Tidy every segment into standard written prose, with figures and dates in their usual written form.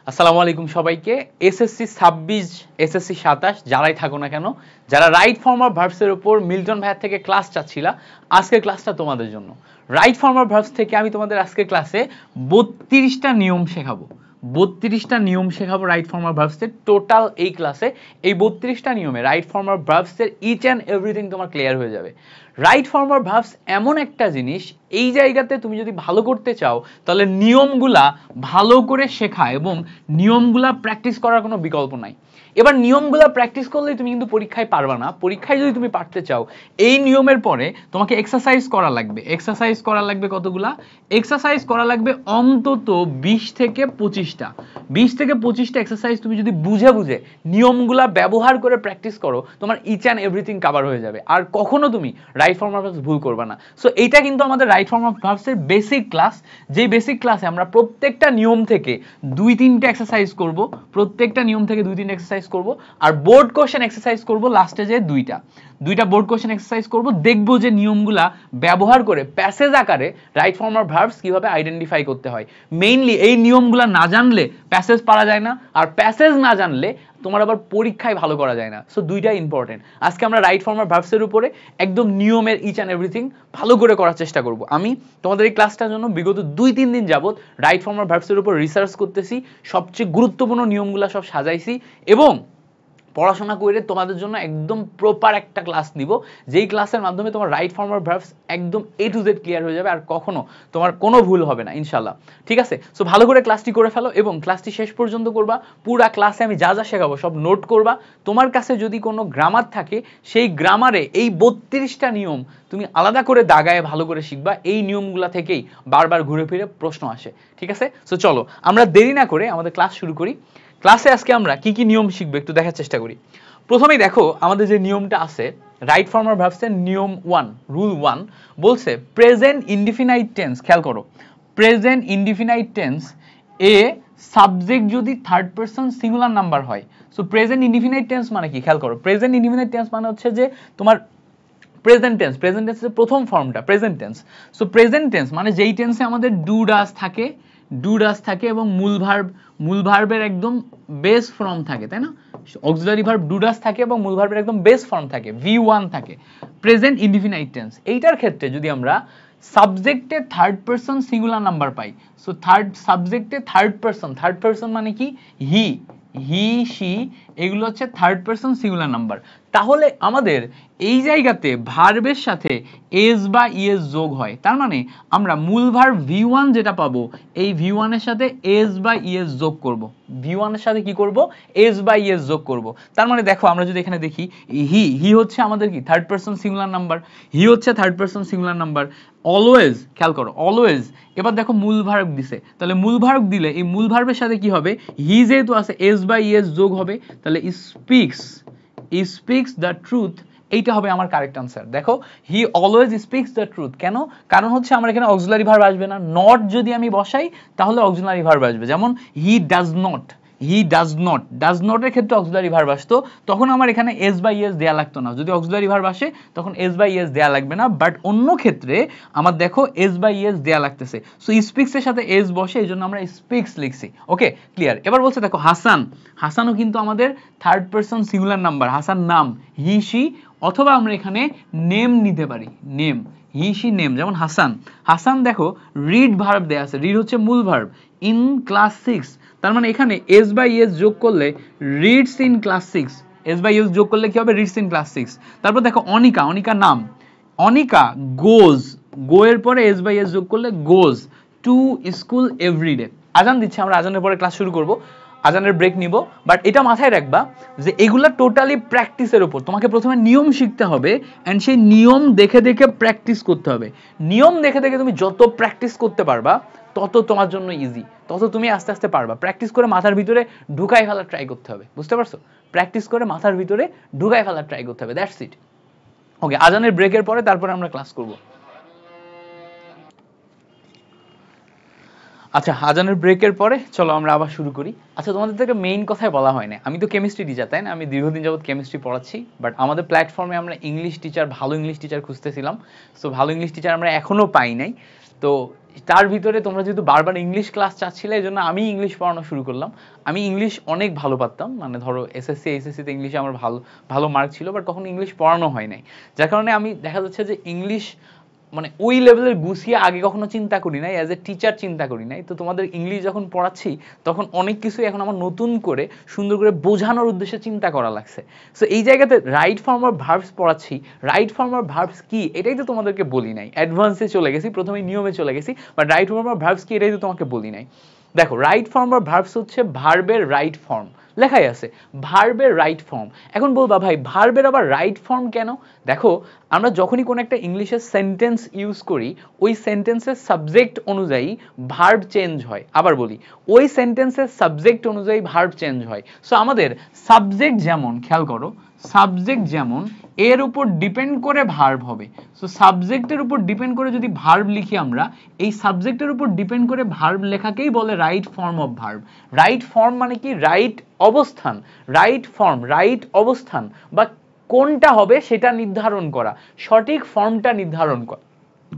আসসালামু আলাইকুম সবাইকে। এসএসসি 26 এসএসসি 27 যারাই থাকো না কেন, যারা রাইট ফর্ম অফ ভার্বস এর উপর মিল্টন ভাইয়ের থেকে ক্লাস চাচ্ছিলা, আজকের ক্লাসটা তোমাদের জন্য। রাইট ফর্ম অফ ভার্বস থেকে আমি তোমাদের আজকের ক্লাসে 32টা নিয়ম শেখাবো। 32টা নিয়ম শেখাবো রাইট ফর্ম অফ ভার্বস এর। টোটাল এই ক্লাসে এই 32টা নিয়মে রাইট ফর্ম অফ ভার্বস এর ইচ অ্যান্ড এভরিথিং তোমার ক্লিয়ার হয়ে যাবে। রাইট ফর্ম অফ ভার্বস এমন একটা জিনিস, এই জায়গাতে তুমি যদি ভালো করতে চাও তাহলে নিয়মগুলা ভালো করে শেখা এবং নিয়মগুলা প্র্যাকটিস করার কোনো বিকল্প নাই। এবার নিয়মগুলা প্র্যাকটিস করলেই তুমি কিন্তু পরীক্ষায় পারবা না। পরীক্ষায় যদি তুমি পারতে চাও, এই নিয়মের পরে তোমাকে এক্সারসাইজ করা লাগবে। এক্সারসাইজ করা লাগবে কতগুলা? এক্সারসাইজ করা লাগবে অন্তত 20 থেকে 25টা। 20 থেকে 25টা এক্সারসাইজ তুমি যদি বুঝে বুঝে নিয়মগুলা ব্যবহার করে প্র্যাকটিস করো, তোমার ইচ অ্যান্ড এভরিথিং কভার হয়ে যাবে। আর কখনো তুমি রাইট ফর্ম অফ ভার্বস ভুল করবে না। সো এইটা কিন্তু আমাদের রাইট ফর্ম অফ ভার্বস এর বেসিক ক্লাস। যেই বেসিক ক্লাসে আমরা প্রত্যেকটা নিয়ম থেকে 2-3টা এক্সারসাইজ করব, প্রত্যেকটা নিয়ম থেকে 2-3টা এক্সারসাইজ করব, আর বোর্ড কোশ্চেন এক্সারসাইজ করব লাস্টে যে দুইটা বোর্ড কোশ্চেন এক্সারসাইজ করব। দেখব যে নিয়মগুলা ব্যবহার করে প্যাসেজ আকারে রাইট ফর্ম অফ ভার্বস কিভাবে আইডেন্টিফাই করতে হয়। মেইনলি এই নিয়মগুলা না জানলে প্যাসেজ পারা যায় না, আর প্যাসেজ না জানলে তোমার আবার পরীক্ষায় ভালো করা যায় না। সো দুইটাই ইম্পর্টেন্ট। আজকে আমরা রাইট ফর্ম অফ ভার্বস এর উপরে একদম নিয়মের ইচ অ্যান্ড এভরিথিং ভালো করে করার চেষ্টা করব। আমি তোমাদের এই ক্লাসটার জন্য বিগত 2-3 দিন যাবত রাইট ফর্ম অফ ভার্বস এর উপর রিসার্চ করতেছি, সবচেয়ে গুরুত্বপূর্ণ নিয়মগুলো সব সাজাইছি এবং পড়াশোনা করে তোমাদের জন্য একদম প্রপার একটা ক্লাস দিব, যেই ক্লাসের মাধ্যমে তোমার রাইট ফর্ম অফ ভার্বস একদম A to Z ক্লিয়ার হয়ে যাবে, আর কখনো তোমার কোনো ভুল হবে না ইনশাআল্লাহ। ঠিক আছে? সো ভালো করে ক্লাসটি করে ফেলো এবং ক্লাসটি শেষ পর্যন্ত করবা। পুরা ক্লাসে আমি যা যা শেখাবো সব নোট করবা। তোমার কাছে যদি কোনো গ্রামার থাকে, সেই গ্রামারে এই 32টা নিয়ম তুমি আলাদা করে দাগায় ভালো করে শিখবা। এই নিয়মগুলা থেকেই বারবার ঘুরে ফিরে প্রশ্ন আসে। ঠিক আছে? সো চলো আমরা দেরি না করে আমাদের ক্লাস শুরু করি। ক্লাসে আজকে আমরা কি কি নিয়ম শিখবো একটু দেখার চেষ্টা করি। প্রথমেই দেখো আমাদের যে নিয়মটা আছে রাইট ফর্ম অফ ভার্বস এর নিয়ম 1, রুল 1 বলছে প্রেজেন্ট ইনডিফিনাইট টেন্স। খেয়াল করো, প্রেজেন্ট ইনডিফিনাইট টেন্স এ সাবজেক্ট যদি থার্ড পারসন সিঙ্গুলার নাম্বার হয়। সো প্রেজেন্ট ইনডিফিনাইট টেন্স মানে কি? খেয়াল করো, প্রেজেন্ট ইনডিফিনাইট টেন্স মানে হচ্ছে যে তোমার প্রেজেন্ট টেন্স। প্রেজেন্ট টেন্সের প্রথম ফর্মটা present tense. So present tense মানে যেই টেন্সে আমাদের ডু ডাজ থাকে এবং মূল ভার্বের একদম বেস ফর্ম থাকে, তাই না? অক্সিলারি ভার্ব ডু ডাজ থাকে এবং মূল ভার্বের একদম বেস ফর্ম থাকে, V1 থাকে। প্রেজেন্ট ইনডিফিনাইট টেন্স এইটার ক্ষেত্রে যদি আমরা সাবজেক্টে থার্ড পারসন সিঙ্গুলার নাম্বার পাই, সো সাবজেক্টে থার্ড পারসন মানে কি? হি শি, এগুলো হচ্ছে থার্ড পারসন সিঙ্গুলার নাম্বার। তাহলে আমাদের এই জায়গাতে ভার্বের সাথে এস বা ইএস যোগ হয়। তার মানে আমরা মূল ভার্ব V1 যেটা পাবো, এই V1 এর সাথে এস বা ইএস যোগ করব। V1 এর সাথে কি করব? এস বা ইএস যোগ করব। তার মানে দেখো আমরা যদি এখানে দেখি, হি হচ্ছে আমাদের কি? Third person singular number. He হচ্ছে third person singular number. Always, খেয়াল করো, অলওয়েজ। এবার দেখো মূল ভার্ব দিছে, তাহলে মূল ভার্ব দিলে এই মূল ভার্বের সাথে কি হবে? হি যেহেতু আছে এস বা ইএস যোগ হবে, তাহলে স্পিক্স দ্য ট্রুথ, এইটা হবে আমার কারেক্ট আনসার। দেখো, he always speaks the truth. কেন? কারণ হচ্ছে আমার এখানে অক্সিলারি ভার্ব আসবে না। নট যদি আমি বসাই তাহলে অক্সিলারি ভার্ব আসবে। যেমন হি ডাজ নট এর ক্ষেত্রে অক্সিলারি ভার্ব আসতো, তখন আমার এখানে এস বাই এস দেয়া লাগতো না। যদি অক্সিলারি ভার্ব আসে তখন এস বাই এস দেয়া লাগবে না, বাট অন্য ক্ষেত্রে আমার দেখো এস বাই এস দেয়া লাগতেছে। সো স্পিক্স এর সাথে এস বসে, এই জন্য আমরা স্পিক্স লিখছি। ওকে, ক্লিয়ার? এবার বলছে দেখো হাসানও কিন্তু আমাদের third person singular number. Hasan নাম, হি শি, অথবা আমরা এখানে নেম নিতে পারি, নেম, হি শি নেম। যেমন হাসান দেখো রিড ভার্ব দেয়া আছে, রিড হচ্ছে মূল ভার্ব, ইন ক্লাস 6। তার মানে এখানে এস বাই এস যোগ করলে reads in class 6, S by S যোগ করলে কি হবে? Reads in class 6। তারপর দেখো অনিকা নাম, অনিকা গো এর পরে এস বাই এস যোগ করলে গোজ টু স্কুল এভরিডে। আজান দিচ্ছে, আমরা আজানের পরে ক্লাস শুরু করব, আজানের ব্রেক নিব। বাট এটা মাথায় রাখবা যে এগুলা টোটালি প্র্যাকটিসের উপর। তোমাকে প্রথমে নিয়ম শিখতে হবে এন্ড সেই নিয়ম দেখে দেখে প্র্যাকটিস করতে হবে। নিয়ম দেখে দেখে তুমি যত প্র্যাকটিস করতে পারবা তত তোমার জন্য ইজি, তত তুমি আস্তে আস্তে পারবা। প্র্যাকটিস করে মাথার ভিতরে ঢুকাই ফেলার ট্রাই করতে হবে, বুঝতে পারছো? প্র্যাকটিস করে মাথার ভিতরে ঢুকাই ফেলার ট্রাই করতে হবে, দ্যাটস ইট। ওকে, আজানের ব্রেকের পরে তারপরে আমরা ক্লাস করব। আচ্ছা, আজানের ব্রেকের পরে চলো আমরা আবার শুরু করি। আচ্ছা, তোমাদের থেকে মেইন কথাই বলা হয় না, আমি তো কেমিস্ট্রি টিচার, তাই না? আমি দীর্ঘদিন যাবত কেমিস্ট্রি পড়াচ্ছি, বাট আমাদের প্ল্যাটফর্মে আমরা ইংলিশ টিচার, ভালো ইংলিশ টিচার খুঁজতেছিলাম। সো ভালো ইংলিশ টিচার আমরা এখনো পাই নাই। তো তার ভিতরে তোমরা যেহেতু বারবার ইংলিশ ক্লাস চাচ্ছিলে, এই জন্য আমি ইংলিশ পড়ানো শুরু করলাম। আমি ইংলিশ অনেক ভালো পারতাম, মানে ধরো এসএসসি এইচএসসিতে ইংলিশে আমার ভালো ভালো মার্ক ছিল, বাট কখনো ইংলিশ পড়ানো হয় নাই, যার কারণে আমি দেখা যাচ্ছে যে ইংলিশ মানে ওই লেভেলের গুছিয়ে আগে কখনো চিন্তা করি নাই, অ্যাজ এ টিচার চিন্তা করি নাই। তো তোমাদের ইংলিশ যখন পড়াচ্ছি তখন অনেক কিছু এখন আমার নতুন করে সুন্দর করে বোঝানোর উদ্দেশ্যে চিন্তা করা লাগছে। সো এই জায়গাতে রাইট ফর্ম অফ ভার্বস পড়াচ্ছি। রাইট ফর্ম অফ ভার্বস কি এটাই তো তোমাদেরকে বলি নাই, অ্যাডভান্সে চলে গেছি, প্রথমে নিয়মে চলে গেছি, but right form of verbs কি এটাই তো তোমাকে বলি নাই। দেখো রাইট ফর্ম অফ ভার্বস হচ্ছে ভার্বের রাইট ফর্ম, লেখাই আছে ভার্বের রাইট ফর্ম। এখন বলবা ভাই ভার্বের আবার রাইট ফর্ম কেন? দেখো আমরা যখনই কোনো একটা ইংলিশের সেন্টেন্স ইউজ করি, ওই সেন্টেন্সের সাবজেক্ট অনুযায়ী ভার্ব চেঞ্জ হয়। আবার বলি, ওই সেন্টেন্সের সাবজেক্ট অনুযায়ী ভার্ব চেঞ্জ হয়। সো আমাদের সাবজেক্ট যেমন, খেয়াল করো, সাবজেক্ট যেমন এর উপর ডিপেন্ড করে ভার্ব হবে। সো সাবজেক্টের উপর ডিপেন্ড করে যদি ভার্ব লিখি আমরা, এই সাবজেক্টের উপর ডিপেন্ড করে ভার্ব লেখাকেই বলে right form of verb. Right form মানে কি? রাইট অবস্থান, রাইট ফর্ম, রাইট অবস্থান বা কোনটা হবে সেটা নির্ধারণ করা, সঠিক ফর্মটা নির্ধারণ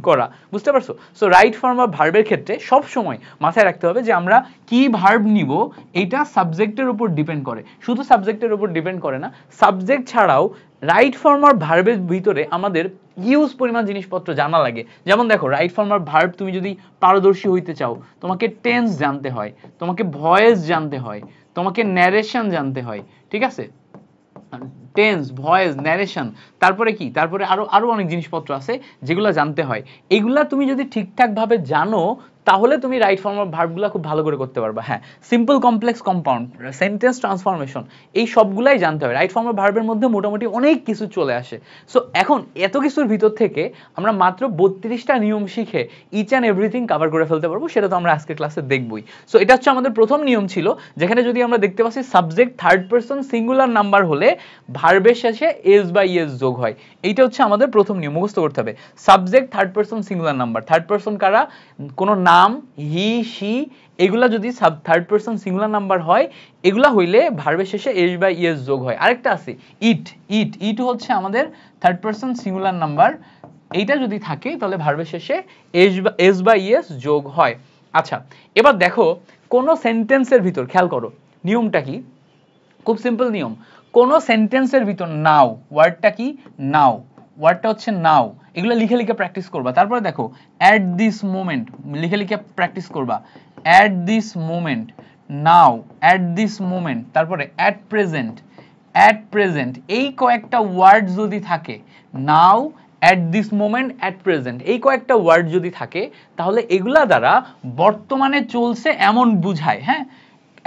করা, বুঝতে পারছো? সো রাইট ফর্ম অফ ভার্বের ক্ষেত্রে সব সময় মাথায় রাখতে হবে যে আমরা কি ভার্ব নিব এটা সাবজেক্টের উপর ডিপেন্ড করে। শুধু সাবজেক্টের উপর ডিপেন্ড করে না, সাবজেক্ট ছাড়াও রাইট ফর্ম অফ ভার্বের ভিতরে আমাদের ইউজ পরিমাণ জিনিসপত্র জানা লাগে। যেমন দেখো রাইট ফর্ম অফ ভার্ব তুমি যদি পারদর্শী হইতে চাও, তোমাকে টেন্স জানতে হয়, তোমাকে ভয়েস জানতে হয়, তোমাকে ন্যারেশন জানতে হয়, ঠিক আছে? টেন্স, ভয়েস, ন্যারেশন, তারপরে কি, তারপরে আরো অনেক জিনিসপত্র আছে যেগুলো জানতে হয়। এগুলা তুমি যদি ঠিকঠাক ভাবে জানো তাহলে তুমি রাইট ফর্ম অফ ভার্বগুলো খুব ভালো করে করতে পারবা। হ্যাঁ, simple, complex, compound, sentence transformation, এই সবগুলাই জানতে হবে। রাইট ফর্ম অফ ভার্বের মধ্যে মোটামুটি অনেক কিছু চলে আসে। সো এখন এত কিছুর ভিতর থেকে আমরা মাত্র 32টা নিয়ম শিখে ইচ অ্যান্ড এভরিথিং কভার করে ফেলতে পারবো, সেটা তো আমরা আজকের ক্লাসে দেখবই। সো এটা হচ্ছে আমাদের প্রথম নিয়ম ছিল, যেখানে যদি আমরা দেখতে পাচ্ছি subject third person singular number হলে ভার্বের শেষে এস বা ইএস যোগ হয়। এইটা হচ্ছে আমাদের প্রথম নিয়ম, মুখস্থ করতে হবে। Subject third person singular number, third person কারা? কোনো নাম, হি, শি, এগুলা যদি থার্ড পারসন সিঙ্গুলার নাম্বার হয়, এগুলা হইলে ভার্বের শেষে এস বা ইএস যোগ হয়। আরেকটা আছে ইট, ইট, ইট হচ্ছে আমাদের থার্ড পারসন সিঙ্গুলার নাম্বার, এইটা যদি থাকে তাহলে ভার্বের শেষে এস বা ইএস যোগ হয়। আচ্ছা, এবার দেখো কোন সেন্টেন্সের ভিতর, খেয়াল করো নিয়মটা কি, খুব সিম্পল নিয়ম। কোন সেন্টেন্সের ভিতর নাও, ওয়ার্ডটা কি? নাও, ওয়ার্ডটা হচ্ছে নাও। এগুলো লিখে লিখে প্র্যাকটিস করবা। তারপরে দেখো অ্যাট দিস মোমেন্ট, লিখে লিখে প্র্যাকটিস করবা। At this moment, now, at this moment, তারপরে অ্যাট প্রেজেন্ট, অ্যাট প্রেজেন্ট, এই কয়েকটা ওয়ার্ড যদি থাকে, now, at this moment, at present, এই কয়েকটা ওয়ার্ড যদি থাকে তাহলে এগুলা দ্বারা বর্তমানে চলছে এমন বুঝায়। হ্যাঁ,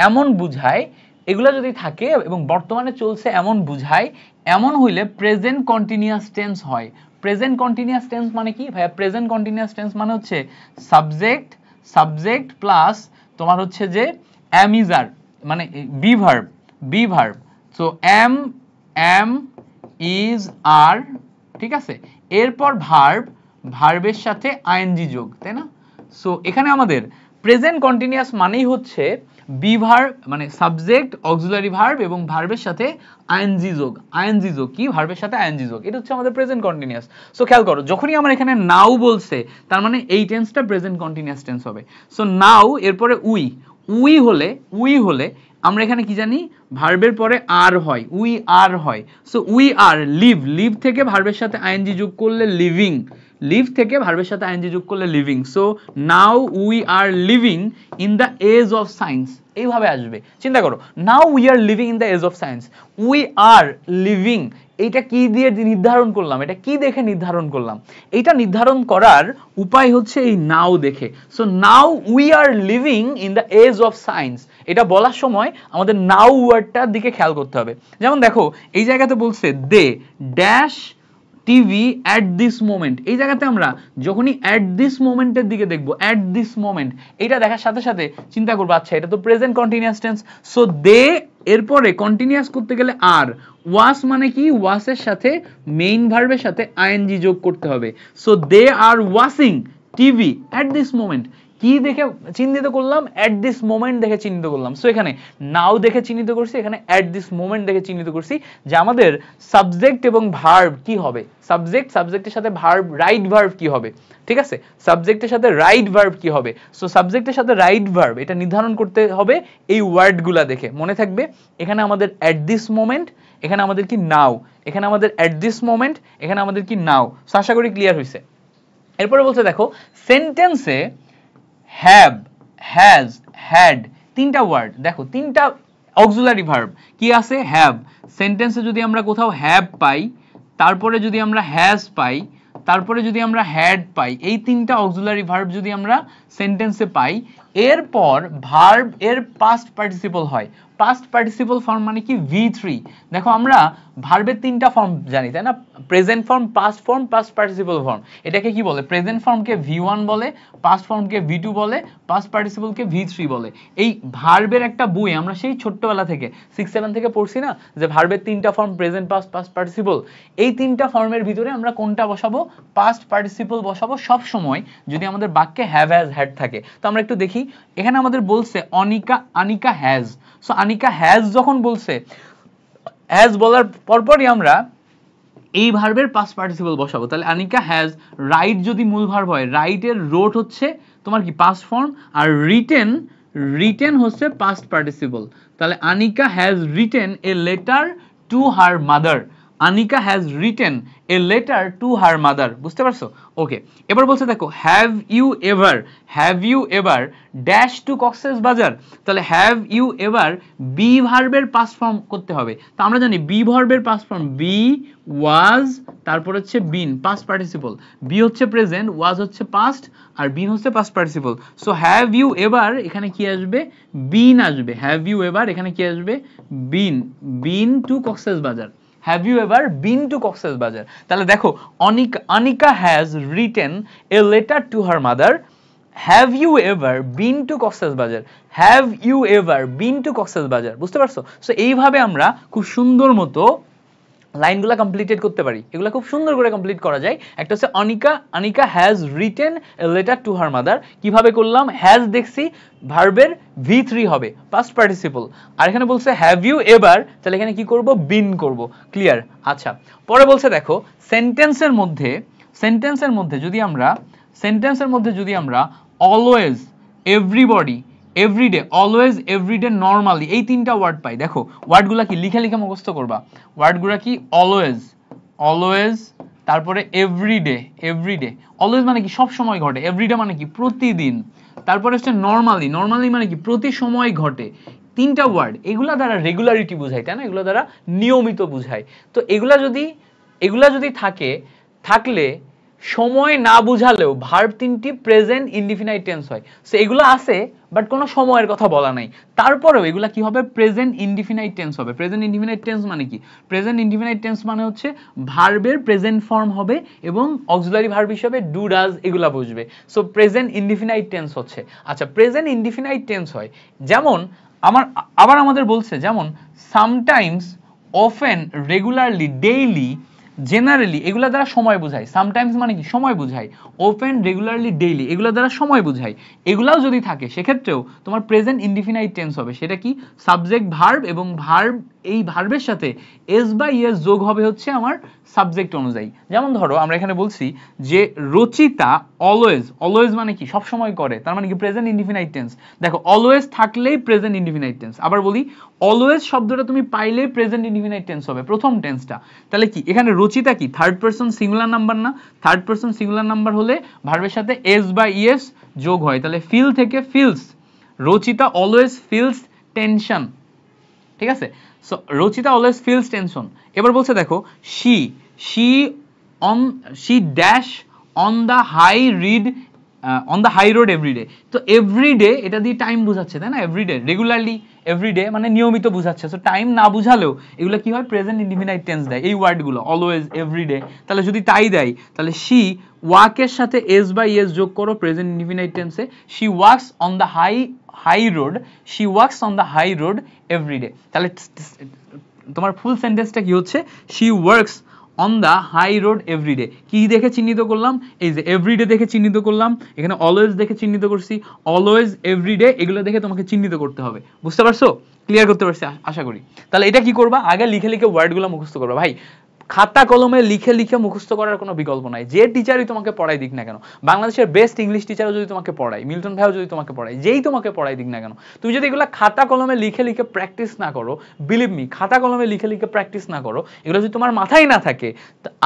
এমন বুঝায়, এগুলা যদি থাকে এবং বর্তমানে চলছে এমন বুঝায়, এমন হইলে প্রেজেন্ট কন্টিনিউয়াস টেন্স হয়। প্রেজেন্ট কন্টিনিউয়াস টেন্স মানে কি ভাইয়া? প্রেজেন্ট কন্টিনিউয়াস টেন্স মানে হচ্ছে সাবজেক্ট, সাবজেক্ট প্লাস তোমার হচ্ছে যে এম ইজ আর, মানে be verb, be verb. So am, am is are, ঠিক আছে, এরপর ভার্ব, ভার্বের সাথে আইএনজি যোগ, তাই না? সো এখানে আমাদের প্রেজেন্ট কন্টিনিউয়াস মানেই হচ্ছে বি ভার্ব, মানে সাবজেক্ট, অক্সিলারি ভার্ব এবং ভার্বের সাথে আইএনজি যোগ। আইএনজি যোগ কি? ভার্বের সাথে আইএনজি যোগ, এটা হচ্ছে আমাদের প্রেজেন্ট কন্টিনিউয়াস। সো খেয়াল করো, যখনই আমার এখানে নাও বলছে তার মানে এই টেন্সটা প্রেজেন্ট কন্টিনিউয়াস টেন্স হবে। সো নাও এরপরে উই, উই হলে, উই হলে আমরা এখানে কি জানি? ভার্বের পরে আর হয়, উই আর হয়। So we are, live, live থেকে ভার্বের সাথে আইএনজি যোগ করলে লিভিং, লিভ থেকে ভার্বের সাথে আইএনজি যোগ করলে living. So now we are living in the age of science, এইভাবে আসবে। চিন্তা করো, now we are living in the age of science, we are living, এইটা কি দিয়ে নির্ধারণ করলাম? এটা কি দেখে নির্ধারণ করলাম? এইটা নির্ধারণ করার উপায় হচ্ছে এই নাও দেখে। So now we are living in the age of science, এটা বলার সময় আমাদের নাও ওয়ার্ডটার দিকে খেয়াল করতে হবে। যেমন দেখো এই জায়গাতে বলছে they dash TV at this moment, এই জায়গাতে আমরা যখনই অ্যাট দিস মোমেন্টের দিকে দেখবো, অ্যাট দিস মোমেন্ট, এটা দেখার সাথে সাথে চিন্তা করবো আচ্ছা এটা তো present continuous tense. So they এরপরে কন্টিনিউয়াস করতে গেলে আর, ওয়াস মানে কি? ওয়াসের সাথে মেইন ভার্বের সাথে আইএনজি যোগ করতে হবে। So they are washing TV at this moment, কি দেখে চিহ্নিত করলাম? অ্যাট দিস মোমেন্ট দেখে চিহ্নিত করলাম। সো এখানে নাও দেখে চিহ্নিত করছি, এখানে অ্যাট দিস মোমেন্ট দেখে চিহ্নিত করছি যে আমাদের সাবজেক্ট এবং ভার্ব কি হবে, সাবজেক্টের সাথে ভার্ব, রাইট ভার্ব কি হবে, ঠিক আছে, সাবজেক্টের সাথে রাইট ভার্ব কি হবে। সো সাবজেক্টের সাথে রাইট ভার্ব এটা নির্ধারণ করতে হবে এই ওয়ার্ডগুলা দেখে। মনে থাকবে এখানে আমাদের অ্যাট দিস মোমেন্ট, এখানে আমাদের কি নাও, এখানে আমাদের অ্যাট দিস মোমেন্ট, এখানে আমাদের কি নাও। সো আশা করি ক্লিয়ার হয়েছে। এরপরে বলছে দেখো সেন্টেন্সে হ্যাভ, হ্যাজ, হ্যাড তিনটা ওয়ার্ড, দেখো তিনটা অক্সিলারি ভার্ব কি আছে, হ্যাভ। সেন্টেন্সে যদি আমরা কোথাও হ্যাভ পাই, তারপরে যদি আমরা হ্যাজ পাই, তারপরে যদি আমরা হ্যাড পাই, এই তিনটা অক্সিলারি ভার্ব যদি আমরা সেন্টেন্সে পাই, এরপর ভার্ব এর পাস্ট পার্টিসিপল হয়। পাস্ট পার্টিসিপল ফর্ম মানে কি V3। দেখো আমরা ভার্বের তিনটা ফর্ম জানি তাই না, present form, past form, past participle form. এটাকে কি বলে, প্রেজেন্ট ফর্মকে V1 বলে, পাস্ট ফর্মকে V2 বলে, পাস্ট পার্টিসিপলকে V3 বলে। এই ভার্বের একটা বই আমরা সেই ছোট্টবেলা থেকে 6-7 থেকে পড়ছি না, যে ভার্বের তিনটা form, present, past, past participle. এই তিনটা ফর্মের ভিতরে আমরা কোনটা বসাবো, পাস্ট পার্টিসিপল বসাবো সব সময় যদি আমাদের বাক্যে হ্যাভ, হ্যাজ, হ্যাড থাকে। তো আমরা একটু দেখি, এখানে আমাদের বলছে Anika has. So Anika has যখন বলছে, হ্যাজ বলার পরপরই আমরা এই ভার্বের পাস্ট পার্টিসিপল বসাবো। তাহলে আনিকা হ্যাজ, রাইট যদি মূল ভার্ব হয়, রাইটের রোট হচ্ছে তোমার কি পাস্ট ফর্ম, আর রিটেন হচ্ছে পাস্ট পার্টিসিপল। তাহলে Anika has written a letter to her mother. Anika has written a letter to her mother. বুঝতে পারছো? ওকে, এবার বলছে দেখো have you ever dash to Cox's Bazar. তাহলে হ্যাভ ইউ এভার বি ভার্বের পাস্ট ফর্ম করতে হবে। তো আমরা জানি বি ভার্বের পাস্ট ফর্ম বি ওয়াজ, তারপর হচ্ছে বিন, পাস্ট পার্টিসিপল। বি হচ্ছে প্রেজেন্ট, ওয়াজ হচ্ছে পাস্ট, আর বিন হচ্ছে past participle. So have you ever এখানে কি আসবে, বিন আসবে। হ্যাভ ইউ এভার এখানে কি আসবে, বিন টু কক্সেস বাজার। Have you ever been to Cox's Bazar? তাহলে দেখো Anika has written a letter to her mother. Have you ever been to Cox's Bazar? Have you ever been to Cox's Bazar? বুঝতে পারছো? So এইভাবে আমরা খুব সুন্দর মতো লাইনগুলো কমপ্লিটেড করতে পারি। এগুলো খুব সুন্দর করে কমপ্লিট করা যায়। একটা হচ্ছে Anika has written a letter to her mother. কিভাবে করলাম, হ্যাজ দেখছি ভার্বের V3 হবে পাস্ট পার্টিসিপল, আর এখানে বলছে হ্যাভ ইউ এভার, তাহলে এখানে কি করব, বিন করব। ক্লিয়ার? আচ্ছা, পরে বলছে দেখো সেন্টেন্সের মধ্যে যদি আমরা always, everybody, every day, always, every day, normally এই তিনটা ওয়ার্ড পাই। দেখো ওয়ার্ডগুলো কি লিখে মুখস্থ করবা। ওয়ার্ডগুলো কি, অলওয়েজ, তারপরে এভরিডে, অলওয়েজ মানে কি সব সময় ঘটে, এভরিডে মানে কি প্রতিদিন, তারপরে হচ্ছে নরমালি মানে কি প্রতি সময় ঘটে। তিনটা ওয়ার্ড, এগুলা দ্বারা রেগুলারিটি বোঝায় তাই না, এগুলা দ্বারা নিয়মিত বোঝায়। তো এগুলা যদি থাকলে সময় না বুঝালেও ভার্ব তিনটি প্রেজেন্ট ইনডিফিনাইট টেন্স হয়। সো এগুলো আছে বাট কোনো সময়ের কথা বলা নাই, তারপরেও এগুলা কি হবে, প্রেজেন্ট ইনডিফিনাইট টেন্স হবে। প্রেজেন্ট ইনডিফিনাইট টেন্স মানে কি, প্রেজেন্ট ইনডিফিনাইট টেন্স মানে হচ্ছে ভার্বের প্রেজেন্ট ফর্ম হবে এবং অক্সিলারি ভার্ব হিসেবে ডু, ডাজ এগুলা বুঝবে। সো প্রেজেন্ট ইনডিফিনাইট টেন্স হচ্ছে। আচ্ছা, প্রেজেন্ট ইনডিফিনাইট টেন্স হয় যেমন আবার আমাদের বলছে যেমন sometimes, often, regularly, daily, generally এগুলা দ্বারা সময় বোঝায়। সামটাইমস মানে কি সময় বোঝায়, অফেন, রেগুলারলি, ডেইলি এগুলা দ্বারা সময় বোঝায়। এগুলাও যদি থাকে সেক্ষেত্রেও তোমার প্রেজেন্ট ইনডিফিনাইট টেন্স হবে। সেটা কি, সাবজেক্ট ভার্ব, এবং ভার্ব এই ভার্বের সাথে এস বা ইএস যোগ হবে হচ্ছে আমার সাবজেক্ট অনুযায়ী। যেমন ধরো আমরা এখানে বলছি যে রচিতা অলওয়েজ মানে কি সব সময় করে, তার মানে কি প্রেজেন্ট ইনডিফিনাইট টেন্স। দেখো অলওয়েজ থাকলেই প্রেজেন্ট ইনডিফিনাইট টেন্স। আবার বলি, অলওয়েজ শব্দটা তুমি পাইলেই প্রেজেন্ট ইনডিফিনাইট টেন্স হবে প্রথম টেন্সটা। তাহলে কি এখানে রচিতা কি থার্ড পারসন সিঙ্গুলার নাম্বার না, থার্ড পারসন সিঙ্গুলার নাম্বার হলে ভার্বের সাথে এস বা ইএস যোগ হয়, তাহলে ফিল থেকে feels. Rachita always feels tension, ঠিক আছে। So Rachita always feels tension. এবার বলছে দেখো she dash on the high road every day। তো এভরিডে এটা দিয়ে টাইম বোঝাচ্ছে তাই না, এভরিডে, রেগুলারলি, এভরিডে মানে নিয়মিত বোঝাচ্ছে। সো টাইম না বুঝালেও এগুলো কি হয়, প্রেজেন্ট ইনডিফিনাইট টেন্স দেয় এই ওয়ার্ডগুলো, অলওয়েজ, এভরিডে। তাহলে যদি তাই দেয় তাহলে she ওয়াকের সাথে এস বা ইএস যোগ করো প্রেজেন্ট ইনডিফিনাইট টেন্সে। she walks on the high road every day। তাহলে তোমার ফুল সেন্টেন্সটা কি হচ্ছে, she works on the high road every day, কি দেখে চিহ্নিত করলাম, এই যে এভরিডে দেখে চিহ্নিত করলাম, এখানে অলওয়েজ দেখে চিহ্নিত করছি, অলওয়েজ এভরিডে এগুলো দেখে তোমাকে চিহ্নিত করতে হবে। বুঝতে পারছো? ক্লিয়ার করতে পারছি আশা করি। তাহলে এটা কি করবা, আগে লিখে লিখে ওয়ার্ডগুলো মুখস্থ করবা। ভাই খাতা কলমে লিখে লিখে মুখস্থ করার কোনো বিকল্প নাই। যে টিচারই তোমাকে পড়াই দিক না কেন, বাংলাদেশের বেস্ট ইংলিশ টিচারও যদি তোমাকে পড়ায়, মিল্টন ভাইও যদি তোমাকে পড়ায়, যেই তোমাকে পড়াই দিক না কেন, তুমি যদি এগুলো খাতা কলমে লিখে লিখে প্র্যাকটিস না করো, বিলিভ মি, খাতা কলমে লিখে লিখে প্র্যাকটিস না করো, এগুলো যদি তোমার মাথায় না থাকে,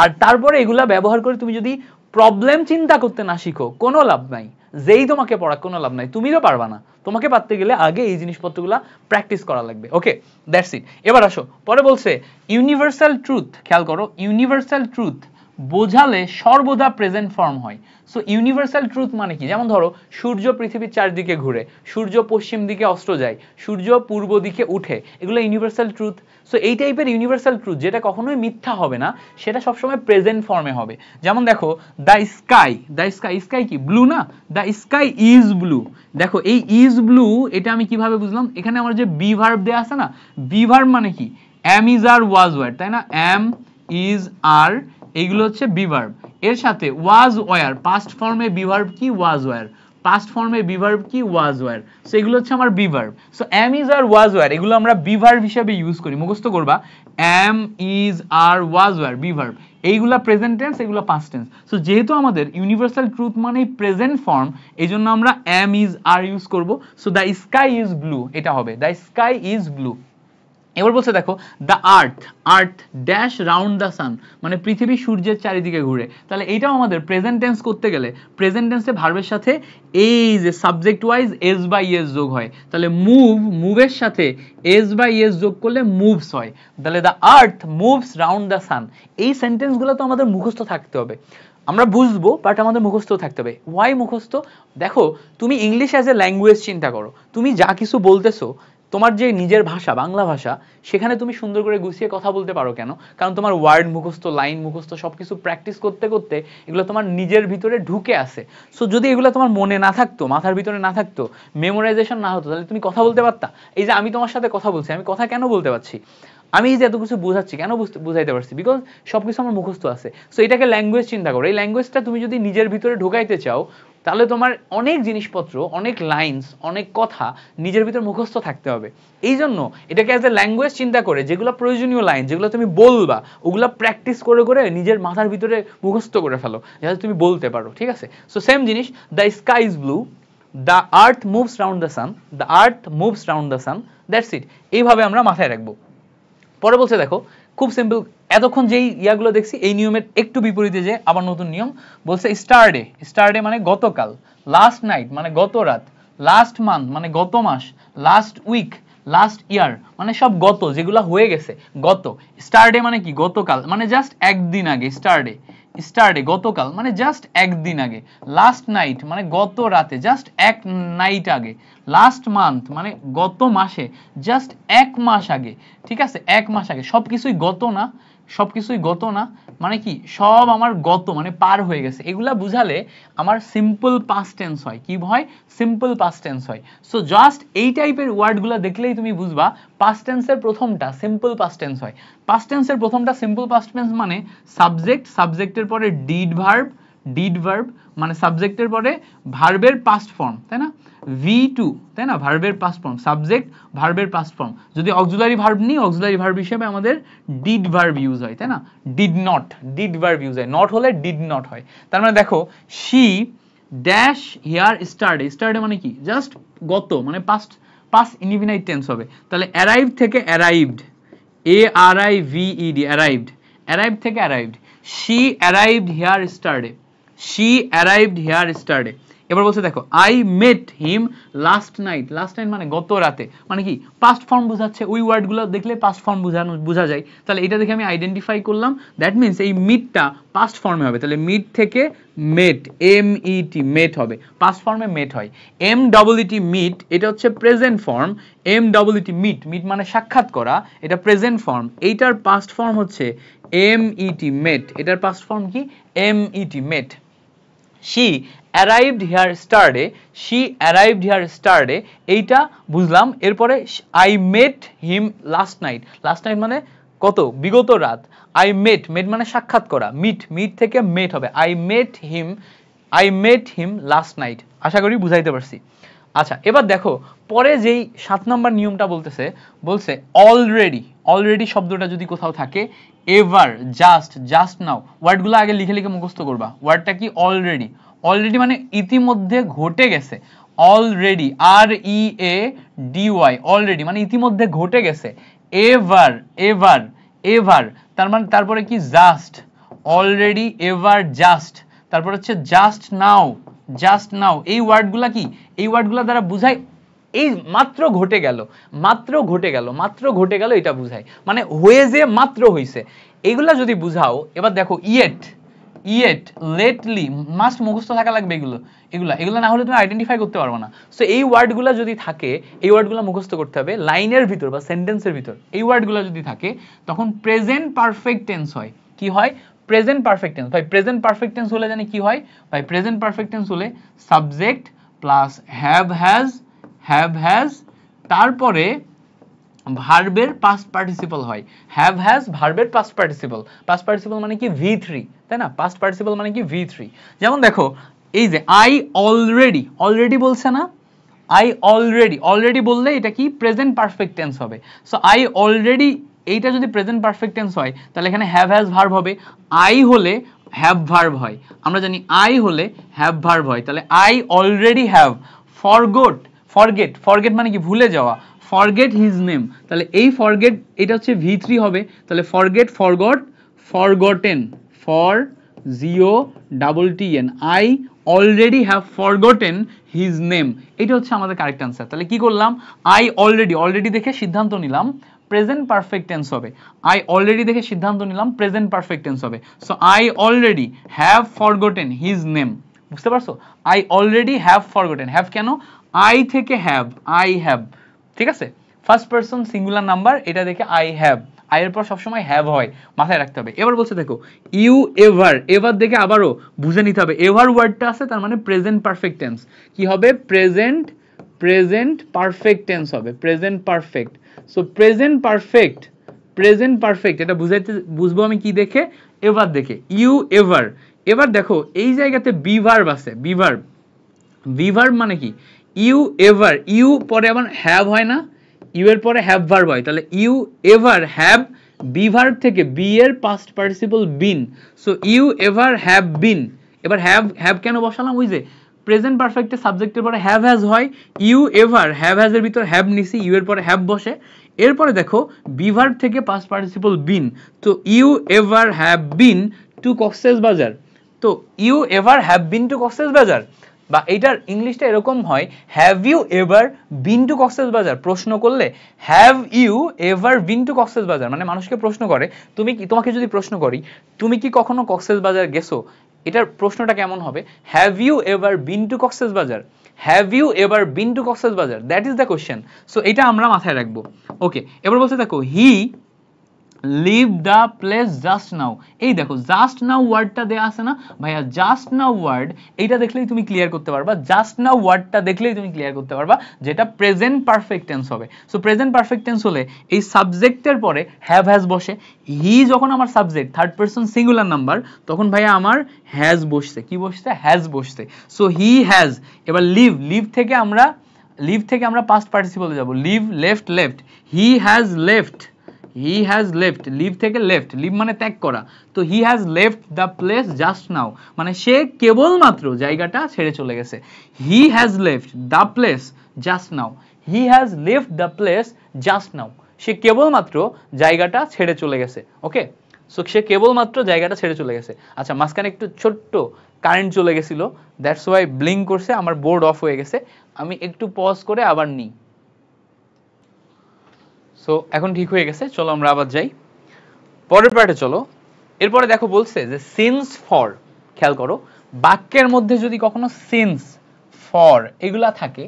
আর তারপরে এগুলা ব্যবহার করে তুমি যদি প্রবলেম চিন্তা করতে না শিখো, কোনো লাভ নাই। যেই তোমাকে পড়া কোনো লাভ নাই, তুমিও পারবা না। তোমাকে পারতে গেলে আগে এই জিনিসপত্রগুলো প্র্যাকটিস করা লাগবে। ওকে, দ্যাটস ইট। এবার আসো, পরে বলছে ইউনিভার্সাল ট্রুথ, খেয়াল করো, ইউনিভার্সাল ট্রুথ বোঝালে সর্বদা প্রেজেন্ট ফর্ম হয়। সো ইউনিভার্সাল ট্রুথ মানে কি, যেমন ধরো সূর্য পৃথিবীর চারদিকে ঘুরে, সূর্য পশ্চিম দিকে অস্ত যায়, সূর্য পূর্ব দিকে উঠে, এগুলো ইউনিভার্সাল ট্রুথ। সো এই টাইপের ইউনিভার্সাল ট্রুথ যেটা কখনোই মিথ্যা হবে না, সেটা সবসময় প্রেজেন্ট ফর্মে হবে। যেমন দেখো the sky, the sky, sky কি ব্লু না, দ্য স্কাই ইজ ব্লু। দেখো এই ইজ ব্লু এটা আমি কিভাবে বুঝলাম, এখানে আমার যে বি ভার্ব দেয়া আছে না, বি ভার্ব মানে কি, am is are was were, তাই না, এম ইজ আর এইগুলো হচ্ছে বি ভার্ব, এর সাথে ওয়াজ ওয়ার, পাস্ট ফর্মে বি ভার্ব কি, ওয়াজ ওয়ার, পাস্ট ফর্মে বি ভার্ব কি, ওয়াজ ওয়ার। সো এগুলো হচ্ছে আমার be verb. So am is are was were এগুলো আমরা বি ভার্ব হিসেবে ইউজ করি, মুখস্থ করবা, am is are was were be verb, এইগুলা প্রেজেন্ট টেন্স, এগুলো পাস্ট টেন্স। সো যেহেতু আমাদের ইউনিভার্সাল ট্রুথ মানে প্রেজেন্ট ফর্ম, এই জন্য আমরা এম ইজ আর ইউজ করব। So the sky is blue এটা হবে, দ্য স্কাই ইজ ব্লু। এবার বলছে দেখো the earth, earth dash round the sun, মানে পৃথিবী সূর্যের চারিদিকে ঘুরে। তাহলে এইটাও আমাদের প্রেজেন্ট টেন্স করতে গেলে প্রেজেন্ট টেন্সে ভার্বের সাথে এই যে subject wise s by S যোগ হয়, তাহলে মুভ, মুভের সাথে এস বাই এস যোগ করলে মুভস হয়। তাহলে the earth moves round the sun, এই সেন্টেন্সগুলো তো আমাদের মুখস্থ থাকতে হবে, আমরা বুঝবো বাট আমাদের মুখস্থ থাকতে হবে। ওয়াই মুখস্থ? দেখো তুমি ইংলিশ অ্যাজ এ ল্যাঙ্গুয়েজ চিন্তা করো, তুমি যা কিছু বলতেছো, তোমার যে নিজের ভাষা বাংলা ভাষা, সেখানে তুমি সুন্দর করে গুছিয়ে কথা বলতে পারো কেন? কারণ তোমার ওয়ার্ড মুখস্থ, লাইন মুখস্থ, সবকিছু প্র্যাকটিস করতে করতে এগুলো তোমার নিজের ভিতরে ঢুকে আসে। সো যদি এগুলো তোমার মনে না থাকতো, মাথার ভিতরে না থাকতো, মেমোরাইজেশন না হতো, তাহলে তুমি কথা বলতে পারতা? এই যে আমি তোমার সাথে কথা বলছি, আমি কথা কেন বলতে পারছি? আমি এই যে এত কিছু বোঝাচ্ছি কেন বুঝাইতে পারছি? বিকজ সবকিছু আমার মুখস্থ আছে। সো এটাকে ল্যাঙ্গুয়েজ চিন্তা করো, এই ল্যাঙ্গুয়েজটা তুমি যদি নিজের ভিতরে ঢুকাইতে চাও, তাহলে তোমার অনেক জিনিসপত্র, অনেক লাইন্স, অনেক কথা নিজের ভিতরে মুখস্থ থাকতে হবে। এই জন্য এটাকে অ্যাজ এ ল্যাঙ্গুয়েজ চিন্তা করে যেগুলো প্রয়োজনীয় লাইন, যেগুলো তুমি বলবা, ওগুলো প্র্যাকটিস করে করে নিজের মাথার ভিতরে মুখস্থ করে ফেলো, যাতে তুমি বলতে পারো। ঠিক আছে? সো সেম জিনিস, the sky is blue, the earth moves round the sun, the earth moves round the sun, that's it. এইভাবে আমরা মাথায় রাখবো। পরে বলছে দেখো খুব সিম্পল, এতক্ষণ যেই ইয়াগুলো দেখছি এই নিয়মের একটু বিপরীতে যে আবার নতুন নিয়ম বলছে, স্টারডে, স্টারডে মানে গতকাল, লাস্ট নাইট মানে গত রাত, লাস্ট মান্থ মানে গত মাস, লাস্ট উইক, লাস্ট ইয়ার মানে সব গত, যেগুলো হয়ে গেছে গত। স্টারডে মানে কি, গতকাল মানে জাস্ট একদিন আগে, স্টারডে, স্টারডে গতকাল মানে জাস্ট একদিন আগে, লাস্ট নাইট মানে গত রাতে, জাস্ট এক নাইট আগে, লাস্ট মান্থ মানে গত মাসে, জাস্ট এক মাস আগে। ঠিক আছে? এক মাস আগে, সবকিছুই গত না, সবকিছুই গত না মানে কি, সব আমার গত মানে পার হয়ে গেছে। এগুলা বুঝালে আমার সিম্পল পাস্ট টেন্স হয়। কি হয়? সিম্পল পাস্ট টেন্স হয়। সো জাস্ট এই টাইপের ওয়ার্ডগুলো দেখলেই তুমি বুঝবা পাস্ট টেন্সের প্রথমটা সিম্পল পাস্ট টেন্স হয়। পাস্ট টেন্সের প্রথমটা সিম্পল পাস্ট টেন্স মানে সাবজেক্ট, সাবজেক্টের পরে ডিড ভার্ব, ডিড ভার্ব মানে সাবজেক্টের পরে ভার্বের পাস্ট ফর্ম, তাই না, V2, তাই না, ভার্বের পাস্ট ফর্ম, সাবজেক্ট ভার্বের পাস্ট ফর্ম। যদি অক্সিলারি ভার্ব নিই, অক্সিলারি ভার্ব হিসেবে আমাদের ডিড ভার্ব ইউজ হয়, তাই না, did not, did verb use হয়, নট হলে ডিড নট হয়। তার মানে দেখো শি ড্যাশ হিয়ার স্টারডে, স্টারডে মানে কি, জাস্ট গত মানে পাস্ট, পাস্ট ইনডিফিনাইট টেন্স হবে। তাহলে অ্যারাইভড থেকে অ্যারাইভড, ARIVED, অ্যারাইভড, অ্যারাইভড থেকে arrived, she arrived here স্টারডে, she arrived here স্টারডে। এবার বলছে দেখো I met him last night, last night মানে গত রাতে, মানে কি পাস্ট ফর্ম বোঝাচ্ছে, ওই ওয়ার্ডগুলো দেখলে পাস্ট ফর্ম বোঝা যায়। তাহলে এটা দেখে আমি আইডেন্টিফাই করলাম, দ্যাট মিনস এই মিটটা পাস্ট ফর্মে হবে। তাহলে মিট থেকে মেট, MET, মেট হবে, পাস্ট ফর্মে মেট হয়। MEET মিট, এটা হচ্ছে present form. MEET meet, meet মানে সাক্ষাৎ করা, এটা প্রেজেন্ট ফর্ম। এইটার পাস্ট ফর্ম হচ্ছে MET মেট, এটার পাস্ট ফর্ম কি, MET met. She arrived here yesterday, she arrived here yesterday, এইটা বুঝলাম। এরপরে I met him last night, last night মানে কত বিগত রাত আই মেট মানে সাক্ষাৎ করা মিট থেকে মেট হবে I met him last night আশা করি বুঝাইতে পারছি আচ্ছা এবার দেখো পরে যেই 7 নম্বর নিয়মটা বলছে অলরেডি শব্দটা যদি কোথাও থাকে এভার জাস্ট নাও ওয়ার্ডগুলো আগে লিখে মুখস্থ করবা ওয়ার্ডটা কি অলরেডি মানে ইতিমধ্যে ঘটে গেছে অলরেডি READY অলরেডি মানে ইতিমধ্যে ঘটে গেছে এভার তারপরে কি জাস্ট অলরেডি এভার জাস্ট তারপর হচ্ছে জাস্ট নাও এই ওয়ার্ডগুলা কি এই ওয়ার্ডগুলা দ্বারা বুঝায় এই মাত্র ঘটে গেল এটা বুঝায় মানে হয়ে যে মাত্র হইছে এইগুলা যদি বুঝাও এবার দেখো ইয়েট লেটলি মাস্ট মুখস্থ থাকা লাগবে এগুলা না হলে তুমি আইডেন্টিফাই করতে পারবে না সো এই ওয়ার্ডগুলা যদি থাকে এই ওয়ার্ডগুলা মুখস্থ করতে হবে লাইনের ভিতর বা সেন্টেন্সের ভিতর এই ওয়ার্ডগুলা যদি থাকে তখন প্রেজেন্ট পারফেক্ট টেন্স হয় কি হয় প্রেজেন্ট পারফেক্ট টেন্স ভাই প্রেজেন্ট পারফেক্ট টেন্স হলে জানি কি হয় ভাই প্রেজেন্ট পারফেক্ট টেন্স হলে সাবজেক্ট প্লাস হ্যাভ হ্যাজ তারপরে ভার্বের পাস্ট পার্টিসিপল হয় হ্যাভ হ্যাজ ভার্বের পাস্ট পার্টিসিপল মানে কি V3 তাই না পাস্ট পার্টিসিপল মানে কি V3 যেমন দেখো এই যে আই অলরেডি বলছে না আই অলরেডি বললে এটা কি প্রেজেন্ট পারফেক্ট টেন্স হবে সো আই অলরেডি এইটা যদি প্রেজেন্ট পারফেক্ট টেন্স হয় তাহলে এখানে হ্যাভ হ্যাজ ভার্ব হবে আই হলে হ্যাভ ভার্ব হয় আমরা জানি আই হলে হ্যাভ ভার্ব হয় তাহলে আই অলরেডি হ্যাভ ফরগেট মানে কি ভুলে যাওয়া ফরগেট হিজ নেম তাহলে এই ফরগেট এটা হচ্ছে V3 হবে তাহলে forget forgotten I already have forgotten his name এটা হচ্ছে আমাদের কারেক্ট অ্যান্সার তাহলে কি করলাম আই অলরেডি দেখে সিদ্ধান্ত নিলাম প্রেজেন্ট পারফেক্ট টেন্স হবে আই অলরেডি দেখে সিদ্ধান্ত নিলাম প্রেজেন্ট পারফেক্ট টেন্স হবে so I already have forgotten his name বুঝতে পারছো I already have forgotten have কেন আই থেকে আই হ্যাভ ঠিক আছে ফার্স্ট পারসন সিঙ্গুলার নাম্বার এটা দেখে আই হ্যাভ আই এর পর সবসময় হ্যাভ হয় মাথায় রাখতে হবে এবার বলছে দেখো ইউ এভার দেখে আবারও বুঝে নিতে হবে এভার ওয়ার্ডটা আছে তার মানে প্রেজেন্ট পারফেক্ট টেন্স কি হবে প্রেজেন্ট পারফেক্ট টেন্স হবে present perfect so present perfect এটা বুঝবো আমি কি দেখে এভার দেখে ইউ এবার দেখো এই জায়গাতে বি ভার্ব আছে বি ভার্ব মানে কি ইউ পরে আবার হ্যাভ হয় না ইউ এর পরে হ্যাভ ভার্ব হয় তাহলে you ever have be verb থেকে বি এর past participle been so you ever have been এবার হ্যাভ কেন বসালাম ওই যে প্রেজেন্ট পারফেক্টে সাবজেক্টের পরে হ্যাভ হ্যাজ হয় ইউ এভার হ্যাভ হ্যাজ এর ভিতর হ্যাভ নিছি ইউ এর পরে হ্যাভ বসে এরপরে দেখো বি ভার্ব থেকে পাস্ট পার্টিসিপল বিন তো you ever have been to Cox's Bazar তো you ever have been to Cox's Bazar বা এটার ইংলিশটা এরকম হয় have you ever been to Cox's Bazar প্রশ্ন করলে have you ever been to Cox's Bazar মানে মানুষকে প্রশ্ন করে তোমাকে যদি প্রশ্ন করি তুমি কি কখনো কক্সবাজার গেছো এটার প্রশ্নটা কেমন হবে have you ever been to Cox's Bazar have you ever been to Cox's Bazar that is the question so এটা আমরা মাথায় রাখবো ওকে এবার বলতে দেখো he leave the place just now এই দেখো জাস্ট নাও ওয়ার্ডটা দেয়া আছে না ভাইয়া জাস্ট নাও ওয়ার্ড এইটা দেখলেই তুমি ক্লিয়ার করতে পারবা জাস্ট নাও ওয়ার্ডটা দেখলেই তুমি ক্লিয়ার করতে পারবা যেটা প্রেজেন্ট পারফেক্ট টেন্স হবে সো প্রেজেন্ট পারফেক্ট টেন্স হলে এই সাবজেক্টের পরে হ্যাভ হ্যাজ বসে হি যখন আমার subject third person singular number তখন ভাইয়া আমার হ্যাজ বসছে কি বসছে হ্যাজ বসছে সো হি হ্যাজ এবার লিভ থেকে আমরা পাস্ট পার্টিসিপলে যাব live left he has left live থেকে লেফট লিভ মানে ত্যাগ করা তো he has left the place just now মানে সে কেবলমাত্র জায়গাটা ছেড়ে চলে গেছে he has left the place just now সে কেবলমাত্র জায়গাটা ছেড়ে চলে গেছে ওকে সো সে কেবলমাত্র জায়গাটা ছেড়ে চলে গেছে আচ্ছা মাঝখানে একটু ছোট্ট কারেন্ট চলে গেছিল দ্যাটস ওয়াই ব্লিঙ্ক করছে আমার বোর্ড অফ হয়ে গেছে আমি একটু পজ করে আবার নিই সো এখন ঠিক হয়ে গেছে চলো আমরা আবার যাই পরের পার্টে চলো এরপরে দেখো বলছে যে সিন্স ফর খেয়াল করো বাক্যের মধ্যে যদি কখনো সিন্স ফর এগুলা থাকে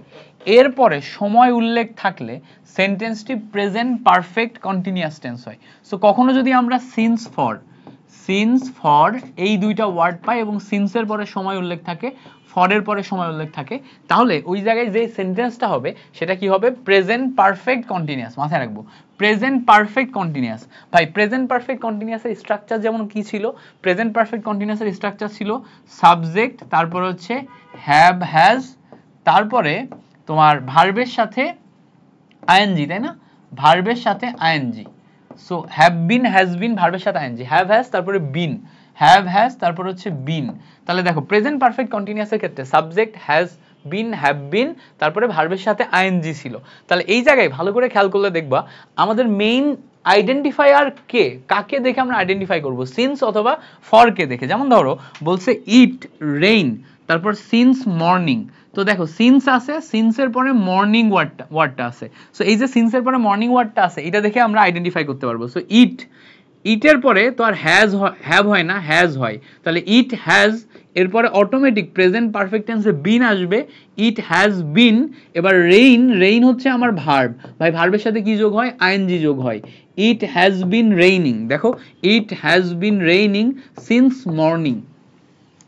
এরপরে সময় উল্লেখ থাকলে সেন্টেন্সটি প্রেজেন্ট পারফেক্ট কন্টিনিউয়াস টেন্স হয় সো কখনো যদি আমরা সিন্স ফর সিন্স ফর এই দুইটা ওয়ার্ড পাই এবং সিন্সের পরে সময় উল্লেখ থাকে, ফরের পরে সময় উল্লেখ থাকে, তাহলে ওই জায়গায় যে সেন্টেন্সটা হবে সেটা কি হবে? Present perfect continuous. মাথায় রাখবো, প্রেজেন্ট পারফেক্ট কন্টিনিউয়াস। ভাই প্রেজেন্ট পারফেক্ট কন্টিনিউয়াসের স্ট্রাকচার যেমন কি ছিল? প্রেজেন্ট পারফেক্ট কন্টিনিউয়াসের স্ট্রাকচার ছিল সাবজেক্ট, তারপর হচ্ছে হ্যাভ হ্যাজ, তারপরে তোমার ভার্বের সাথে আইএনজি, তাই না? ভার্বের সাথে ING. So have been, has been, ভার্বের সাথে আইএনজি, হ্যাভ হ্যাজ, তারপরে বিন, হ্যাভ হ্যাজ, তারপর হচ্ছে বিন। তাহলে দেখো প্রেজেন্ট পারফেক্ট কন্টিনিউয়াসের ক্ষেত্রে subject has been, have been, তারপরে ভার্বের সাথে আইএনজি ছিল। তাহলে এই জায়গায় ভালো করে খেয়াল করলে দেখবা আমাদের মেইন আইডেন্টিফায়ার কে, কাকে দেখে আমরা আইডেন্টিফাই করব? সিন্স অথবা ফর কে দেখে। যেমন ধরো বলছে ইট রেইন, তারপর সিন্স মর্নিং। তো দেখো সিন্স আছে, সিন্সের পরে মর্নিং ওয়ার্ডটা আছে। সো এই যে সিন্সের পরে মর্নিং ওয়ার্ডটা আছে এটা দেখে আমরা আইডেন্টিফাই করতে পারবো। সো ইট, ইটের পরে তো আর হ্যাভ হয় না, হ্যাজ হয়। তাহলে ইট হ্যাজ, এরপরে অটোমেটিক প্রেজেন্ট পারফেক্ট টেন্সে বিন আসবে, ইট হ্যাজ বিন। এবার রেইন, রেইন হচ্ছে আমার ভার্ব। ভাই ভার্বের সাথে কি যোগ হয়? আইএনজি যোগ হয়। ইট হ্যাজ বিন রেইনিং, দেখো it has been raining since morning.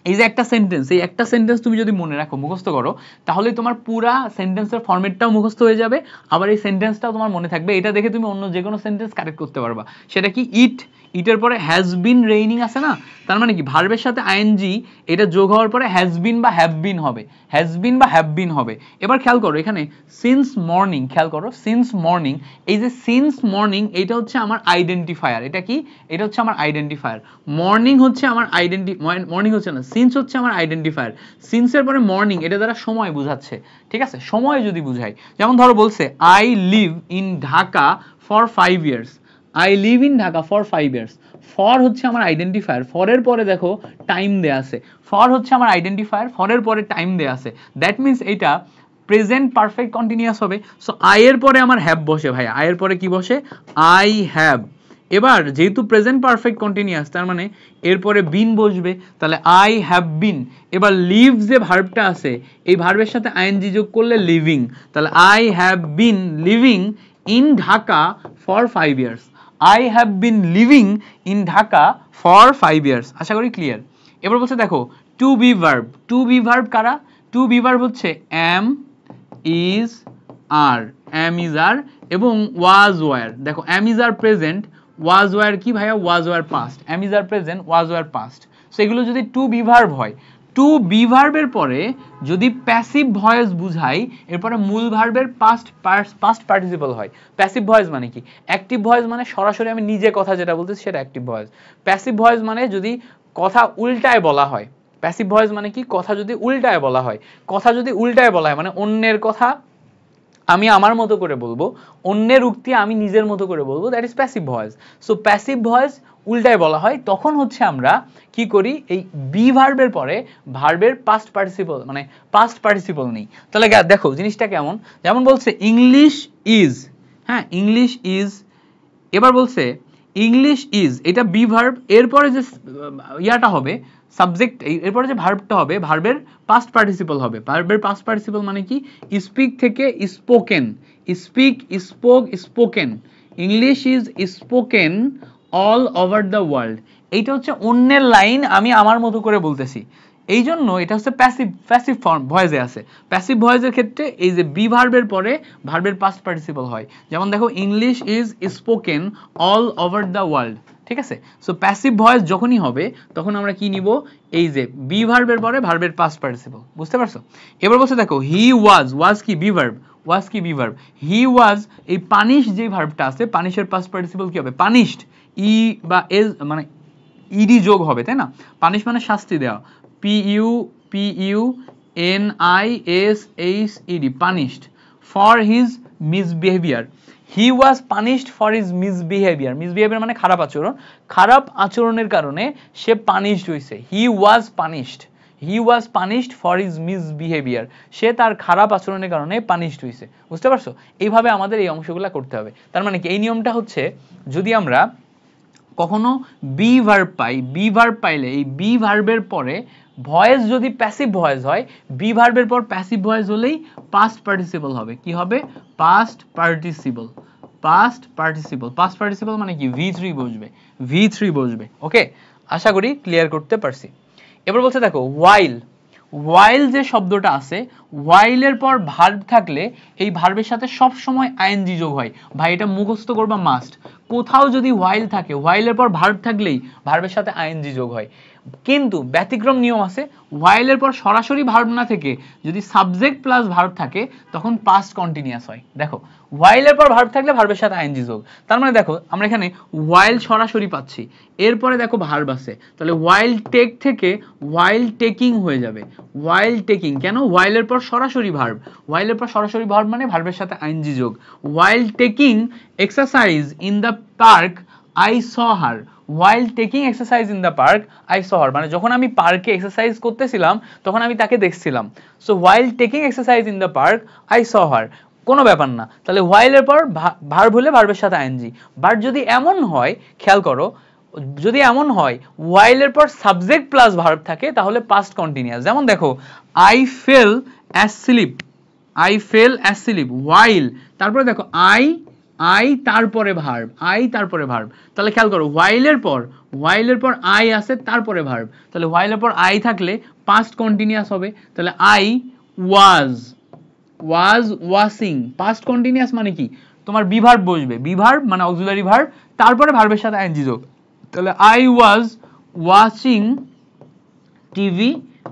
এই যে একটা সেন্টেন্স, এই একটা সেন্টেন্স তুমি যদি মনে রাখো, মুখস্থ করো, তাহলে তোমার পুরা সেন্টেন্সের ফরম্যাটটাও মুখস্থ হয়ে যাবে, আবার এই সেন্টেন্সটাও তোমার মনে থাকবে। এটা দেখে তুমি অন্য যে কোনো সেন্টেন্স কারেক্ট করতে পারবা। সেটা কি? ইট, ইটের পরে হ্যাজ বিন রেইনিং আছে না, তার মানে কি ভার্বের সাথে আইএনজি এটা যোগ হওয়ার পরে হ্যাজ বিন বা হ্যাভ বিন হবে, হ্যাজ বিন বা হ্যাভ বিন হবে। এবার খেয়াল করো এখানে সিন্স মর্নিং, খেয়াল করো সিন্স মর্নিং, এই যে সিন্স মর্নিং এটা হচ্ছে আমার আইডেন্টিফায়ার। এটা কি? এটা হচ্ছে আমার আইডেন্টিফায়ার। মর্নিং হচ্ছে আমার মর্নিং হচ্ছে না, সিন্স হচ্ছে আমার আইডেন্টিফায়ার। সিন্সের পরে মর্নিং এটা দ্বারা সময় বোঝাচ্ছে, ঠিক আছে? সময় যদি বুঝাই, যেমন ধরো বলছে I live in Dhaka for 5 years, I live in Dhaka for 5 years. For হচ্ছে আমার আইডেন্টিফায়ার, ফরের পরে দেখো টাইম দেয়া আছে, ফর হচ্ছে আমার আইডেন্টিফায়ার, ফরের পরে টাইম দেয়া আছে। দ্যাট মিনস এটা প্রেজেন্ট পারফেক্ট কন্টিনিউয়াস হবে। সো আই এর পরে আমার হ্যাভ বসে, ভাই আই এর পরে কি বসে? I have. এবার যেহেতু প্রেজেন্ট পারফেক্ট কন্টিনিউয়াস তার মানে এরপরে বিন বসবে, তাহলে আই হ্যাভ বিন। এবার লিভ যে ভার্বটা আছে এই ভার্বের সাথে আইএনজি যোগ করলে লিভিং, তাহলে I have been living in Dhaka for 5 years. I have been living in Dhaka for 5 years. আশা করি ক্লিয়ার। এবার বলছে দেখো to be verb, to be verb কারা? টু বি ভার্ব হচ্ছে am, is, are, am is are এবং was were. দেখো am is are present, was were কি ভাইয়া? Was were past. Am is are present, was were past. So এগুলো যদি two be verb হয়, two B ভার্বের পরে যদি প্যাসিভ ভয়েস বুঝাই, এরপরে মূল ভার্বের পাস্ট পার্টিসিপল হয়। প্যাসিভ ভয়েস মানে কি? অ্যাক্টিভ ভয়েস মানে সরাসরি আমি নিজে কথা যেটা বলতেছি সেটা অ্যাক্টিভ ভয়েস। প্যাসিভ ভয়েস মানে যদি কথা উল্টায় বলা হয়। প্যাসিভ ভয়েস মানে কি? কথা যদি উল্টায় বলা হয়। কথা যদি উল্টায় বলা হয় মানে অন্যের কথা আমি আমার মতো করে বলবো, অন্যের উক্তি আমি নিজের মতো করে বলবো, that is passive voice. So passive voice উল্টায় বলা হয়, তখন হচ্ছে আমরা কি করি? এই বি ভার্বের পরে ভার্বের পাস্ট পার্টিসিপল মানে পাস্ট পার্টিসিপল নেই। তাহলে দেখো জিনিসটা কেমন, যেমন বলছে ইংলিশ ইজ, হ্যাঁ ইংলিশ ইজ। এবার বলছে ইংলিশ ইজ, এটা বি ভার্ব, এরপরে যে ইয়াটা হবে সাবজেক্ট, এরপরে যে ভার্বটা হবে ভার্বের পাস্ট পার্টিসিপল হবে। ভার্বের পাস্ট পার্টিসিপল মানে কি? স্পিক থেকে spoken, speak, spoke, spoken. English is spoken all over the world. এইটা হচ্ছে অন্যের লাইন আমি আমার মতো করে বলতেছি, এই জন্য এটা হচ্ছে প্যাসিভ ফর্ম ভয়েসে আছে। প্যাসিভ ভয়েসের ক্ষেত্রে এই যে বি ভার্বের পরে ভার্বের পাস্ট পার্টিসিপল হয়। যেমন দেখো English is spoken all over the world, ঠিক আছে? সো প্যাসিভ ভয়েস যখনই হবে তখন আমরা কি নিব? এই যে বি ভার্বের পরে ভার্বের পাস্ট পার্টিসিপল। বুঝতে পারছো? এবার বলছে দেখো হি ওয়াজ, ওয়াজ কি? বি ভার্ব, ওয়াজ কি? Be verb. হি ওয়াজ, এই পানিশ যে ভার্বটা আছে পানিশের পাস্ট পার্টিসিপল কি হবে? পানিশড। ই বা এজ মানে ইডি যোগ হবে, তাই না? পানিশ মানে শাস্তি দেওয়া, PUNISHED, punished for his misbehavior. He was punished for his misbehavior. Misbehavior মানে খারাপ আচরণ, খারাপ আচরণের কারণে সে পানিশড হইছে। He was punished. He was punished for his misbehavior. সে তার খারাপ আচরণের কারণে পানিশড হইছে। বুঝতে পারছো? এইভাবে আমাদের এই অংশগুলো করতে হবে। তার মানে কি? এই নিয়মটা হচ্ছে যদি আমরা কখনো be verb pi, be verb পাইলে এই বি ভার্বের পরে ভয়েস যদি প্যাসিভ ভয়েস হয়, বি ভার্বের পর প্যাসিভ ভয়েস হলেই পাস্ট পার্টিসিপল হবে। কি হবে? Past participle. পাস্ট পার্টিসিপল মানে কি V3 বসবে, V3 বসবে। ওকে, আশা করি ক্লিয়ার করতে পারছি। এবার বলছে দেখো ওয়াইল যে শব্দটা আছে, ওয়াইলের পর ভার্ব থাকলে এই ভার্বের সাথে সব সময় আইএনজি যোগ হয়। ভাই এটা মুখস্থ করবা মাস্ট, কোথাও যদি ওয়াইল থাকে, ওয়াইলের পর ভার্ব থাকলেই ভার্বের সাথে আইএনজি যোগ হয়। কিন্তু ব্যতিক্রম নিয়ম আছে, ওয়াইলের পর সরাসরি ভার্ব না থেকে যদি সাবজেক্ট প্লাস ভার্ব থাকে তখন পাস্ট কন্টিনিউয়াস হয়। দেখো ওয়াইলের পর ভার্ব থাকলে ভার্বের সাথে আইএনজি যোগ, তার মানে দেখো আমরা এখানে ওয়াইল সরাসরি পাচ্ছি, এরপরে দেখো ভার্ব আছে, তাহলে ওয়াইল টেক থেকে ওয়াইল টেকিং হয়ে যাবে। ওয়াইল টেকিং কেন? ওয়াইলের পর সরাসরি ভার্ব, ওয়াইলের পর সরাসরি ভার্ব মানে ভার্বের সাথে আইএনজি যোগ। While taking exercise in the park I saw her, while taking exercise in the park I saw her, মানে যখন আমি পার্কে এক্সারসাইজ করতেছিলাম তখন আমি তাকে দেখছিলাম। So while taking exercise in the park I saw her, কোনো ব্যাপার না। তাহলে while এর পর ভার্ব হলে ভার্বের সাথে আইএনজি। বাট যদি এমন হয়, খেয়াল করো, যদি এমন হয় while এর পর সাবজেক্ট প্লাস ভার্ব থাকে তাহলে পাস্ট কন্টিনিউয়াস। যেমন দেখো I fell asleep while, তারপরে দেখো I তারপরে ভার্ব, তাহলে খেয়াল করো ওয়াইলের পর I আছে তারপরে ভার্ব, তাহলে ওয়াইলের পর I থাকলে পাস্ট কন্টিনিউয়াস হবে। তাহলে I was washing, past continuous মানে কি তোমার বি ভার্ব বসবে, বি ভার্ব মানে অক্সিলারি ভার্ব, তারপরে ভার্বের সাথে আইএনজি যোগ। তাহলে I was watching TV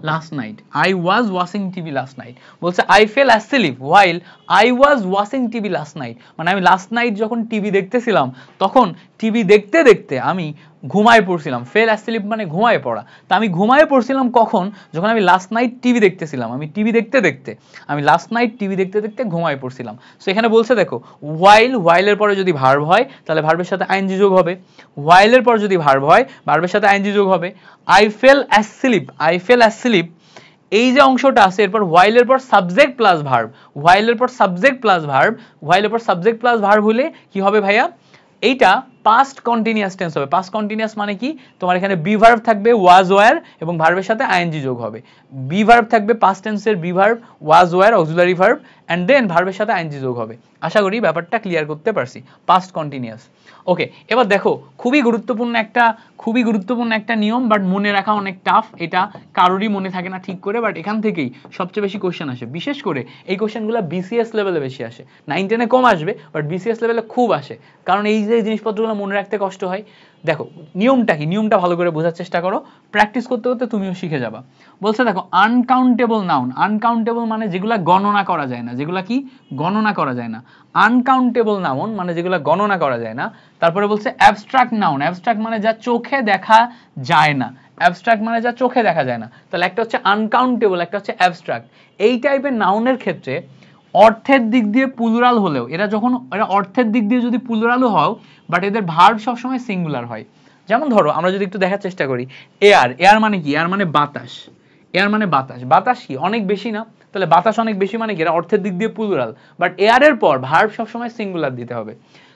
last night, I was watching TV last night। বলছে I fell asleep while I was watching TV last night, মানে আমি লাস্ট নাইট যখন টিভি দেখতেছিলাম তখন টিভি দেখতে দেখতে আমি ঘুমায় পড়ছিলাম। ফেল অ্যাসলিপ মানে ঘুমায় পড়া, তা আমি ঘুমায় পড়ছিলাম কখন? যখন আমি লাস্ট নাইট টিভি দেখতেছিলাম, আমি লাস্ট নাইট টিভি দেখতে দেখতে ঘুমায় পড়ছিলাম। সো এখানে বলছে দেখো ওয়াইলের পরে যদি ভার্ব হয় তাহলে ভার্বের সাথে আইএনজি যোগ হবে, ওয়াইলের পর যদি ভার্ব হয় ভার্বের সাথে আইএনজি যোগ হবে। I fell asleep এই যে অংশটা আছে, এরপর ওয়াইলের পর সাবজেক্ট প্লাস ভার্ব হলে কি হবে ভাইয়া? এইটা পাস্ট কন্টিনিউয়াস টেন্স হবে। পাস্ট কন্টিনিউয়াস মানে কি তোমার এখানে বি ভার্ব থাকবে ওয়াজ ওয়্যার এবং ভার্বের সাথে আইএনজি যোগ হবে। বি ভার্ব থাকবে পাস্ট টেন্সের be verb was were auxiliary verb and then ভার্বের সাথে আইএনজি যোগ হবে। আশা করি ব্যাপারটা ক্লিয়ার করতে পারছি, পাস্ট কন্টিনিউয়াস। ওকে, এবার দেখো খুবই গুরুত্বপূর্ণ একটা নিয়ম, বাট মনে রাখা অনেক টাফ, এটা কারোরই মনে থাকে না ঠিক করে, বাট এখান থেকেই সবচেয়ে বেশি কোশ্চেন আসে। বিশেষ করে এই কোশ্চেনগুলো বিসিএস লেভেলে বেশি আসে, 9-10 কম আসবে, বাট বিসিএস লেভেলে খুব আসে, কারণ এই যে জিনিসপত্রগুলো মনে রাখতে কষ্ট হয়। দেখো নিয়মটা কি, নিয়মটা ভালো করে বোঝার চেষ্টা করো, প্র্যাকটিস করতে করতে তুমিও শিখে যাবা। বলছে দেখো আনকাউন্টেবল নাউন, আনকাউন্টেবল মানে যেগুলা গণনা করা যায় না, যেগুলা কি গণনা করা যায় না। আনকাউন্টেবল নাউন মানে যেগুলা গণনা করা যায় না। তারপরে বলছে অ্যাবস্ট্রাক্ট নাউন, অ্যাবস্ট্রাক্ট মানে যা চোখে দেখা যায় না, তাহলে একটা হচ্ছে আনকাউন্টেবল, একটা হচ্ছে অ্যাবস্ট্রাক্ট। এই টাইপের নাউনের ক্ষেত্রে অর্থের দিক দিয়ে প্লুরাল হলেও এরা অর্থের দিক দিয়ে যদি প্লুরালও হয়, বাট এদের ভার্ব সবসময় সিঙ্গুলার হয়। যেমন ধরো আমরা যদি একটু দেখার চেষ্টা করি, এয়ার মানে কি? এয়ার মানে বাতাস কি অনেক বেশি না? তাহলে বাতাস অনেক বেশি মানে কি এরা অর্থের দিক দিয়ে প্লুরাল, বাট এয়ারের পর ভার্ব সবসময় সিঙ্গুলার দিতে হবে।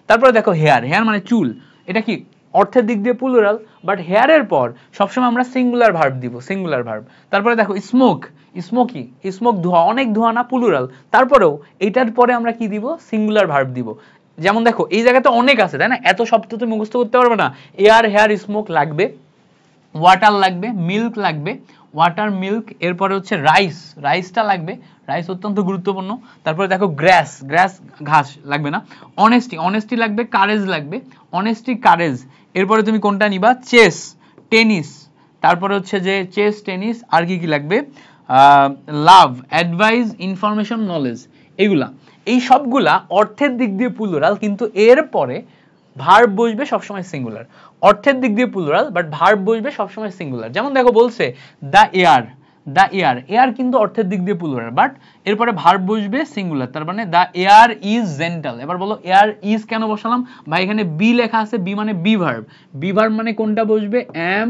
তারপরে দেখো হেয়ার মানে চুল, এটা কি অর্থের দিক দিয়ে প্লুরাল, বাট হেয়ারের পর সবসময় আমরা সিঙ্গুলার ভার্ব দিব, সিঙ্গুলার ভার্ব। তারপরে দেখো স্মোক ধোঁয়া, অনেক ধোঁয়া না, প্লুরাল, তারপরেও এটার পরে আমরা কি দিব? সিঙ্গুলার ভার্ব দিব। যেমন দেখো এই জায়গাতে অনেক আছে তাই না, এত শব্দ তুমি মুখস্থ করতে পারবে না। এয়ার, হেয়ার, স্মোক লাগবে, ওয়াটার লাগবে, মিল্ক লাগবে, ওয়াটার মিল্ক, এরপরে হচ্ছে রাইসটা লাগবে, রাইস অত্যন্ত গুরুত্বপূর্ণ। তারপরে দেখো গ্রাস ঘাস লাগবে না, অনেস্টি লাগবে, কারেজ লাগবে, কারেজ। এরপরে তুমি কোনটা নিবা? টেনিস, তারপরে হচ্ছে যে টেনিস, আর কি লাগবে? লাভ, অ্যাডভাইস, ইনফরমেশন, নলেজ, এগুলা, এই সবগুলা অর্থের দিক দিয়ে প্লুরাল, কিন্তু এর পরে ভার্ব বসবে সবসময় সিঙ্গুলার। অর্থের দিক দিয়ে প্লুরাল, বাট ভার্ব বসবে সবসময় সিঙ্গুলার। যেমন দেখো বলছে দ্য এয়ার কিন্তু অর্থের দিক দিয়ে প্লুরাল, বাট এরপরে ভার্ব বসবে সিঙ্গুলার, তার মানে দ্য এয়ার ইজ জেন্টাল। এবার বলো এয়ার ইজ কেন বসালাম? ভাই এখানে বি লেখা আছে, বি মানে বি ভার্ব মানে কোনটা বসবে? এম,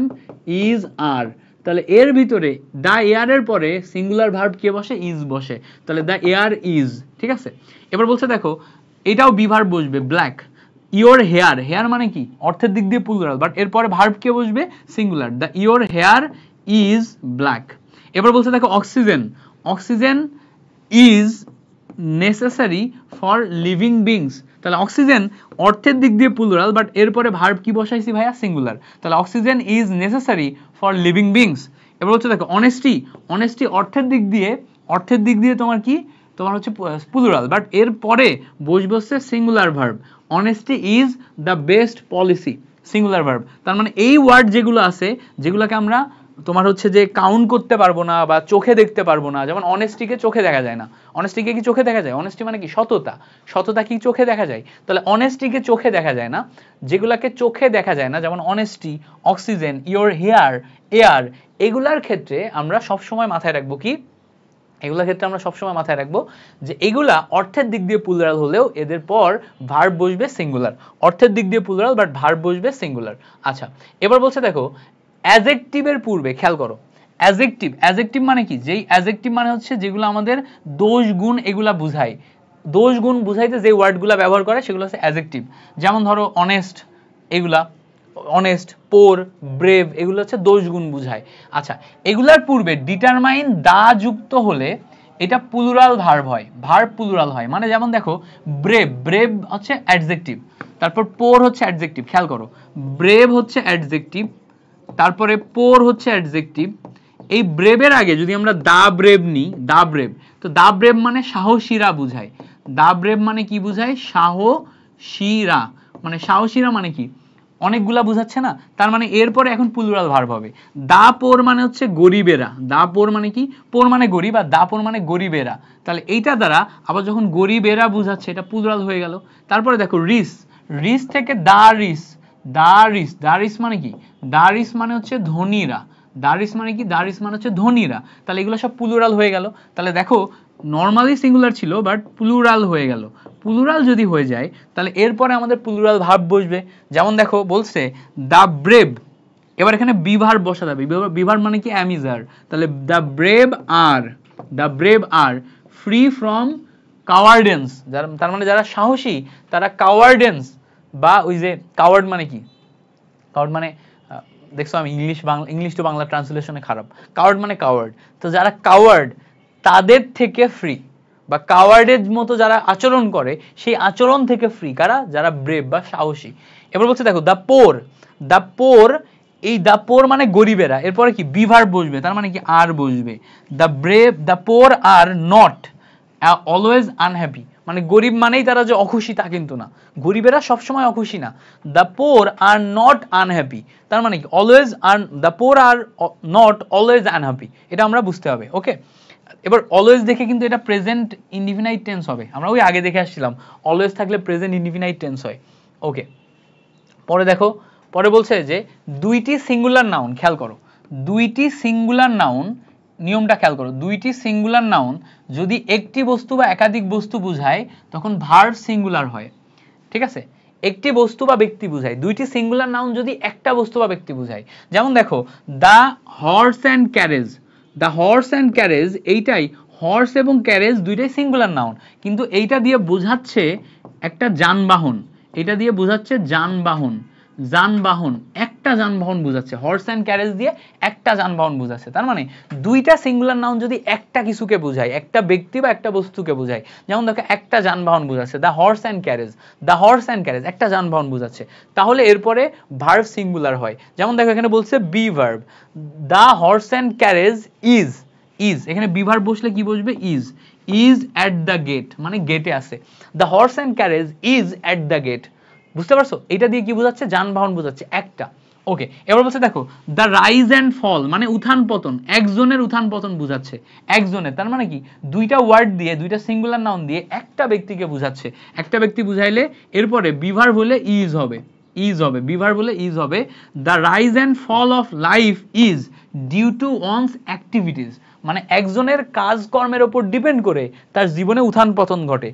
ইজ, আর। তাহলে এর ভিতরে দ্য এয়ারের পরে সিঙ্গুলার ভার্ব কে বসে? ইজ বসে, তাহলে দ্য এয়ার ইজ, ঠিক আছে। এবার বলছে দেখো এটাও বি ভার্ব বসবে, ব্ল্যাক। ইওর হেয়ার মানে কি অর্থের দিক দিয়ে প্লুরাল, বাট এরপরে ভার্ব কে বসবে? Singular, the your hair is black. এবার বলছে দেখো oxygen is necessary for living beings, তাহলে অক্সিজেন অর্থের দিক দিয়ে প্লুরাল, বাট এরপরে ভার্ব কি বসাইছি ভাইয়া? সিঙ্গুলার। তাহলে oxygen is necessary for living beings. এবার হচ্ছে দেখো অনেস্টি, অনেস্টি অর্থের দিক দিয়ে তোমার কি, তোমার হচ্ছে প্লুরাল, বাট এরপরে বসবে হচ্ছে singular verb. Honesty is the best policy, singular verb. তার মানে এই ওয়ার্ড যেগুলো আছে, যেগুলোকে আমরা তোমার হচ্ছে যে কাউন্ট করতে পারবো না বা চোখে দেখতে পারবো না, যেমন অনেস্টিকে চোখে দেখা যায় না। অনেস্টিকে কি চোখে দেখা যায়? অনেস্টি মানে কি? সততা। সততা কি চোখে দেখা যায়? তাহলে অনেস্টিকে চোখে দেখা যায় না। যেগুলাকে চোখে দেখা যায় না, যেমন honesty, oxygen, hour heir, air, এগুলার ক্ষেত্রে আমরা সবসময় মাথায় রাখবো কি, এগুলোর ক্ষেত্রে আমরা সবসময় মাথায় রাখবো যে এগুলা অর্থের দিক দিয়ে প্লুরাল হলেও এদের পর ভার্ব বসবে সিঙ্গুলার। অর্থের দিক দিয়ে প্লুরাল, বাট ভার্ব বসবে সিঙ্গুলার। আচ্ছা, এবার বলছে দেখো অ্যাডজেক্টিভের পূর্বে, খেয়াল করো অ্যাডজেক্টিভ, অ্যাডজেক্টিভ মানে কি? যেই অ্যাডজেক্টিভ মানে হচ্ছে যেগুলো আমাদের দোষ গুণ এগুলা বুঝায়, দোষ গুণ বুঝাইতে যে ওয়ার্ডগুলা ব্যবহার করে সেগুলো হচ্ছে অ্যাডজেক্টিভ। যেমন ধরো অনেস্ট, এগুলা অনেস্ট, পোর, ব্রেভ, এগুলো হচ্ছে দোষ গুণ বুঝায়। আচ্ছা, এগুলার পূর্বে ডিটারমাইন দা যুক্ত হলে এটা প্লুরাল ভার্ব হয়, ভার্ব প্লুরাল হয়। মানে যেমন দেখো ব্রেভ, ব্রেভ হচ্ছে অ্যাডজেক্টিভ, তারপর পোর হচ্ছে অ্যাডজেক্টিভ। খেয়াল করো ব্রেভ হচ্ছে অ্যাডজেক্টিভ, তারপরে পোর হচ্ছে অ্যাডজেক্টিভ। এই ব্রেভের আগে যদি আমরা দা ব্রেভ নিই, দা ব্রেভ, তো দা ব্রেভ মানে সাহসীরা বুঝায়। দা ব্রেভ মানে কি বুঝায়? সাহসীরা। মানে সাহসীরা মানে কি? অনেকগুলা বুঝাচ্ছে না, তার মানে এরপরে এখন প্লুরাল ভার্ব হবে। দা পোর মানে হচ্ছে গরিবেরা, দা পোর মানে কি? পোর মানে গরিব, আর দা পোর মানে গরিবেরা। তাহলে এইটা দ্বারা আবার যখন গরিবেরা বুঝাচ্ছে এটা প্লুরাল হয়ে গেল। তারপরে দেখো রিস, রিস থেকে দা রিস, দা রিস, দা রিস মানে কি? দা রিস মানে হচ্ছে ধনীরা, দা রিস মানে কি? দা রিস মানে হচ্ছে ধনীরা। তাহলে এগুলো সব প্লুরাল হয়ে গেল। তাহলে দেখো নর্মালি সিঙ্গুলার ছিল, বাট প্লুরাল হয়ে গেল। প্লুরাল যদি হয়ে যায় তাহলে এরপরে আমাদের প্লুরাল ভার্ব বসবে। যেমন দেখো বলছে দ্য ব্রেভ, এবার এখানে বি ভার্ব বসা যাবে। বি ভার্ব মানে কি? অ্যামিজার। তাহলে the brave are, the brave are free from cowardice, তার মানে যারা সাহসী তারা কাওয়ার্ডেন্স, বা ওই যে কাওয়ার্ড মানে কি? কাওয়ার্ড মানে দেখছো আমি ইংলিশ টু বাংলা ট্রান্সলেশনে খারাপ। কাওয়ার্ড মানে কাওয়ার্ড, তো যারা কাওয়ার্ড তাদের থেকে ফ্রি, বা কাওয়ার্ডের মতো যারা আচরণ করে সেই আচরণ থেকে ফ্রি। কারা? যারা ব্রেভ বা সাহসী। এবার বলছে দেখো দ্য পোর, দ্য পোর, এই দ্য পোর মানে গরিবেরা, এরপরে কি? বি ভার্ব বসবে, তার মানে কি? আর বসবে। The brave, the poor are not always unhappy, মানে গরিব মানেই তারা যে অখুশি তা কিন্তু না, গরিবেরা সবসময় অখুশি না। The poor are not unhappy, তার মানে কি? Always the poor are not always unhappy, এটা আমরা বুঝতে হবে। ওকে, এবার অলওয়েজ দেখে কিন্তু এটা প্রেজেন্ট ইনডিফিনাইট টেন্স হবে, আমরা ওই আগে দেখে আসছিলাম অলওয়েজ থাকলে প্রেজেন্ট ইনডিফিনাইট টেন্স হয়। ওকে, পরে দেখো, পরে বলছে যে দুইটি সিঙ্গুলার নাউন, খেয়াল করো দুইটি সিঙ্গুলার নাউন, নিয়মটা খেয়াল করো, দুইটি সিঙ্গুলার নাউন যদি একটি বস্তু বা একাধিক বস্তু বোঝায় তখন ভার্ব সিঙ্গুলার হয়। ঠিক আছে, একটি বস্তু বা ব্যক্তি বোঝায়। দুইটি সিঙ্গুলার নাউন যদি একটা বস্তু বা ব্যক্তি বোঝায়, যেমন দেখো the horse and carriage, the horse and carriage, এইটাই হর্স এবং ক্যারেজ দুইটাই সিঙ্গুলার নাউন, কিন্তু এইটা দিয়ে বোঝাচ্ছে একটা যানবাহন, এটা দিয়ে বোঝাচ্ছে যানবাহন, যানবাহন, একটা যানবাহন বোঝাচ্ছে। হর্স অ্যান্ড ক্যারেজ দিয়ে একটা যানবাহন বোঝাচ্ছে। তার মানে দুইটা সিঙ্গুলার নাউন যদি একটা কিছুকে বোঝায়, একটা ব্যক্তি বা একটা বস্তুকে বোঝায়, যেমন দেখো একটা যানবাহন বোঝাচ্ছে the horse and carriage, the horse and carriage একটা যানবাহন বোঝাচ্ছে, তাহলে এরপরে ভার্ব সিঙ্গুলার হয়। যেমন দেখো এখানে বলছে be verb, the horse and carriage is, is এখানে বি ভার্ব বসলে কি বসবে? Is, is at the gate, মানে গেটে আছে। The horse and carriage is at the gate, বুঝতে পারছো? এটা দিয়ে কি বোঝাচ্ছে? যানবাহন বোঝাচ্ছে একটা। ওকে, এবার বলছে দেখো দ্য রাইজ অ্যান্ড ফল, মানে উত্থান পতন, একজনের উত্থান পতন বোঝাচ্ছে, একজনের, তার মানে কি? দুইটা ওয়ার্ড দিয়ে, দুইটা সিঙ্গুলার নাউন দিয়ে একটা ব্যক্তিকে বোঝাচ্ছে। একটা ব্যক্তি বুঝাইলে এরপরে বি ভার্ব হলে ইজ হবে, ইজ হবে, বি ভার্ব হলে ইজ হবে। The rise and fall of life is due to one's activities, মানে একজনের কাজকর্মের উপর ডিপেন্ড করে তার জীবনে উত্থান পতন ঘটে।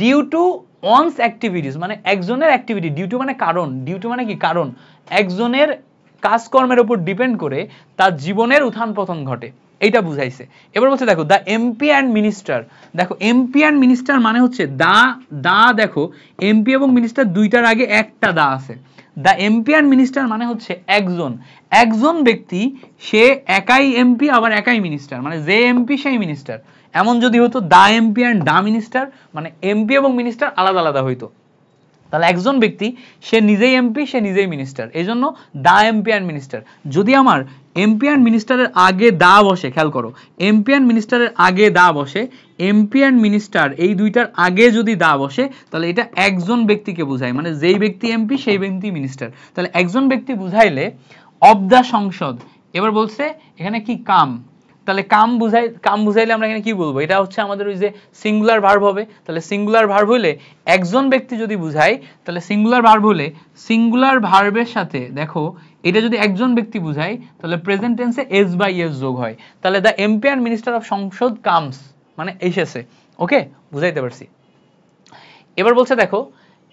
ডিউ টু ওয়ানস অ্যাক্টিভিটিস মানে একজনের অ্যাক্টিভিটি, ডিউ টু মানে কারণ, ডিউ টু মানে কি? কারণ, একজনের কাজকর্মের উপর ডিপেন্ড করে তার জীবনের উত্থান পতন ঘটে, এইটা বুঝাইছে। এবার বলছে দেখো দ্য এমপি অ্যান্ড মিনিস্টার, দেখো এমপি অ্যান্ড মিনিস্টার মানে হচ্ছে দা দেখো এমপি এবং মিনিস্টার দুইটার আগে একটা দা আছে। দ্য এমপি অ্যান্ড মিনিস্টার মানে হচ্ছে একজন, একজন ব্যক্তি, সে একাই এমপি আবার একাই মিনিস্টার, মানে যে এমপি সেই মিনিস্টার। এমন যদি হতো দা এমপি অ্যান্ড দা মিনিস্টার, মানে এমপি এবং মিনিস্টার আলাদা আলাদা হইতো, তাহলে একজন ব্যক্তি সে নিজেই এমপি, সে নিজেই মিনিস্টার, এই জন্য দা এমপি অ্যান্ড মিনিস্টার। যদি আমার এমপি অ্যান্ড মিনিস্টারের আগে দা বসে, খেয়াল করো, এমপি অ্যান্ড মিনিস্টারের আগে দা বসে, এমপি অ্যান্ড মিনিস্টার এই দুইটার আগে যদি দা বসে, তাহলে এটা একজন ব্যক্তিকে বোঝায়, মানে যেই ব্যক্তি এমপি সেই ব্যক্তি মিনিস্টার। তাহলে একজন ব্যক্তি বুঝাইলে অব দা সংসদ। এবার বলছে এখানে কি কাম, তাহলে কাম বুঝাইলে আমরা এখানে কি বলবো, এটা হচ্ছে আমাদের ওই যে সিঙ্গুলার ভার্ব হবে। তাহলে সিঙ্গুলার ভার্ব হলে একজন ব্যক্তি যদি বুঝাই, তাহলে সিঙ্গুলার ভার্ব হলে সিঙ্গুলার ভার্বের সাথে দেখো এটা যদি একজন ব্যক্তি বুঝাই, তাহলে প্রেজেন্ট টেন্সে এস বাই এস যোগ হয়। তাহলে the MP and minister of সংসদ কামস, মানে এসেছে। ওকে, বুঝাইতে পারছি। এবার বলছে দেখো,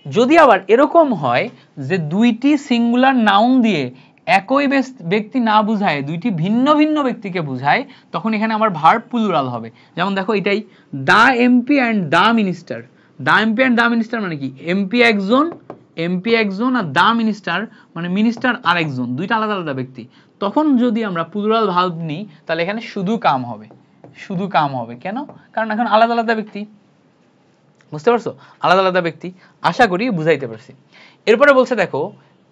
যদি আবার এরকম হয় যে দুইটি সিঙ্গুলার নাউন দিয়ে একই ব্যক্তি না বুঝায় দুইটি ভিন্ন ভিন্ন ব্যক্তিকে বুঝায়, তখন এখানে আমার ভার্ব প্লুরাল হবে। যেমন দেখো এটাই the MP and the minister. The MP and the minister মানে কি, এমপি একজন আর দা মিনিস্টার মানে মিনিস্টার আরেকজন, দুইটা আলাদা আলাদা ব্যক্তি। তখন যদি আমরা প্লুরাল ভার্ব নিই, তাহলে এখানে শুধু কাম হবে, শুধু কাম হবে। কেন? কারণ এখন আলাদা আলাদা ব্যক্তি, বুঝতে পারছো, আলাদা আলাদা ব্যক্তি। আশা করি বুঝাইতে পারছি। এরপরে বলছে দেখো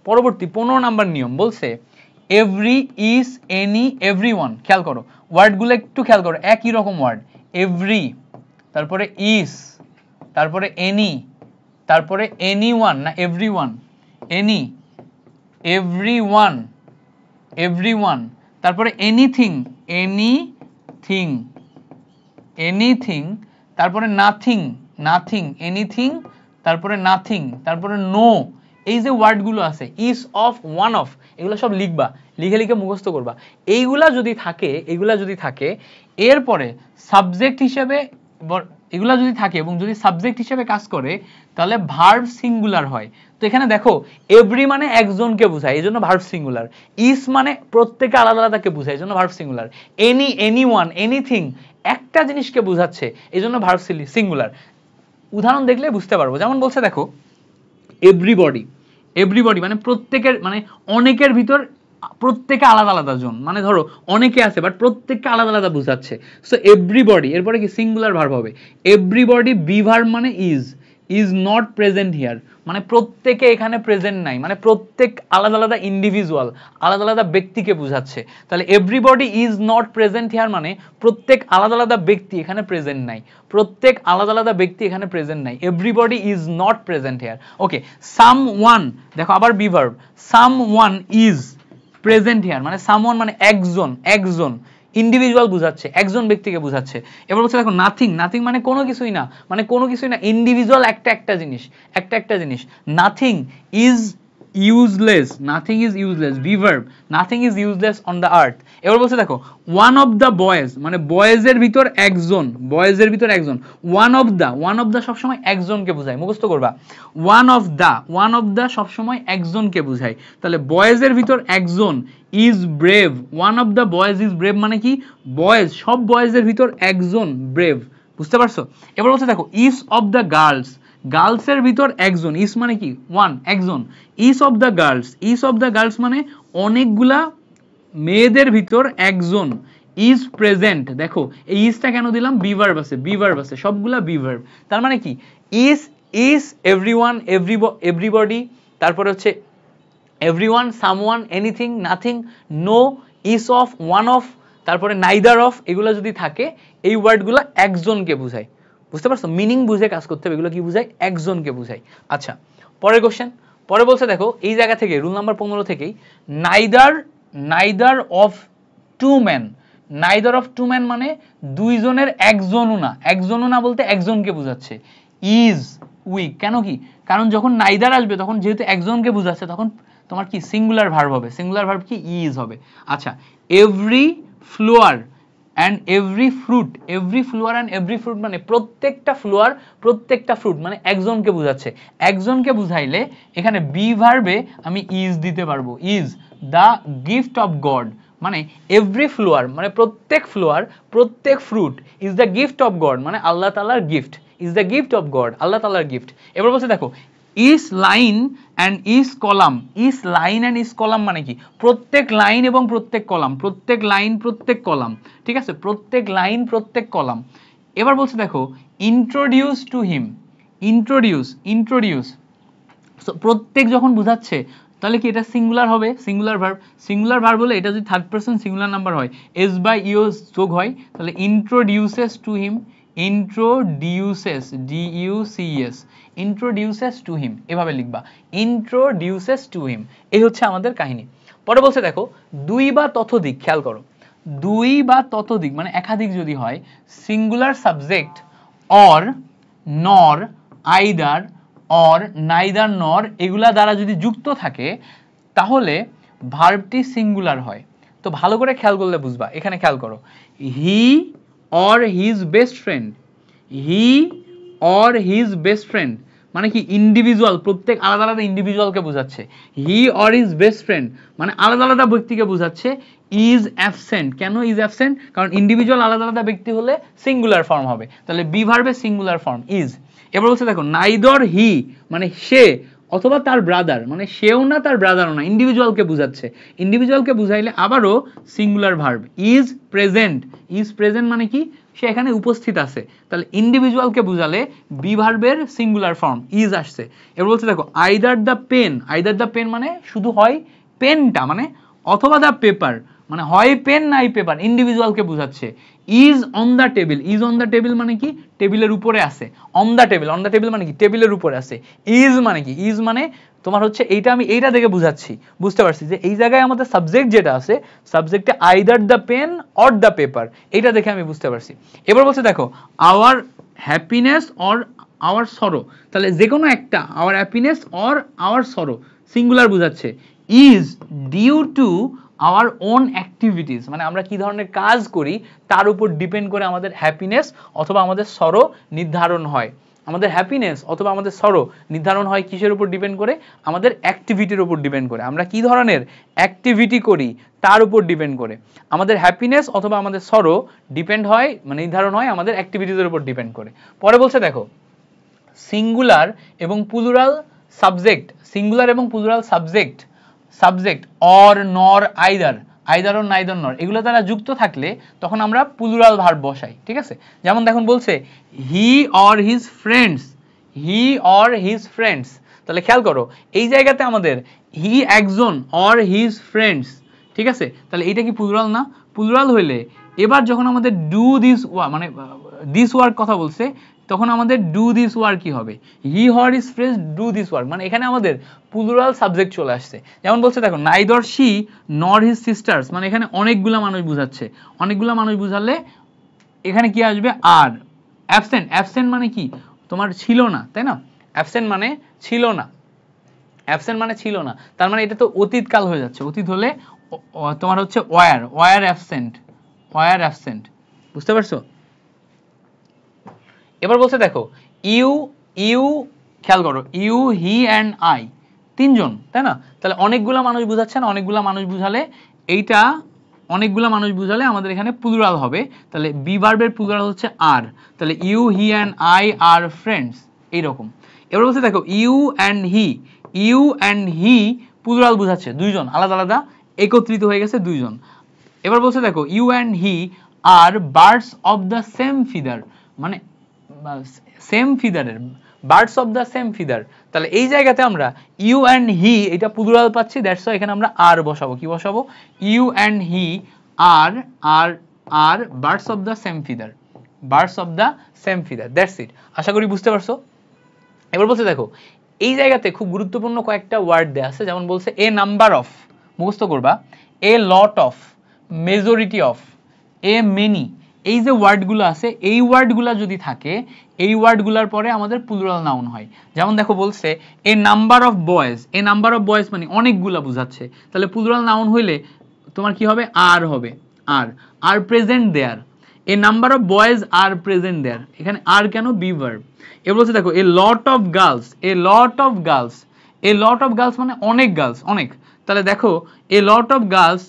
পরবর্তী 15 নাম্বার নিয়ম, বলছে এভরি, ইজ, এনি, এভরিওয়ান। খেয়াল করো ওয়ার্ডগুলো একটু খেয়াল করো, একই রকম ওয়ার্ড, এভরি, তারপরে ইজ, তারপরে এনি, তারপরে এনিওয়ান না এভরিওয়ান, এনি, এভরিওয়ান, এভরিওয়ান, তারপরে এনিথিং, এনিথিং, এনিথিং, তারপরে নাথিং, নাথিং, এনিথিং, তারপরে নাথিং, তারপরে নো। এই যে ওয়ার্ডগুলো আছে, ইজ অফ, ওয়ান অফ, এগুলো সব লিখবা, লিখে লিখে মুখস্থ করবা। এইগুলা যদি থাকে এরপরে সাবজেক্ট হিসেবে, এগুলা যদি থাকে এবং যদি সাবজেক্ট হিসেবে কাজ করে, তাহলে ভার্ব সিঙ্গুলার হয়। তো এখানে দেখো এভরি মানে একজনকে বোঝায়, এই জন্য ভার্ব সিঙ্গুলার। ইজ মানে প্রত্যেকে আলাদা আলাদাকে বোঝায়, এই জন্য verb singular. Any, anyone, anything একটা জিনিসকে বোঝাচ্ছে, এই জন্য ভার্ব সিঙ্গুলার। উদাহরণ দেখলে বুঝতে পারবো। যেমন বলছে দেখো এভরিবডি, এভরিবডি মানে প্রত্যেকের, মানে অনেকের ভিতর প্রত্যেকে আলাদা আলাদা জন, মানে ধরো অনেকে আছে বাট প্রত্যেককে আলাদা আলাদা বোঝাচ্ছে। সো এভরিবডি এরপরে কি সিঙ্গুলার ভার্ব হবে। এভরিবডি বি ভার্ব মানে ইজ নট প্রেজেন্ট হিয়ার, মানে প্রত্যেকে এখানে প্রেজেন্ট নাই, মানে প্রত্যেক আলাদা আলাদা ইন্ডিভিজুয়াল, আলাদা আলাদা ব্যক্তিকে বোঝাচ্ছে। তাহলে everybody is not present here মানে প্রত্যেক আলাদা আলাদা ব্যক্তি এখানে প্রেজেন্ট নাই, প্রত্যেক আলাদা আলাদা ব্যক্তি এখানে প্রেজেন্ট নাই। Everybody is not present here. Okay, someone, দেখো আবার be verb, someone is present here মানে সামওয়ান মানে একজন ইন্ডিভিজুয়াল বুঝাচ্ছে, একজন ব্যক্তিকে বুঝাচ্ছে। এবার বলছে দেখো নাথিং, নাথিং মানে কোনো কিছুই না, মানে কোনো কিছুই না, ইন্ডিভিজুয়াল একটা জিনিস। Nothing is useless, nothing is useless, be verb, nothing is useless on the earth. এবার বলছে দেখো ওয়ান অফ দ্য বয়েজ মানে বয়েজের ভিতর একজন, ওয়ান অফ দ্য সবসময় একজনকে বোঝায়, মুখস্থ করবা। ওয়ান অফ দ্য সবসময় একজনকে বোঝায়। তাহলে বয়েজের ভিতর একজন, is brave, one of the boys is brave মানে কি, বয়েজ সব বয়েজের ভিতর একজন ব্রেভ, বুঝতে পারছো। এবার বলছে দেখো ইজ অফ দ্য গার্লস, গার্লসের ভিতর একজন, ইজ মানে কি ওয়ান, একজন। ইজ অফ দ্য গার্লস মানে অনেকগুলা মেয়েদের ভিতর একজন। ইজ প্রেজেন্ট, দেখো এই ইজটা কেন দিলাম, বি ভার্ব আছে, সবগুলা বি ভার্ব। তার মানে কি ইজ এভরিওয়ান, এভরিবডি, তারপরে হচ্ছে everyone, someone, anything, nothing, no, each of, one of, তারপরে নাইদার অফ, এগুলো যদি থাকে এই ওয়ার্ডগুলো একজনকে বোঝায়, বুঝতে পারছো, মিনিং বুঝে কাজ করতে হবে। এগুলো কি বুঝায়, একজনকে বুঝায়। আচ্ছা পরের কোশ্চেন, পরে বলছে দেখো এই জায়গা থেকে রুল নাম্বার 15 থেকেই neither of to man, neither of to man মানে দুইজনের একজনও না বলতে একজনকে বোঝাচ্ছে। ইজ উইক, কেন কি, কারণ যখন নাইদার আসবে তখন যেহেতু একজনকে বোঝাচ্ছে তখন তোমার কি সিঙ্গুলার ভার্ব হবে, সিঙ্গুলার ভার্ব কি ইজ হবে। আচ্ছা every flower and every fruit মানে প্রত্যেকটা ফ্রুট মানে একজনকে বোঝাচ্ছে, একজনকে বুঝাইলে এখানে বি ভার্বে আমি ইজ দিতে পারবো। Is the gift of God মানে এভরি ফ্লোয়ার মানে প্রত্যেক fruit is the gift of God মানে আল্লাহ তাআলার gift, is the gift of God, Allah তাআলার গিফট। এবার বলছে দেখো is line and is column মানে কি, প্রত্যেক লাইন এবং প্রত্যেক কলাম, ঠিক আছে, প্রত্যেক লাইন প্রত্যেক কলাম। এবার বলছে দেখো introduce to him, introduce so প্রত্যেক যখন বোঝাচ্ছে তাহলে কি এটা সিঙ্গুলার হবে, সিঙ্গুলার ভার্ব হলে এটা যদি থার্ড পারসন সিঙ্গুলার নাম্বার হয় এস বাই ইউএস যোগ হয় তাহলে introduces to him, introduces D U C S, introduces to him এভাবে লিখবা, ইন্ট্রোডিউসেস টু হিম। এই হচ্ছে আমাদের কাহিনী। পরে বলছে দেখো দুই বা ততোধিক, খেয়াল করো দুই বা ততোধিক মানে একাধিক যদি হয়, সিঙ্গুলার সাবজেক্ট অর নর আইদার অর নাইদার নর এগুলা দ্বারা যদি যুক্ত থাকে তাহলে ভার্বটি সিঙ্গুলার হয়। তো ভালো করে খেয়াল করলে বুঝবা, এখানে খেয়াল করো he or his best friend, he or his best friend মানে কি ইন্ডিভিজুয়াল, প্রত্যেক আলাদা আলাদা ইন্ডিভিজুয়ালকে বোঝাচ্ছে। He or his best friend মানে আলাদা আলাদা ব্যক্তিকে বোঝাচ্ছে। ইজ অ্যাবসেন্ট, কেন ইজ অ্যাবসেন্ট? কারণ ইন্ডিভিজুয়াল আলাদা আলাদা ব্যক্তি হলে সিঙ্গুলার ফর্ম হবে, তাহলে বি ভার্বের সিঙ্গুলার ফর্ম ইজ। এবার বলছে দেখো নাইদর হি মানে সে অথবা তার ব্রাদার মানে সেও না তার ব্রাদারও না, ইন্ডিভিজুয়ালকে বুঝাচ্ছে। ইন্ডিভিজুয়ালকে বুঝাইলে আবারও singular verb. Is present, is present মানে কি সে এখানে উপস্থিত আছে, তাহলে ইন্ডিভিজুয়ালকে বুঝালে বি ভার্বের সিঙ্গুলার ফর্ম ইজ আসছে। এবার বলছে দেখো either the pen, either the pen মানে শুধু হয় পেনটা মানে অথবা দ্য পেপার মানে হয় পেন নাই পেপার, ইন্ডিভিজুয়ালকে বুঝাচ্ছে। Is on the table, is on the table মানে কি টেবিলের উপরে আছে, on the table, on the table মানে কি টেবিলের উপরে আছে। ইজ মানে কি, ইজ মানে তোমার হচ্ছে এইটা, আমি এইটা দেখে বুঝাচ্ছি, বুঝতে পারছি যে এই জায়গায় আমাদের সাবজেক্ট যেটা আছে সাবজেক্টে either the pen or the paper, এইটা দেখে আমি বুঝতে পারছি। এবার বলছে দেখো আওয়ার হ্যাপিনেস অর আওয়ার সরো, তাহলে যে কোনো একটা our happiness or our sorrow singular বুঝাচ্ছে। Is due to our own activities মানে আমরা কি ধরনের কাজ করি তার উপর ডিপেন্ড করে আমাদের হ্যাপিনেস অথবা আমাদের সরো নির্ধারণ হয়। আমাদের হ্যাপিনেস অথবা আমাদের সরো নির্ধারণ হয় কিসের উপর ডিপেন্ড করে? আমাদের অ্যাক্টিভিটির উপর ডিপেন্ড করে, আমরা কি ধরনের অ্যাক্টিভিটি করি তার উপর ডিপেন্ড করে। আমাদের হ্যাপিনেস অথবা আমাদের সরো ডিপেন্ড হয় মানে নির্ধারণ হয় আমাদের অ্যাক্টিভিটিজের উপর ডিপেন্ড করে। পরে বলছে দেখো সিঙ্গুলার এবং প্লুরাল সাবজেক্ট, সিঙ্গুলার এবং প্লুরাল সাবজেক্ট, সাবজেক্ট অর নর আইদার, আইদার অর নাইদার নর এগুলো দ্বারা যুক্ত থাকলে তখন আমরা প্লুরাল ভার্ব বসাই, ঠিক আছে? যেমন দেখুন বলছে he or his friends, he or his friends, তাহলে খেয়াল করো এই জায়গাতে আমাদের হি একজন অর হিজ ফ্রেন্ডস, ঠিক আছে? তাহলে এটা কি প্লুরাল না? প্লুরাল হইলে এবার যখন আমাদের ডু দিস ওয়ার্ক মানে দিস ওয়ার্ক কথা বলছে তখন আমাদের ডু দিস ওয়ার্ক কি হবে? He or his friends do this work মানে এখানে আমাদের প্লুরাল সাবজেক্ট চলে আসছে। যেমন বলছে দেখো নাইদর শি নর হিজ সিস্টার্স মানে এখানে অনেকগুলা মানুষ বুঝাচ্ছে, অনেকগুলা মানুষ বুঝালে এখানে কি আসবে? আর অ্যাবসেন্ট, অ্যাবসেন্ট মানে কি তোমার ছিল না, তাই না? অ্যাবসেন্ট মানে ছিল না, অ্যাবসেন্ট মানে ছিল না, তার মানে এটা তো অতীত কাল হয়ে যাচ্ছে। অতীত হলে তোমার হচ্ছে were, were absent, were absent, বুঝতে পারছো? এবার বলছে দেখো ইউ, ইউ খেয়াল করো ইউ হি অ্যান্ড আই তিনজন, তাই না? তাহলে অনেকগুলা মানুষ বুঝাচ্ছে না, অনেকগুলা মানুষ বুঝালে এইটা অনেকগুলা মানুষ বুঝালে আমাদের এখানে প্লুরাল হবে, তাহলে বি ভার্বের প্লুরাল হচ্ছে আর, তাহলে you he and I are friends এইরকম। এবার বলছে দেখো you and he, you and he plural বুঝাচ্ছে দুইজন আলাদা আলাদা একত্রিত হয়ে গেছে দুইজন। এবার বলছে দেখো you and he are birds of the same feather মানে সেম ফিদারের, birds of the same feather, তাহলে এই জায়গাতে আমরা ইউ অ্যান্ড হি এটা প্লুরাল পাচ্ছি, দ্যাটস ওয়াই এখানে আমরা আর বসাবো। কি বসাবো? You and he are are are birds of the same feather, birds of the same feather, that's it. আশা করি বুঝতে পারছো। এবার বলছে দেখো এই জায়গাতে খুব গুরুত্বপূর্ণ কয়েকটা ওয়ার্ড দেয়া আছে, যেমন বলছে এ নাম্বার অফ, মুখস্থ করবা, a lot of, majority of, a many, এই যে ওয়ার্ডগুলো আছে এই ওয়ার্ডগুলো যদি থাকে এই ওয়ার্ডগুলোর পরে আমাদের প্লুরাল নাউন হয়। যেমন দেখো বলছে a number of boys, a number of boys মানে অনেকগুলা বোঝাচ্ছে, তাহলে প্লুরাল নাউন হইলে তোমার কি হবে? আর হবে, are, are present there, a number of boys are present there, এখানে আর কেন? Be verb. এবার বলছে দেখো a lot of girls, a lot of girls, a lot of girls মানে অনেক গার্লস, অনেক, তাহলে দেখো a lot of girls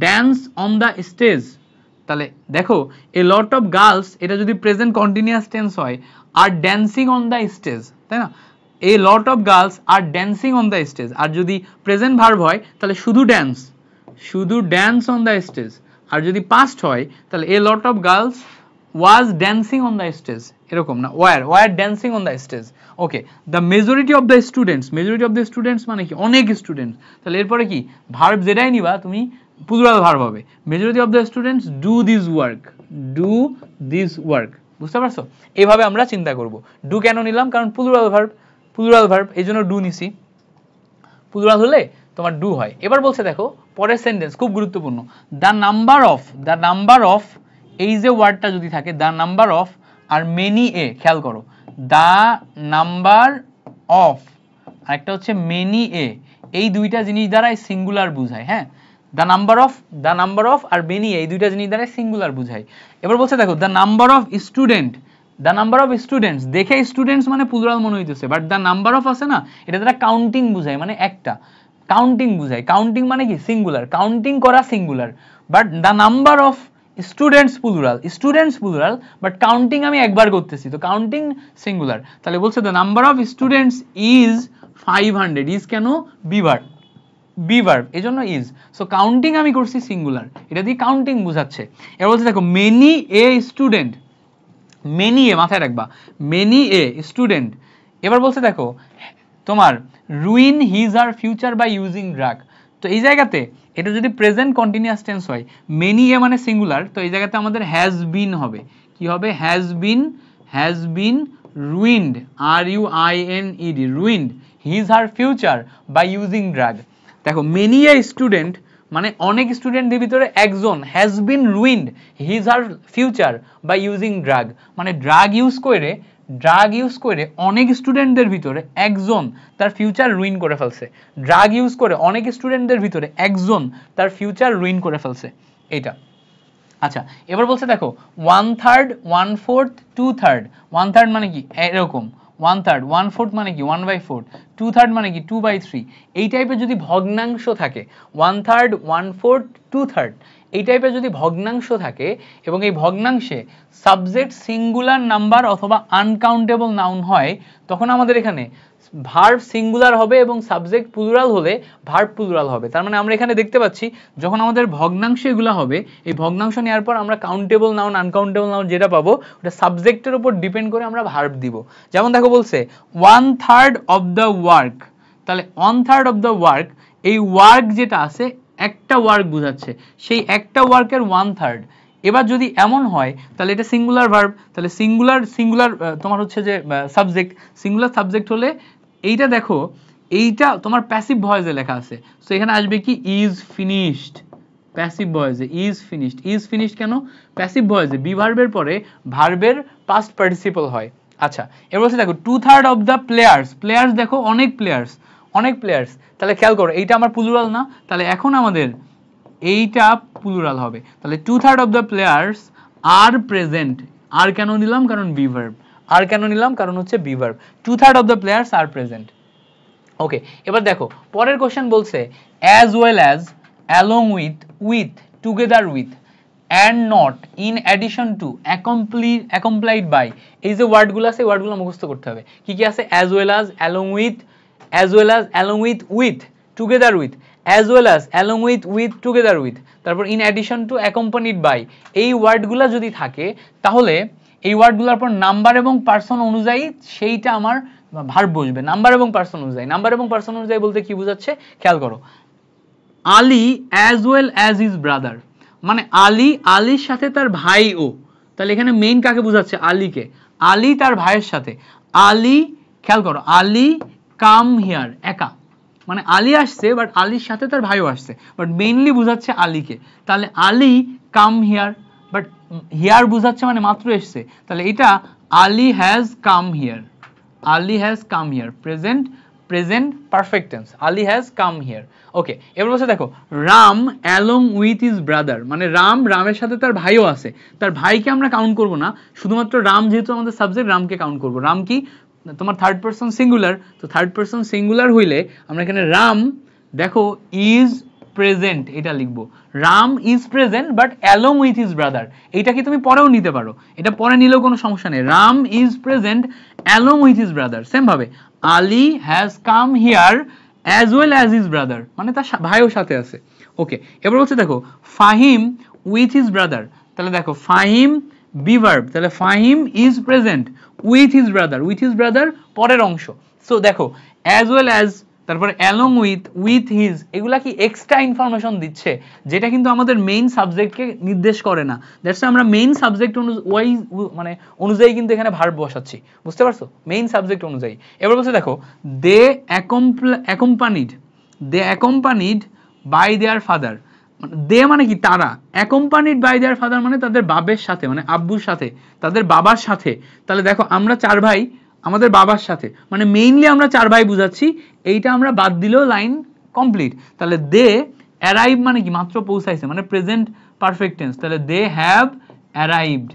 dance on the stage, তাহলে দেখো এ লট অফ গার্লস এটা যদি প্রেজেন্ট কন্টিনিউয়াস টেন্স হয় are dancing on the stage, তাই না? A lot of girls are dancing on the stage, আর যদি প্রেজেন্ট ভার্ব হয় তাহলে শুধু ড্যান্স, শুধু ড্যান্স অন দ্য স্টেজ, আর যদি পাস্ট হয় তাহলে a lot of girls was dancing on the stage, এরকম না, were dancing on the stage. Okay, the majority of the students মানে কি, অনেক স্টুডেন্টস, তাহলে এরপরে কি ভার্ব যেটাই নিবা তুমি প্লুরাল ভার্ব হবে। Majority of the students do this work, বুঝতে পারছো? এইভাবে আমরা চিন্তা করব। ডু কেন নিলাম, কারণ প্লুরাল ভার্ব, এই জন্য ডু নিছি, প্লুরাল হলে তোমার ডু হয়। এবার বলছে দেখো পরের সেন্টেন্স খুব গুরুত্বপূর্ণ, দ্য নাম্বার অফ, এই যে ওয়ার্ডটা যদি থাকে the number of are many a, খেয়াল করো, দ্য নাম্বার অফ আর একটা হচ্ছে মেনি এ, এই দুইটা জিনিস দ্বারাই সিঙ্গুলার বুঝায়। হ্যাঁ, the number of are many এই দুইটা জিনিস দ্বারাই সিঙ্গুলার বুঝায়। এবার বলছে দেখো দ্য নাম্বার অফ স্টুডেন্টস, দেখে স্টুডেন্টস মানে প্লুরাল মনে হইতেছে, বাট দ্য নাম্বার অফ আছে না, এটা দ্বারা কাউন্টিং বুঝায়, মানে একটা কাউন্টিং বুঝায়। কাউন্টিং মানে কি সিঙ্গুলার, কাউন্টিং করা singular, but the number of students plural, but counting আমি একবার করতেছি, তো কাউন্টিং সিঙ্গুলার। তাহলে বলছে the number of students is 500, is কেন, বি ভার্ব, এজন্য ইজ, সো কাউন্টিং আমি করছি সিঙ্গুলার, এটা দিয়ে কাউন্টিং বুঝাচ্ছে। এবার বলছে দেখো many a student, many a মাথায় রাখবা, মেনি এ স্টুডেন্ট। এবার বলছে দেখো তোমার ruin his or future by using drug, তো এই জায়গাতে এটা যদি প্রেজেন্ট কন্টিনিউয়াস টেন্স হয়, মেনি এ মানে সিঙ্গুলার, তো এই জায়গাতে আমাদের হ্যাজ বিন হবে, কি হবে, has been ruined, RUINED, ruined his or future by using drug. দেখো মেনি এ স্টুডেন্ট মানে অনেক স্টুডেন্টদের ভিতরে একজন has been ruined his or future by using drug, মানে ড্রাগ ইউজ করে অনেক স্টুডেন্টদের ভিতরে একজন তার ফিউচার রুইন করে ফেলছে, ড্রাগ ইউজ করে অনেক স্টুডেন্টদের ভিতরে একজন তার ফিউচার রুইন করে ফেলছে, এইটা। আচ্ছা, এবার বলছে দেখো 1/3, 1/4, 2/3, 1/3 মানে কি এরকম, 1/3, 1/4 মানে কি 1/4, 2/3 মানে কি 2/3, এই টাইপের যদি ভগ্নাংশ থাকে, 1/3, 1/4, 2/3, এই টাইপের যদি ভগ্নাংশ থাকে এবং এই ভগ্নাংশে সাবজেক্ট সিঙ্গুলার নাম্বার অথবা আনকাউন্টেবল নাউন হয়, তখন আমাদের এখানে ভার্ব সিঙ্গুলার হবে এবং সাবজেক্ট প্লুরাল হলে ভার্ব প্লুরাল হবে। তার মানে আমরা এখানে দেখতে পাচ্ছি যখন আমাদের ভগ্নাংশ এগুলো হবে, এই ভগ্নাংশ নেওয়ার পর আমরা কাউন্টেবল নাউন আনকাউন্টেবল নাউন যেটা পাবো ওটা সাবজেক্টের উপর ডিপেন্ড করে আমরা ভার্ব দিব। যেমন দেখো বলছে 1/3 অফ দ্য ওয়ার্ক, তাহলে 1/3 অফ দ্য ওয়ার্ক, এই ওয়ার্ক যেটা আছে একটা ওয়ার্ক বোঝাচ্ছে, সেই একটা ওয়ার্কের 1/3। এবার যদি এমন হয় তাহলে এটা সিঙ্গুলার ভার্ব, তাহলে সিঙ্গুলার তোমার হচ্ছে যে সাবজেক্ট, সিঙ্গুলার সাবজেক্ট হলে এইটা দেখো এইটা তোমার প্যাসিভ ভয়েসে লেখা আছে, সো এখানে আসবে কি ইজ ফিনিশড, প্যাসিভ ভয়েসে ইজ ফিনিশড কেন, প্যাসিভ ভয়েসে বি ভার্বের পরে ভার্বের পাস্ট পার্টিসিপল হয়। আচ্ছা, এবার বলছে দেখো 2/3 অফ দ্য প্লেয়ার্স দেখো অনেক প্লেয়ার্স, তাহলে খেয়াল করো এইটা আমার প্লুরাল না, তাহলে এখন আমাদের এইটা প্লুরাল হবে, তাহলে 2/3 of the players are present, are কেন নিলাম, কারণ বি ভার্ব, আর কেন নিলাম, কারণ হচ্ছে be verb, 2/3 of the players are present. Okay, এবার দেখো পরের কোশ্চেন বলছে as well as, along with, together with, and not, in addition to, accompanied by, এই যে ওয়ার্ডগুলো আছে ওয়ার্ডগুলো মুখস্থ করতে হবে। কি কি আছে, as well as, along with, together with, as well as, along with, together with, তারপর in addition to, accompanied by, এই ওয়ার্ডগুলো যদি থাকে তাহলে এই ওয়ার্ডগুলোর পর নাম্বার এবং পার্সন অনুযায়ী সেইটা আমার ভার্ব বসবে, নাম্বার এবং পার্সন অনুযায়ী বলতে কি বোঝাচ্ছে খেয়াল করো, Ali as well as his brother, মানে আলীর সাথে তার ভাইও, তাহলে এখানে মেইন কাকে বোঝাচ্ছে, আলীকে, আলী তার ভাইয়ের সাথে, আলী, খেয়াল করো আলী কাম হিয়ার, একা, মানে আলী আসছে বাট আলীর সাথে তার ভাইও আসছে, বাট মেইনলি বোঝাচ্ছে আলীকে, তাহলে Ali come here, but here বোঝাচ্ছে মানে মাত্র এসছে, তাহলে এটা Ali has come here, present perfect tense, Ali has come here. Okay, এবার বলছে দেখো Ram along with his brother, মানে রামের সাথে তার ভাইও আছে, তার ভাইকে আমরা কাউন্ট করব না, শুধুমাত্র রাম যেহেতু আমাদের সাবজেক্ট রামকে কাউন্ট করব। রাম কি তোমার থার্ড পারসন সিঙ্গুলার, তো থার্ড পারসন সিঙ্গুলার হইলে আমরা এখানে রাম দেখো ইজ প্রেজেন্ট, এটা লিখবো, Ram is present but along with his brother, এইটা কি তুমি পরেও নিতে পারো, এটা পরে নিলেও কোনো সমস্যা নেই, Ram is present along with his brother. Same ভাবে Ali has come here as well as his brother, মানে তার ভাইও সাথে আছে। ওকে, এবার বলছে দেখো ফাহিম উইথ হিজ ব্রাদার, তাহলে দেখো ফাহিম বি ভার্ব, তাহলে Fahim is present with his brother পরের অংশ। সো দেখো অ্যাজ ওয়েল অ্যাজ, তারপরে অ্যালং উইথ হিজ, এগুলা কি এক্সট্রা ইনফরমেশন দিচ্ছে যেটা কিন্তু আমাদের মেইন সাবজেক্টকে নির্দেশ করে না। দ্যাটস আমরা মেইন সাবজেক্ট মানে অনুযায়ী কিন্তু এখানে ভার্ব বসাচ্ছি, বুঝতে পারছো? মেইন সাবজেক্ট অনুযায়ী। এবার বলছে দেখো দে অ্যাকম্পানিড বাই দেয়ার ফাদার, দে মানে কি তারা, অ্যাকম্পানিড বাই দেয়ার ফাদার মানে তাদের বাবার সাথে, মানে আব্বুর সাথে, তাদের বাবার সাথে। তাহলে দেখো আমরা 4 ভাই আমাদের বাবার সাথে, মানে মেইনলি আমরা 4 ভাই বুঝাচ্ছি, এইটা আমরা বাদ দিলেও লাইন কমপ্লিট। তাহলে দে অ্যারাইভ মানে কি মাত্র পৌঁছাইছে, মানে প্রেজেন্ট পারফেক্ট টেন্স। তাহলে দে হ্যাভ অ্যারাইভড,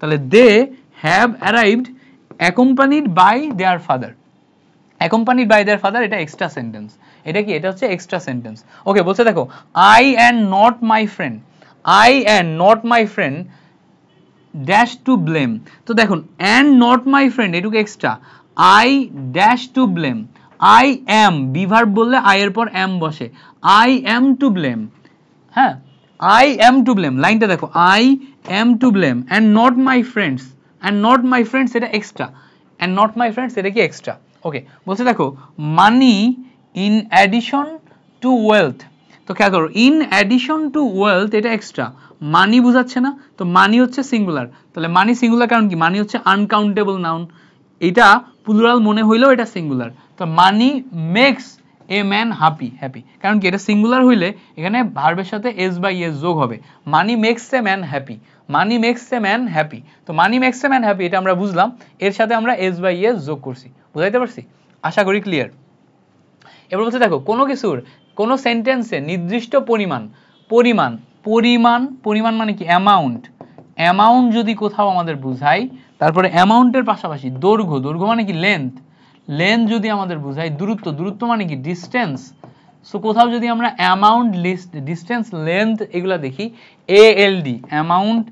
তাহলে they have arrived accompanied by their father. Accompanied by their father এটা এক্সট্রা সেন্টেন্স, এটা কি, এটা হচ্ছে এক্সট্রা সেন্টেন্স। ওকে, বলছে দেখো I and not my friend dash to blame. তো দেখুন অ্যান্ড নট মাই ফ্রেন্ড এটুকু extra, I dash to blame, I am, be verb বললে আই এর পর অ্যাম বসে, আই অ্যাম টু ব্লেম। হ্যাঁ, আই অ্যাম টু ব্লেম, লাইনটা দেখো I am to blame and not my friends এটা extra, and not my friends এটা কি এক্সট্রা। ওকে, বলছে দেখো money in addition to wealth. তো খেয়াল করো ইন অ্যাডিশন টু ওয়েলথ এটা এক্সট্রা, মানি বুঝাচ্ছে না, তো মানি হচ্ছে সিঙ্গুলার, তাহলে মানি সিঙ্গুলার কারণ কি, মানি হচ্ছে আনকাউন্টেবল নাউন, এটা প্লুরাল মনে হইলেও এটা সিঙ্গুলার। তো মানি মেক্স এ ম্যান হ্যাপি, কারণ কি এটা সিঙ্গুলার হইলে এখানে ভার্বের সাথে এস বাই এস যোগ হবে, মানি মেক্স এ ম্যান হ্যাপি, তো মানি মেক্স এ ম্যান হ্যাপি এটা আমরা বুঝলাম, এর সাথে আমরা এস বাই এস যোগ করছি, বুঝাইতে পারছি? আশা করি ক্লিয়ার। এবার বলছে দেখো কোনো কিছুর কোনো সেন্টেন্সে নির্দিষ্ট পরিমাণ মানে কি অ্যামাউন্ট যদি কোথাও আমাদের বুঝাই, তারপরে অ্যামাউন্টের পাশাপাশি দৈর্ঘ্য মানে কি লেন্থ যদি আমাদের বুঝাই, দূরত্ব মানে কি ডিস্টেন্স। সো কোথাও যদি আমরা অ্যামাউন্ট, ডিস্টেন্স, লেন্থ এগুলা দেখি, ALD অ্যামাউন্ট,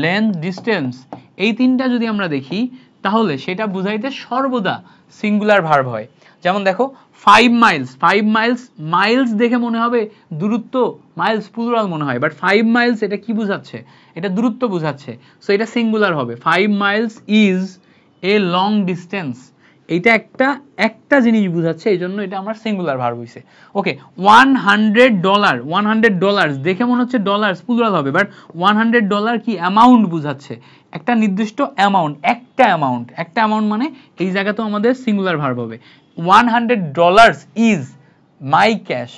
লেন্থ, ডিস্টেন্স, এই তিনটা যদি আমরা দেখি তাহলে সেটা বুঝাইতে সর্বদা সিঙ্গুলার ভার্ব হয়। যেমন দেখো 5 মাইলস দেখে মনে হবে দূরত্ব, মাইলস প্লুরাল মনে হয়, বাট 5 মাইলস এটা কি বুঝাচ্ছে, এটা দূরত্ব বুঝাচ্ছে, সো এটা সিঙ্গুলার হবে। 5 Miles is a long distance, এইটা একটা জিনিস বুঝাচ্ছে, এই জন্য এটা আমার সিঙ্গুলার ভার্ব হইছে। ওকে, $100 দেখে মনে হচ্ছে ডলার্স প্লুরাল হবে, বাট $100 কি অ্যামাউন্ট বুঝাচ্ছে, একটা নির্দিষ্ট অ্যামাউন্ট, একটা অ্যামাউন্ট মানে এই জায়গাতেও আমাদের সিঙ্গুলার ভার্ব হবে। $100 ইজ মাই ক্যাশ,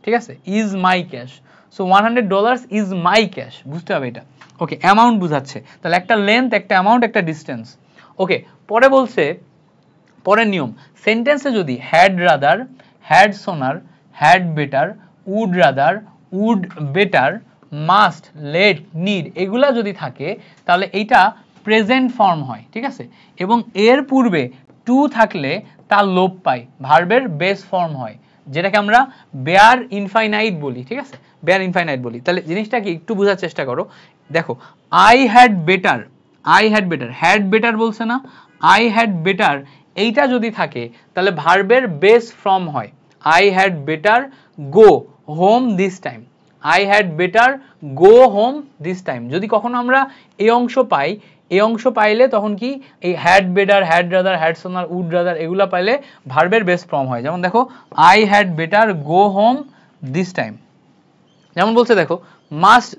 ঠিক আছে, is my cash, so $100 is my cash, বুঝতে হবে এটা। ওকে, অ্যামাউন্ট বুঝাচ্ছে, তাহলে একটা লেন্থ, একটা অ্যামাউন্ট, একটা ডিস্টেন্স। ওকে, পরে বলছে পরের নিয়ম, সেন্টেন্সে যদি had rather, had sooner, had better, would rather, would better, must, let, need এগুলা যদি থাকে তাহলে এইটা প্রেজেন্ট ফর্ম হয়, ঠিক আছে, এবং এর পূর্বে টু থাকলে তা লোপ পায়, ভার্বের বেস ফর্ম হয়, যেটাকে আমরা বেয়ার ইনফাইনাইট বলি, ঠিক আছে, বেয়ার ইনফাইনাইট বলি। তাহলে জিনিসটা কি একটু বোঝার চেষ্টা করো। দেখো I had better, had better বলছে না, আই হ্যাড বেটার, এইটা যদি থাকে তাহলে ভার্বের বেস ফর্ম হয়, I had better go home this time, I had better go home this time. যদি কখনো আমরা এই অংশ পাইলে তখন কি এই had better, had rather, had sooner, would rather এগুলা পাইলে ভার্বের বেস ফর্ম হয়। যেমন দেখো I had better go home this time. যেমন বলছে দেখো মাস্ট,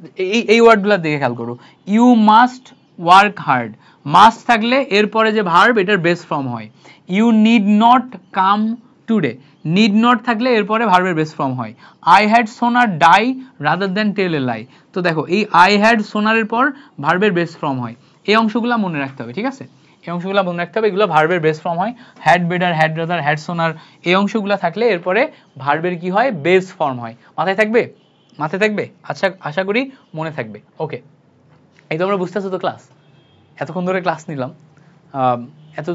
এই ওয়ার্ডগুলো দেখে খেয়াল করো, you must work hard, must থাকলে এরপরে যে ভার্ব এটার বেস ফর্ম হয়। You need not come today, need not থাকলে এরপরে ভার্বের বেস ফর্ম হয়। I had sooner die rather than tell a lie, তো দেখো এই আই হ্যাড সোনারের পর ভার্বের বেস ফর্ম হয়। এই অংশগুলো মনে রাখতে হবে, ঠিক আছে, এই অংশগুলো মনে রাখতে হবে, এগুলো ভার্বের বেস ফর্ম হয়। Had better, had rather, had সোনার এই অংশগুলো থাকলে এরপরে ভার্বের কি হয়, বেস ফর্ম হয়। মাথায় থাকবে? আচ্ছা, আশা করি মনে থাকবে। ওকে, এই তো আমরা বুঝতেছো তো ক্লাস, এতক্ষণ ধরে ক্লাস নিলাম, এত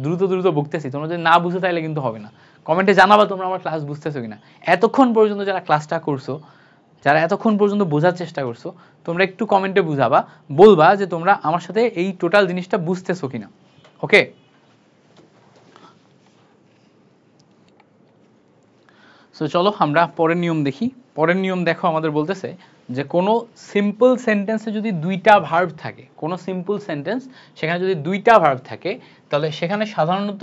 দ্রুত বকতেছি, তোমরা যদি না বুঝে তাইলে কিন্তু হবে না। কমেন্টে জানাবা তোমরা আমার ক্লাস বুঝতেছো কিনা। এতক্ষণ পর্যন্ত যারা ক্লাসটা করছো, যারা এতক্ষণ পর্যন্ত বোঝার চেষ্টা করছো, তোমরা একটু কমেন্টে বুঝাবা, বলবা যে তোমরা আমার সাথে এই টোটাল জিনিসটা বুঝতেছো কিনা। ওকে, সো চলো আমরা পরের নিয়ম দেখি। পরের নিয়ম দেখো, আমাদের বলতেছে যে কোনো সিম্পল সেন্টেন্সে যদি দুইটা ভার্ব থাকে, কোনো সিম্পল সেন্টেন্স সেখানে যদি দুইটা ভার্ব থাকে, তাহলে সেখানে সাধারণত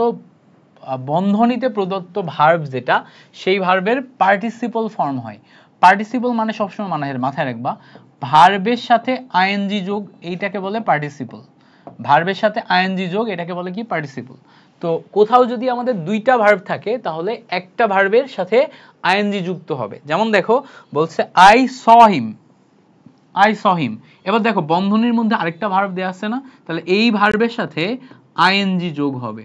বন্ধনীতে প্রদত্ত ভার্ব যেটা, সেই ভার্বের পার্টিসিপল ফর্ম হয়। পার্টিসিপল মানে সবসময় মাথায় রাখবা, ভার্বের সাথে আইএনজি যোগ, এইটাকে বলে পার্টিসিপল। ভার্বের সাথে আইএনজি যোগ, এটাকে বলে কি? পার্টিসিপল। তো কোথাও যদি আমাদের দুইটা ভার্ব থাকে, তাহলে একটা ভার্বের সাথে আইএনজি যুক্ত হবে। যেমন দেখো বলছে I saw him, I saw হিম। এবার দেখো বন্ধনীর মধ্যে আরেকটা ভার্ব দেয়া আছে না, তাহলে এই ভার্বের সাথে আইএনজি যোগ হবে,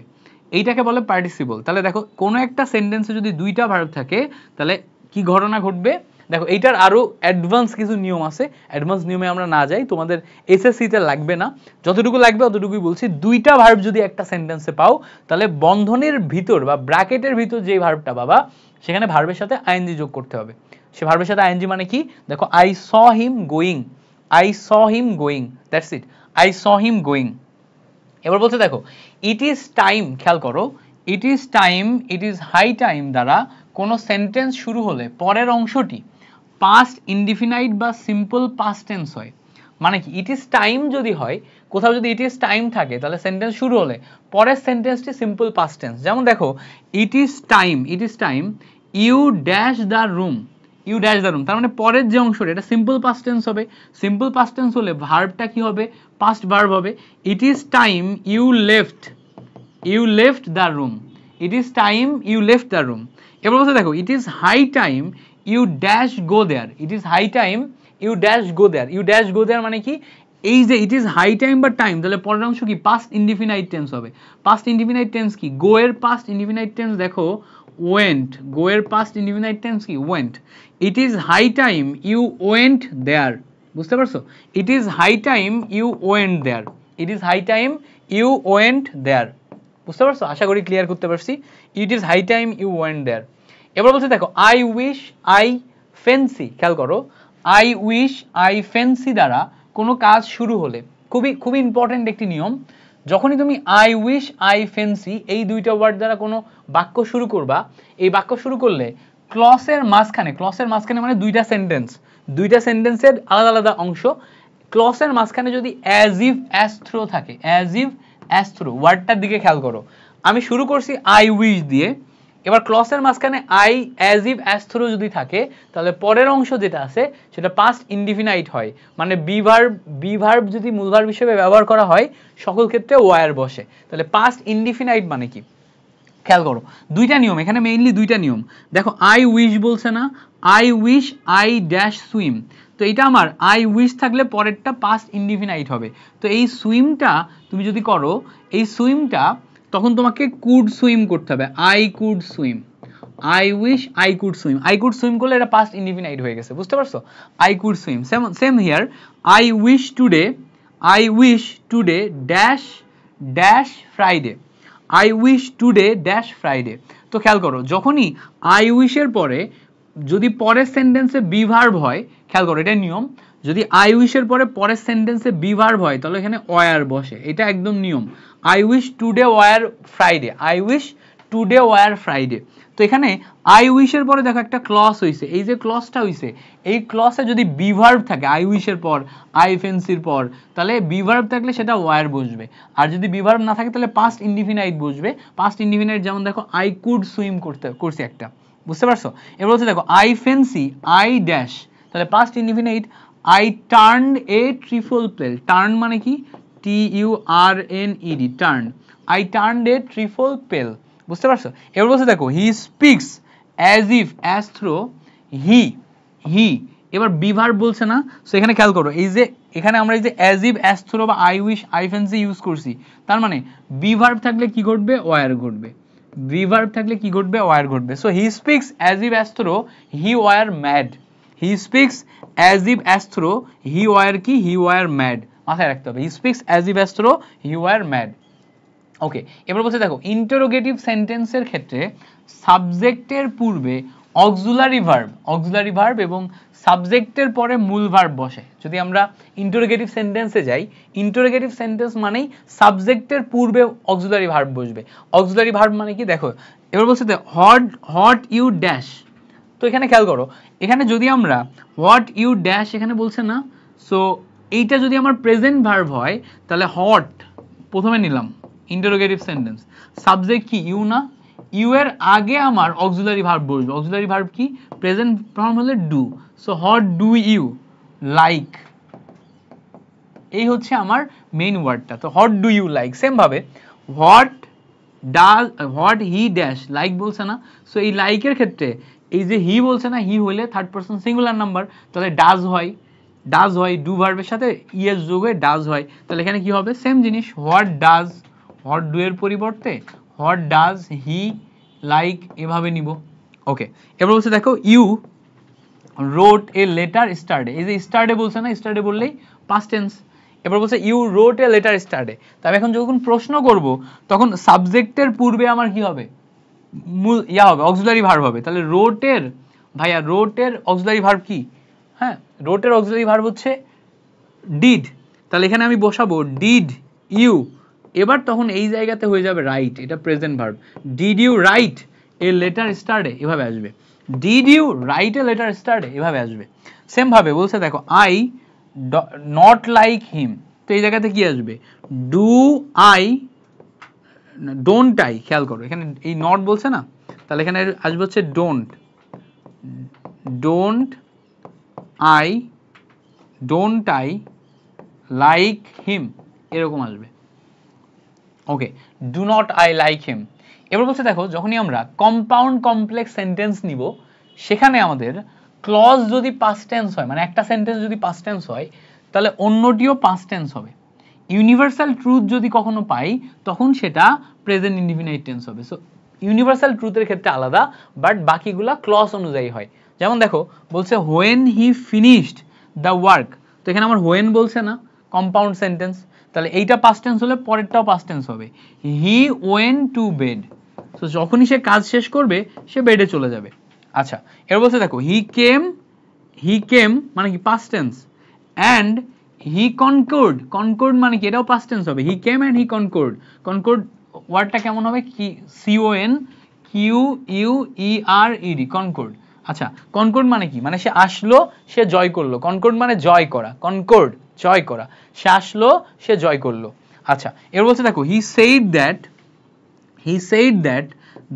এইটাকে বলে পার্টিসিপল। তাহলে দেখো কোনো একটা সেন্টেন্সে যদি দুইটা ভার্ব থাকে, তাহলে কি ঘটনা ঘটবে? দেখো এইটার আরো অ্যাডভান্স কিছু নিয়ম আছে, অ্যাডভান্স নিয়মে আমরা না যাই, তোমাদের এসএসসি তে লাগবে না, যতটুকু লাগবে অতটুকুই বলছি। দুইটা ভার্ব যদি একটা সেন্টেন্সে পাও, তাহলে বন্ধনীর ভিতর বা ব্র্যাকেটের ভিতর যে ভার্বটা পাবা, সেখানে ভার্বের সাথে আইএনজি যোগ করতে হবে। সে ভার্বের সাথে আইএনজি মানে কি? দেখো I saw him going, I saw him going, that's it, I saw him going. এবার বলতে দেখো ইট ইজ টাইম, খেয়াল করো, it is time, it is high time দ্বারা কোনো সেন্টেন্স শুরু হলে পরের অংশটি পাস্ট ইনডিফিনাইট বা সিম্পল পাস্ট টেন্স হয়। মানে কি? ইট ইজ টাইম যদি হয়, কোথাও যদি ইট ইজ টাইম থাকে, তাহলে সেন্টেন্স শুরু হলে পরের সেন্টেন্সটি সিম্পল পাস্ট টেন্স। যেমন দেখো it is time, it is time you dash the room, you dash the room, তার মানে পরের যে অংশটা এটা সিম্পল পাস্ট টেন্স হবে। সিম্পল পাস্ট টেন্স হলে ভার্বটা কি হবে? পাস্ট ভার্ব হবে। It is time you left, you left the room, it is time you left the room. এবার বলতে দেখো it is high time you dash go there, it is high time you dash go there, you dash go there মানে কি? এই যে it is high time বা time, তাহলে পরের অংশ কি? পাস্ট ইনডিফিনাইট টেন্স হবে। পাস্ট ইনডিফিনাইট টেন্স কি? গো এর পাস্ট ইনডিফিনাইট টেন্স দেখো ওয়েন্ট, গো এর পাস্ট ইনডিফিনাইট টেন্স কি? Went. It is high time you went there, বুঝতে পারছো? It is high time you went there, it is high time you went there, বুঝতে পারছো? আশা করি ক্লিয়ার করতে পারছি। It is high time you went there. এবার বলছে দেখো আই উইশ আই ফ্যান্সি, খেয়াল করো, আই উইশ আই ফ্যান্সি দ্বারা কোনো কাজ শুরু হলে, খুবই ইম্পর্টেন্ট একটি নিয়ম, যখনই তুমি আই উইশ আই ফ্যান্সি এই দুইটা ওয়ার্ড দ্বারা কোনো বাক্য শুরু করবা, এই বাক্য শুরু করলে ক্লসের মাঝখানে মানে দুইটা সেন্টেন্সের আলাদা আলাদা অংশ, ক্লসের মাঝখানে যদি অ্যাজ ইফ অ্যাজ থ্রো থাকে, অ্যাজ ইফ অ্যাজ থ্রো ওয়ার্ডটার দিকে খেয়াল করো, আমি শুরু করছি আই উইশ দিয়ে, এবার ক্লসের মাঝখানে I as if as though যদি থাকে, তাহলে পরের অংশ যেটা আছে সেটা পাস্ট ইনডিফিনাইট হয়, মানে বি ভার্ব যদি মূল ভার্ব হিসেবে ব্যবহার করা হয় সকল ক্ষেত্রে ওয়ার বসে। তাহলে পাস্ট ইনডিফিনাইট মানে কি? খেয়াল করো দুইটা নিয়ম এখানে, মেইনলি দুইটা নিয়ম। দেখো আই উইশ বলছে না, I wish I dash swim, তো এটা আমার আই উইশ থাকলে পরেরটা পাস্ট ইনডিফিনাইট হবে। তো এই সুইমটা তুমি যদি করো, এই সুইমটা তখন তোমাকে কুড সুইম করতে হবে, I could swim, I wish I could swim, I could swim করলে এটা পাস্ট ইনডিফিনাইট হয়ে গেছে, বুঝতে পারছো? I could swim. Same here, I wish today dash dash Friday, I wish today dash Friday. তো খেয়াল করো যখনই আই উইশের পরে যদি পরের সেন্টেন্সে বি ভার্ব হয়, খেয়াল করো এটা নিয়ম, যদি আই উইশের পরে পরের সেন্টেন্সে বি ভার্ব হয় তাহলে এখানে ওয়ার বসে, এটা একদম নিয়ম। I wish today were Friday, I wish today were Friday. তো এখানে আই উইশের পরে দেখো একটা ক্লস হইছে, এই যে ক্লসটা হইছে, এই ক্লসে যদি বি ভার্ব থাকে আই উইশের পর, আই ফেন্সির পর, তাহলে বি ভার্ব থাকলে সেটা ওয়ার বসবে, আর যদি বি ভার্ব না থাকে তাহলে পাস্ট ইনডিফিনাইট বসবে। পাস্ট ইনডিফিনাইট যেমন দেখো আই কুড সুইম করছি একটা, বুঝতে পারছো? এবার হচ্ছে দেখো আই ফেন্সি আই ড্যাশ, তাহলে past indefinite I turned a trifle pale, turn মানে কি? TURNED, turn, I turned a trifle pale, বুঝতে পারছো? এবার বলছে দেখো he speaks as if as though he, এবার বি ভার্ব বলছে না, সো এখানে খেয়াল করো এই যে এখানে আমরা এই যে অ্যাজ ইফ অ্যাজ থ্রো বা I wish I fancy use করছি, তার মানে বি ভার্ব থাকলে কি ঘটবে? ওয়ার ঘটবে, বি ভার্ব থাকলে কি ঘটবে? ওয়ার ঘটবে। So he speaks as if as though he were mad, he speaks as if as though he were কি? হি ওয়ার ম্যাড, মাথায় রাখতে হবে, he speaks as if as though he were mad. Okay, এবার বলছে দেখো interrogative সেন্টেন্সের ক্ষেত্রে সাবজেক্টের পূর্বে অক্সিলারি ভার্ব এবং সাবজেক্টের পরে মূল ভার্ব বসে। যদি আমরা ইন্টারোগেটিভ সেন্টেন্সে যাই, ইন্টারোগেটিভ সেন্টেন্স মানেই সাবজেক্টের পূর্বে অক্সিলারি ভার্ব বসবে। অক্সিলারি ভার্ব মানে কি? দেখো এবার বলছে হট ইউ ড্যাশ, তো এখানে খেয়াল করো, এখানে যদি আমরা হোয়াট ইউ ড্যাশ এখানে বলছে না, সো এইটা যদি আমার প্রেজেন্ট ভার্ব হয় তাহলে হট প্রথমে নিলাম ইন্টারোগেটিভ সেন্টেন্স, সাবজেক্ট কি ইউ না, ইউ এর আগে আমার অক্সিলারি ভার্ব বসবে, অক্সিলারি ভার্ব কি প্রেজেন্ট ফর্ম হলে do, so what do you like, এই হচ্ছে আমার মেইন ওয়ার্ডটা। তো what do you like, same ভাবে হোয়াট হি ড্যাশ লাইক বলছে না, সো এই লাইকের ক্ষেত্রে এই যে হি বলছে না, হি হইলে থার্ড পারসন সিঙ্গুলার নাম্বার, তাহলে ডাজ হয়, ডাজ হয় ডু ভার্বের সাথে ইএস যোগ হয়ে ডাজ হয়, তাহলে এখানে কি হবে সেম জিনিস, হোয়াট ডাজ, হোয়াট ডু এর পরিবর্তে হোয়াট ডাজ হি লাইক এভাবে নিব। ওকে, এবার বলছে দেখো ইউ রোট এ লেটার স্টারডে, এই যে স্টারডে বলছে না, স্টারডে বললেই পাস্ট টেন্স। এবার বলছে ইউ রোট এ লেটার স্টারডে, তবে এখন যখন প্রশ্ন করব তখন সাবজেক্টের পূর্বে আমার কি হবে, মূল ইয়া হবে অক্সিলারি ভার্ব হবে, তাহলে রোটের ভাইয়া রোটের অক্সিলারি ভার্ব কি, হ্যাঁ রোটের অক্সিলারি ভার্ব হচ্ছে ডিড, তাহলে এখানে আমি বসাবো ডিড ইউ, এবার তখন এই জায়গাতে হয়ে যাবে রাইট, এটা present verb, did you write a letter yesterday এভাবে আসবে, did you write a letter yesterday এভাবে আসবে। সেম ভাবে বলছে দেখো আই নট লাইক হিম, তো এই জায়গাতে কি আসবে, ডু আই ডোন্ট আই, খেয়াল করো এখানে এই নট বলছে না, তাহলে এখানে আসবে হচ্ছে don't, don't I like him এরকম আসবে। Okay, do not I like him. এবার বলছে দেখো যখনই আমরা কম্পাউন্ড কমপ্লেক্স সেন্টেন্স নিব সেখানে আমাদের ক্লজ যদি পাস্ট টেন্স হয়, মানে একটা সেন্টেন্স যদি পাস্ট টেন্স হয় তাহলে অন্যটিও পাস্ট টেন্স হবে। ইউনিভার্সাল ট্রুথ যদি কখনো পাই তখন সেটা প্রেজেন্ট ইনডিফিনাইট টেন্স হবে। সো ইউনিভার্সাল ট্রুথের ক্ষেত্রে আলাদা, বাট বাকিগুলা ক্লজ অনুযায়ী হয়। যেমন দেখো বলছে when he finished the work, তো এখানে আমার হোয়েন বলছে না, কম্পাউন্ড সেন্টেন্স, তাহলে এইটা পাস্ট টেন্স হলে পরেরটাও পাস্ট টেন্স হবে, হি ওয়েন্ট টু বেড, তো যখনই সে কাজ শেষ করবে সে বেডে চলে যাবে। আচ্ছা, এবার বলছে দেখো হি কেম মানে কি পাস্ট টেন্স, অ্যান্ড হি কনকোর্ড মানে কি এটাও পাস্ট টেন্স হবে, হি কেম অ্যান্ড হি কনকোর্ড ওয়ার্ডটা কেমন হবে, কি CONQUERED কনকোর্ড। আচ্ছা, কনকোর্ড মানে কি, মানে সে আসলো সে জয় করলো, কনকোর্ড মানে জয় করা, কনকোর্ড জয় করা, সে আসলো সে জয় করলো। আচ্ছা, এবার বলছে দেখো he said that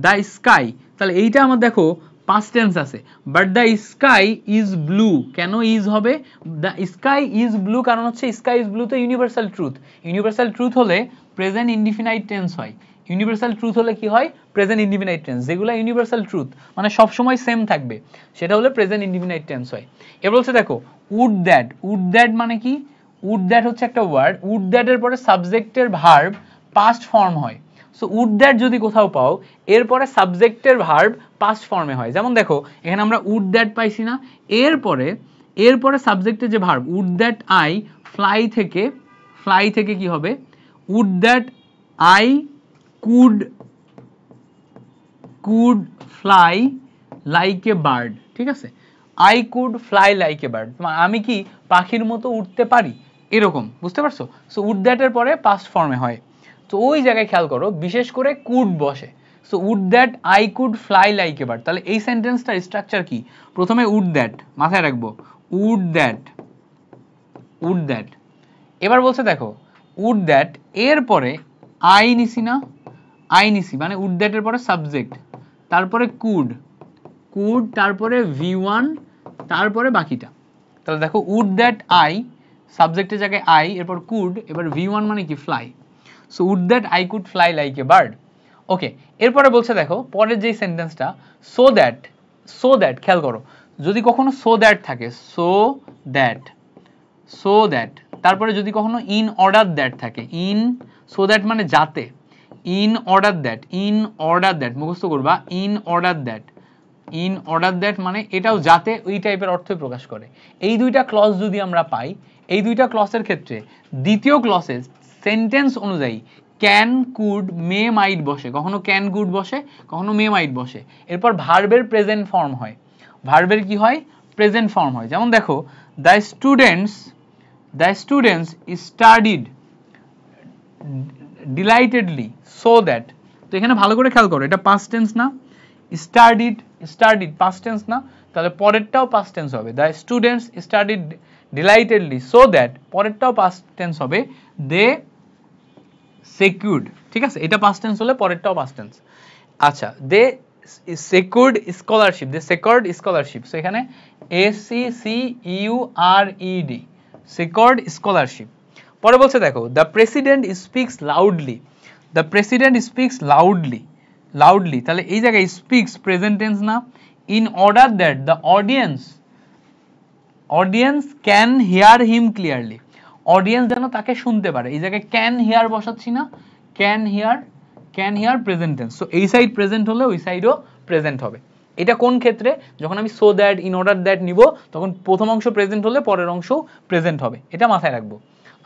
the sky, তাহলে এইটা আমার দেখো পাস্ট টেন্স আছে, but the sky is blue, কেন ইজ হবে, দ্য স্কাই ইজ ব্লু কারণ হচ্ছে স্কাই ইজ ব্লু তো ইউনিভার্সাল ট্রুথ হলে প্রেজেন্ট ইনডিফিনাইট টেন্স হয়, ইউনিভার্সাল ট্রুথ হলে কি হয় প্রেজেন্ট ইনডিফিনাইট টেন্স, যেগুলো ইউনিভার্সাল ট্রুথ মানে সব সময় সেম থাকবে সেটা হলে প্রেজেন্ট ইনডিফিনাইট টেন্স হয়। এবার বলছে দেখো উড দ্যাট মানে কি, উড দ্যাট হচ্ছে একটা ওয়ার্ড, উড দ্যাট এর পরে সাবজেক্টের ভার্ব পাস্ট ফর্ম হয়, সো উড দ্যাট যদি কোথাও পাও এরপরে সাবজেক্টের ভার্ব পাস্ট ফর্মে হয়। যেমন দেখো এখানে আমরা উড দ্যাট পাইছি না, এরপরে সাবজেক্টের যে verb would that I fly থেকে কি হবে, would that I could fly like a bird, ঠিক আছে, I could fly like a bird, আমি কি পাখির মতো উঠতে পারি এরকম, বুঝতে পারছো, সো উড দ্যাট এর পরে পাস্ট ফর্মে হয়, তো ওই জায়গায় খেয়াল করো বিশেষ করে কুড বসে, so would that I could fly like a bird, তাহলে এই সেন্টেন্সটার স্ট্রাকচার কি, প্রথমে উড দ্যাট মাথায় রাখবো, উড দ্যাট, এবার বলছে দেখো উড দ্যাট এর পরে আই নিছি মানে উড দ্যাট এর পরে সাবজেক্ট, তারপরে কুড তারপরে V1 তারপরে বাকিটা, তাহলে দেখো উড দ্যাট আই সাবজেক্টের জায়গায় আই এরপর কুড, এবার V1 মানে কি fly, so would that I could fly like a bird. Okay, এরপরে বলছে দেখো পরের যেই সেন্টেন্সটা সো দ্যাট খেয়াল করো যদি কখনো সো দ্যাট থাকে, সো দ্যাট তারপরে যদি কখনো ইন অর্ডার দ্যাট থাকে, সো দ্যাট মানে যাতে, ইন অর্ডার দ্যাট মুখস্থ করবা, ইন অর্ডার দ্যাট মানে এটাও যাতে ওই টাইপের অর্থই প্রকাশ করে। এই দুইটা ক্লজ যদি আমরা পাই, এই দুইটা ক্লজের ক্ষেত্রে দ্বিতীয় ক্লজে সেন্টেন্স অনুযায়ী ক্যান কুড মে মাইট বসে, কখনো ক্যান কুড বসে কখনো মে মাইট বসে, এরপর ভার্বের প্রেজেন্ট ফর্ম হয়, ভার্বের কি হয় প্রেজেন্ট ফর্ম হয়। যেমন দেখো the students studied delightedly so that, তো এখানে ভালো করে খেয়াল করো এটা পাস্ট টেন্স না, স্টাডিড, স্টাডিড পাস্ট টেন্স না, তাহলে পরেরটাও পাস্ট টেন্স হবে। The students studied delightedly, so that পরেরটাও পাস্ট টেন্স হবে দে সেকিউরড, ঠিক আছে, এটা পাস্ট টেন্স হলে পরেরটাও পাস্ট টেন্স। আচ্ছা, দে secured scholarship, they secured scholarship, so এখানে SECURED, secured scholarship। পরে বলছে দেখো the president speaks loudly, the president speaks loudly, loudly তাহলে এই জায়গায় speaks present tense না, in order that the audience can hear him clearly, audience যেন তাকে শুনতে পারে, এই জায়গায় ক্যান হিয়ার বসাচ্ছি না, can here present tense, so এই সাইড প্রেজেন্ট হলে ওই সাইডও প্রেজেন্ট হবে। এটা কোন ক্ষেত্রে, যখন আমি so that, in order that নিব, তখন প্রথম অংশ প্রেজেন্ট হলে পরের অংশ প্রেজেন্ট হবে, এটা মাথায় রাখবো।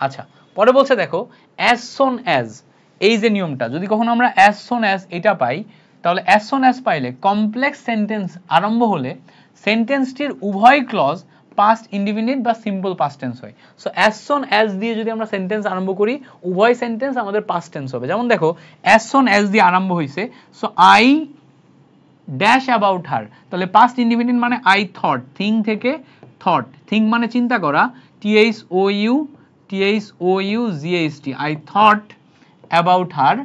আচ্ছা, পরে বলছে দেখো অ্যাজ সোন অ্যাজ, এই যে নিয়মটা, যদি কখনো আমরা অ্যাজ সোন অ্যাজ এটা পাই, তাহলে অ্যাজ সোন অ্যাজ পাইলে কমপ্লেক্স সেন্টেন্স আরম্ভ হলে সেন্টেন্সটির উভয় ক্লজ পাস্ট ইনডিফিনিট বা সিম্পল পাস্ট টেন্স হয়। সো অ্যাজ সোন অ্যাজ দিয়ে যদি আমরা সেন্টেন্স আরম্ভ করি, উভয় সেন্টেন্স আমাদের পাস্ট টেন্স হবে। যেমন দেখো অ্যাজ সোন অ্যাজ দিয়ে আরম্ভ হয়েছে, so I dash about her, তাহলে পাস্ট ইনডিফিনিট মানে আই থট, থিং থেকে থট, থিং মানে চিন্তা করা, THOUGHT, I thought about her,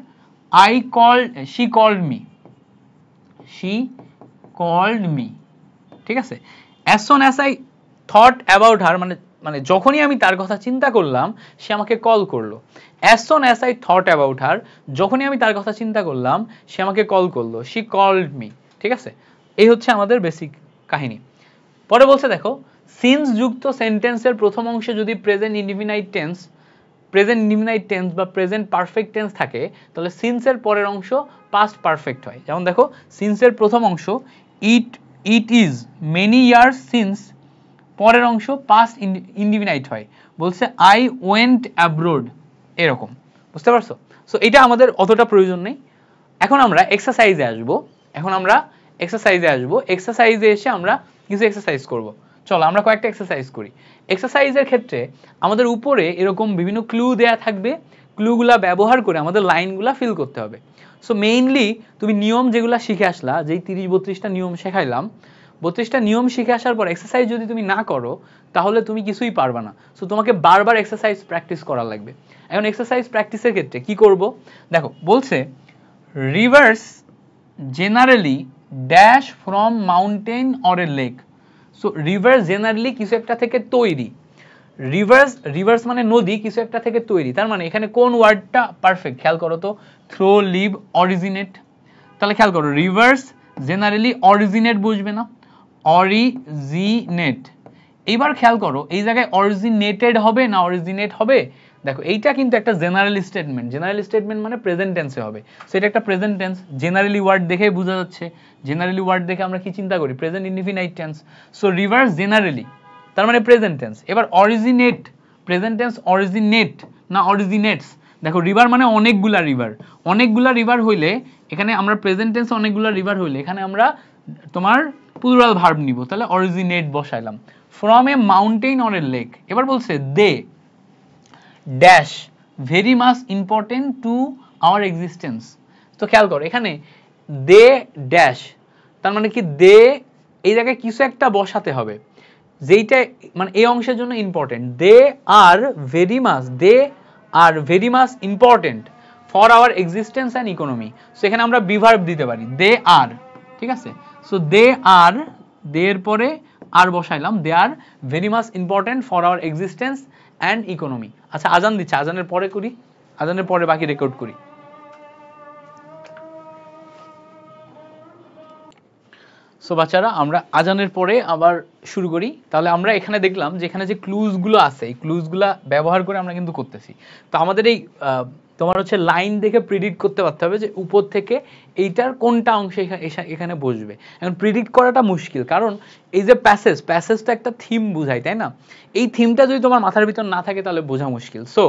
I called, she called me, ঠিক আছে। As soon as I thought about her মানে যখনই আমি তার কথা চিন্তা করলাম সে আমাকে কল করলো। As soon as I thought about her, যখনই আমি তার কথা চিন্তা করলাম সে আমাকে কল করলো, শি কল্ড মি, ঠিক আছে। এই হচ্ছে আমাদের বেসিক কাহিনী। পরে বলছে দেখো সিন্স যুক্ত সেন্টেন্সের প্রথম অংশে যদি প্রেজেন্ট ইনডিফিনাইট টেন্স বা প্রেজেন্ট পারফেক্ট টেন্স থাকে, তাহলে সিন্সের পরের অংশ পাস্ট পারফেক্ট হয়। যেমন দেখো সিন্সের প্রথম অংশ it is many years since, পরের অংশ পাস্ট ইনডিফিনাইট হয়, বলছে আই ওয়েন্ট অ্যাব্রোড, এরকম, বুঝতে পারছো? সো এটা আমাদের অতটা প্রয়োজন নেই। এখন আমরা এক্সারসাইজে আসবো, এক্সারসাইজে এসে আমরা কিছু এক্সারসাইজ করব। চলো আমরা কয়েকটা এক্সারসাইজ করি। এক্সারসাইজের ক্ষেত্রে আমাদের উপরে এরকম বিভিন্ন ক্লু দেয়া থাকবে, ক্লুগুলা ব্যবহার করে আমাদের লাইনগুলা ফিল করতে হবে। সো মেইনলি তুমি নিয়ম যেগুলা শিখে আসলা, যেই 30-32টা নিয়ম শেখাইলাম, 32টা নিয়ম শিখে আসার পর এক্সারসাইজ যদি তুমি না করো তাহলে তুমি কিছুই পারবা না। সো তোমাকে বারবার এক্সারসাইজ প্র্যাকটিস করা লাগবে। এখন এক্সারসাইজ প্র্যাকটিসের ক্ষেত্রে কি করব দেখো, বলছে rivers generally dash from mountain or a lake. So rivers generally কিছু একটা থেকে তৈরি, রিভার্স মানে নদী, কিছু একটা থেকে তৈরি, তার মানে এখানে কোন ওয়ার্ডটা পারফেক্ট খেয়াল করো তো, থ্রো, লিভ, অরিজিনেট। তাহলে খেয়াল করো রিভার্স জেনারেলি অরিজিনেট বুঝবে না, অরিজিনেট। এইবার খেয়াল করো এই জায়গায় অরিজিনেটেড হবে না অরিজিনেট হবে, দেখো এইটা কিন্তু একটা জেনারেল স্টেটমেন্ট মানে প্রেজেন্ট টেন্সে হবে। সো এটা একটা প্রেজেন্ট টেন্স, জেনারেলি ওয়ার্ড দেখেই বোঝা যাচ্ছে, জেনারেলি ওয়ার্ড দেখে আমরা কি চিন্তা করি, present indefinite tense. So rivers generally তার মানে প্রেজেন্ট টেন্স। এবার অরিজিনেট, প্রেজেন্ট টেন্স অরিজিনেট না অরিজিনেটস, দেখো রিভার মানে অনেকগুলা রিভার হইলে এখানে আমরা প্রেজেন্ট টেন্স অনেকগুলা রিভার হইলে এখানে আমরা তোমার প্লুরাল ভার্ব নিব, তাহলে অরিজিনেট বসাইলাম। From a mountain or a lake, এবার বলছে they dash very much important to our existence. তো খেয়াল করো এখানে দে ড্যাশ, তার মানে কি দে এই জায়গায় কিছু একটা বসাতে হবে যেইটা মানে এই অংশের জন্য important. They are very much important for our existence and economy. So এখানে আমরা বিভার্ব দিতে পারি, দে আর, ঠিক আছে। সো দে আর, দে এর পরে আর বসাইলাম, they are very much important for our existence and economy. আচ্ছা আজান দিচ্ছে, আজানের পরে করি, আজানের পরে বাকি রেকর্ড করি। সো বাচ্চারা আমরা আজানের পরে আবার শুরু করি। তাহলে আমরা এখানে দেখলাম যে এখানে যে ক্লুজগুলো আছে এই ক্লুজগুলো ব্যবহার করে আমরা কিন্তু করতেছি। তো আমাদের এই তোমার হচ্ছে লাইন দেখে প্রিডিক্ট করতে পারতে হবে যে উপর থেকে এইটার কোনটা অংশ এখানে বসবে। এখন প্রিডিক্ট করাটা মুশকিল, কারণ এই যে প্যাসেজটা একটা থিম বুঝায়, তাই না? এই থিমটা যদি তোমার মাথার ভিতর না থাকে তাহলে বোঝা মুশকিল। সো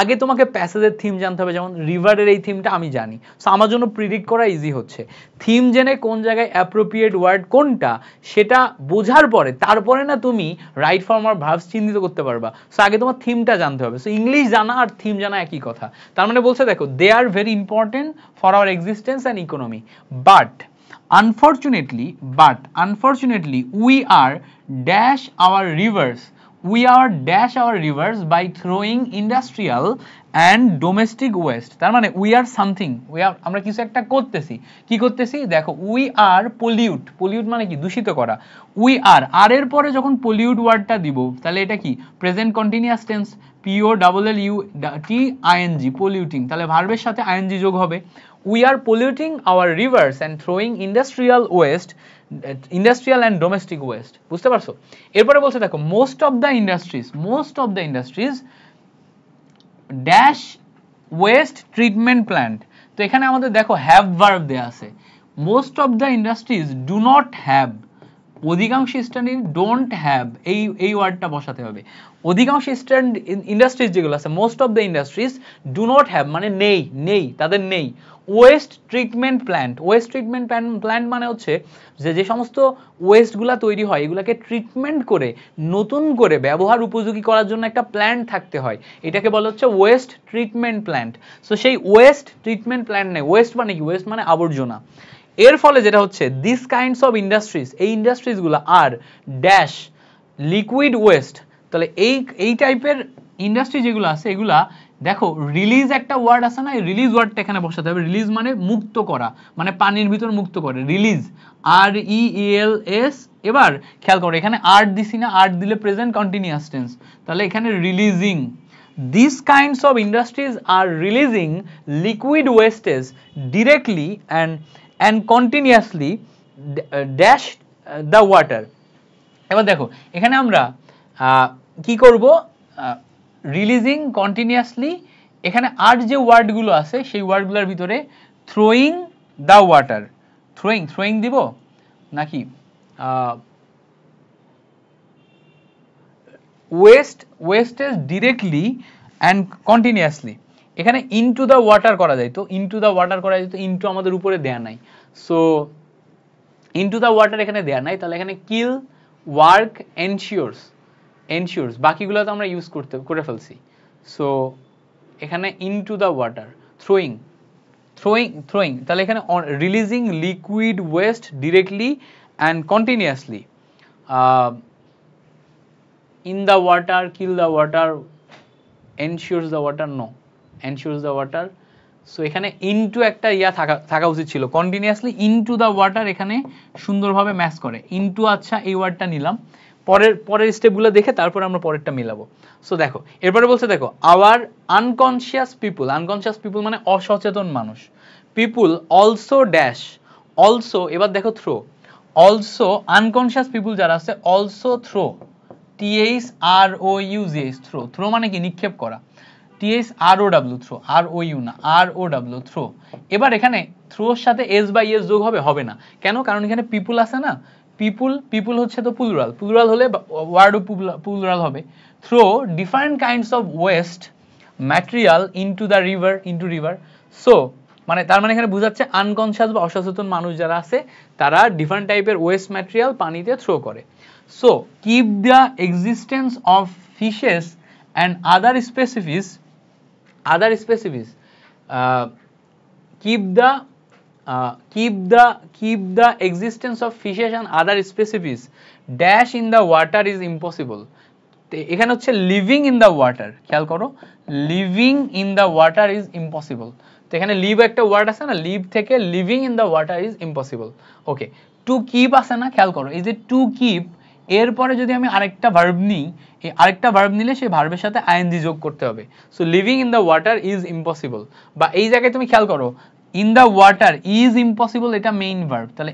আগে তোমাকে প্যাসেজের থিম জানতে হবে, যেমন রিভারের এই থিমটা আমি জানি, সো আমার জন্য প্রিডিক্ট করা ইজি হচ্ছে। থিম জেনে কোন জায়গায় অ্যাপ্রোপ্রিয়েট ওয়ার্ড কোনটা সেটা বোঝার পরে তারপরে না তুমি রাইট ফর্ম আর ভার্বস চিহ্নিত করতে পারবা। সো আগে তোমার থিমটা জানতে হবে। সো ইংলিশ জানা আর থিম জানা একই কথা। তার মানে বলছে দেখো they are very important for our existence and economy, but unfortunately we are dash our rivers by throwing industrial and domestic waste। তার মানে we are something, আমরা কিছু একটা করতেছি, কি করতেছি দেখো, we are pollute মানে কি দূষিত করা, we are আর এর পরে যখন pollute ওয়ার্ডটা দিব তাহলে এটা কি present continuous tense, POLLUT polluting, তাহলে ভার্বের সাথে ing যোগ হবে। we are polluting our rivers and throwing industrial and domestic waste, বুঝতে পারছো? এরপরে বলছে দেখো most of the industries dash waste treatment plant। তো এখানে আমাদের দেখো have verb দেয়া আছে, most of the industries do not have, অধিকাংশ ইন্ডাস্ট্রি ডোন্ট হ্যাভ, এই ওয়ার্ডটা বসাতে হবে। অধিকাংশ ইন্ডাস্ট্রিজ যেগুলো আছে, most of the industries do not have মানে নেই তাদের নেই ওয়েস্ট ট্রিটমেন্ট প্ল্যান্ট মানে হচ্ছে যে সমস্ত ওয়েস্টগুলা তৈরি হয় এগুলাকে ট্রিটমেন্ট করে নতুন করে ব্যবহার উপযোগী করার জন্য একটা প্ল্যান্ট থাকতে হয়, এটাকে বলা হচ্ছে ওয়েস্ট ট্রিটমেন্ট প্ল্যান্ট। সো সেই ওয়েস্ট ট্রিটমেন্ট প্ল্যান্ট নেই, ওয়েস্ট মানে কি, ওয়েস্ট মানে আবর্জনা। এর ফলে যেটা হচ্ছে দিস কাইন্ডস অফ ইন্ডাস্ট্রিজ, এই ইন্ডাস্ট্রিজগুলো আর ড্যাশ লিকুইড ওয়েস্ট, তাহলে এই টাইপের ইন্ডাস্ট্রি যেগুলো আছে এগুলা দেখো রিলিজ একটা ওয়ার্ড আছে না, এই রিলিজ ওয়ার্ডটা এখানে বসাতে হবে। রিলিজ মানে মুক্ত করা, মানে পানির ভিতর মুক্ত করে, রিলিজ RELS। এবার খেয়াল করো এখানে আর দিছি না, আর দিলে প্রেজেন্ট কন্টিনিউয়াস টেন্স, তাহলে এখানে releasing, these kinds of industries are releasing liquid wastes directly and continuously dash the water। এবার দেখো এখানে আমরা কি করব, রিলিজিং কন্টিনিউয়াসলি, এখানে আর যে ওয়ার্ডগুলো আছে সেই ওয়ার্ডগুলোর ভিতরে থ্রোয়িং দ্য ওয়াটার, থ্রোয়িং দিব নাকি ওয়েস্টেজ ডিরেক্টলি অ্যান্ড কন্টিনিউয়াসলি, এখানে ইনটু দ্য ওয়াটার করা যায়, তো ইনটু দ্য ওয়াটার করা যায়, তো ইনটু আমাদের উপরে দেয়া নাই, সো ইনটু দ্য ওয়াটার এখানে দেয়া নাই, তাহলে এখানে কিল ওয়ার্ক এনশিওরস, বাকিগুলো তো আমরা ইউজ করে ফেলছি। সো এখানে ইনটু দ্য ওয়াটার, থ্রোয়িং, তাহলে এখানে releasing liquid waste directly and continuously, in the water, kill the water, ensures the water, no, ensures the water। So এখানে ইনটু একটা থাকা উচিত ছিল, কন্টিনিউয়াসলি ইনটু দ্য ওয়াটার এখানে সুন্দরভাবে ম্যাচ করে, ইনটু আচ্ছা এই ওয়ার্ডটা নিলাম, পরের স্টেপগুলো দেখে তারপর আমরা পরেরটা মিলাবো। সো দেখো এরপরে বলছে দেখো আওয়ার আনকনশিয়াস পিপল মানে অসচেতন মানুষ, পিপল অলসো ড্যাশ, অলসো এবার দেখো থ্রো, অলসো আনকনশিয়াস পিপল যারা আছে অলসো থ্রো, THROUGH থ্রো মানে কি নিক্ষেপ করা, THROW থ্রো, ROU না ROW থ্রো। এবার এখানে থ্রোর সাথে S বা ES যোগ হবে না, কেন, কারণ এখানে পিপুল আছে না, পিপুল হচ্ছে তো প্লুরাল হলে ওয়ার্ডও প্লুরাল হবে। Throw different kinds of waste material into the river, so মানে তার মানে এখানে বোঝাচ্ছে আনকনশিয়াস বা অসচেতন মানুষ যারা আছে তারা ডিফারেন্ট টাইপের ওয়েস্ট ম্যাটেরিয়াল পানিতে থ্রো করে। So keep the existence of fishes and other species, keep the existence of fishes and other species dash in the water is impossible। এখানে হচ্ছে লিভিং ইন দ্য ওয়াটার, খেয়াল করো living in the water is impossible, তো এখানে leave একটা word আছে না, leave থেকে living in the water is impossible. Okay, to keep আছে না, খেয়াল করো এই যে টু কিপ, এরপরে যদি আমি আরেকটা ভার্ব নিই, এই আরেকটা ভার্ব নিলে সেই ভার্বের সাথে আইএনজি যোগ করতে হবে। So living in the water is impossible, বা এই জায়গায় তুমি খেয়াল করো in the water is impossible, এটা মেইন ভার্ব, তাহলে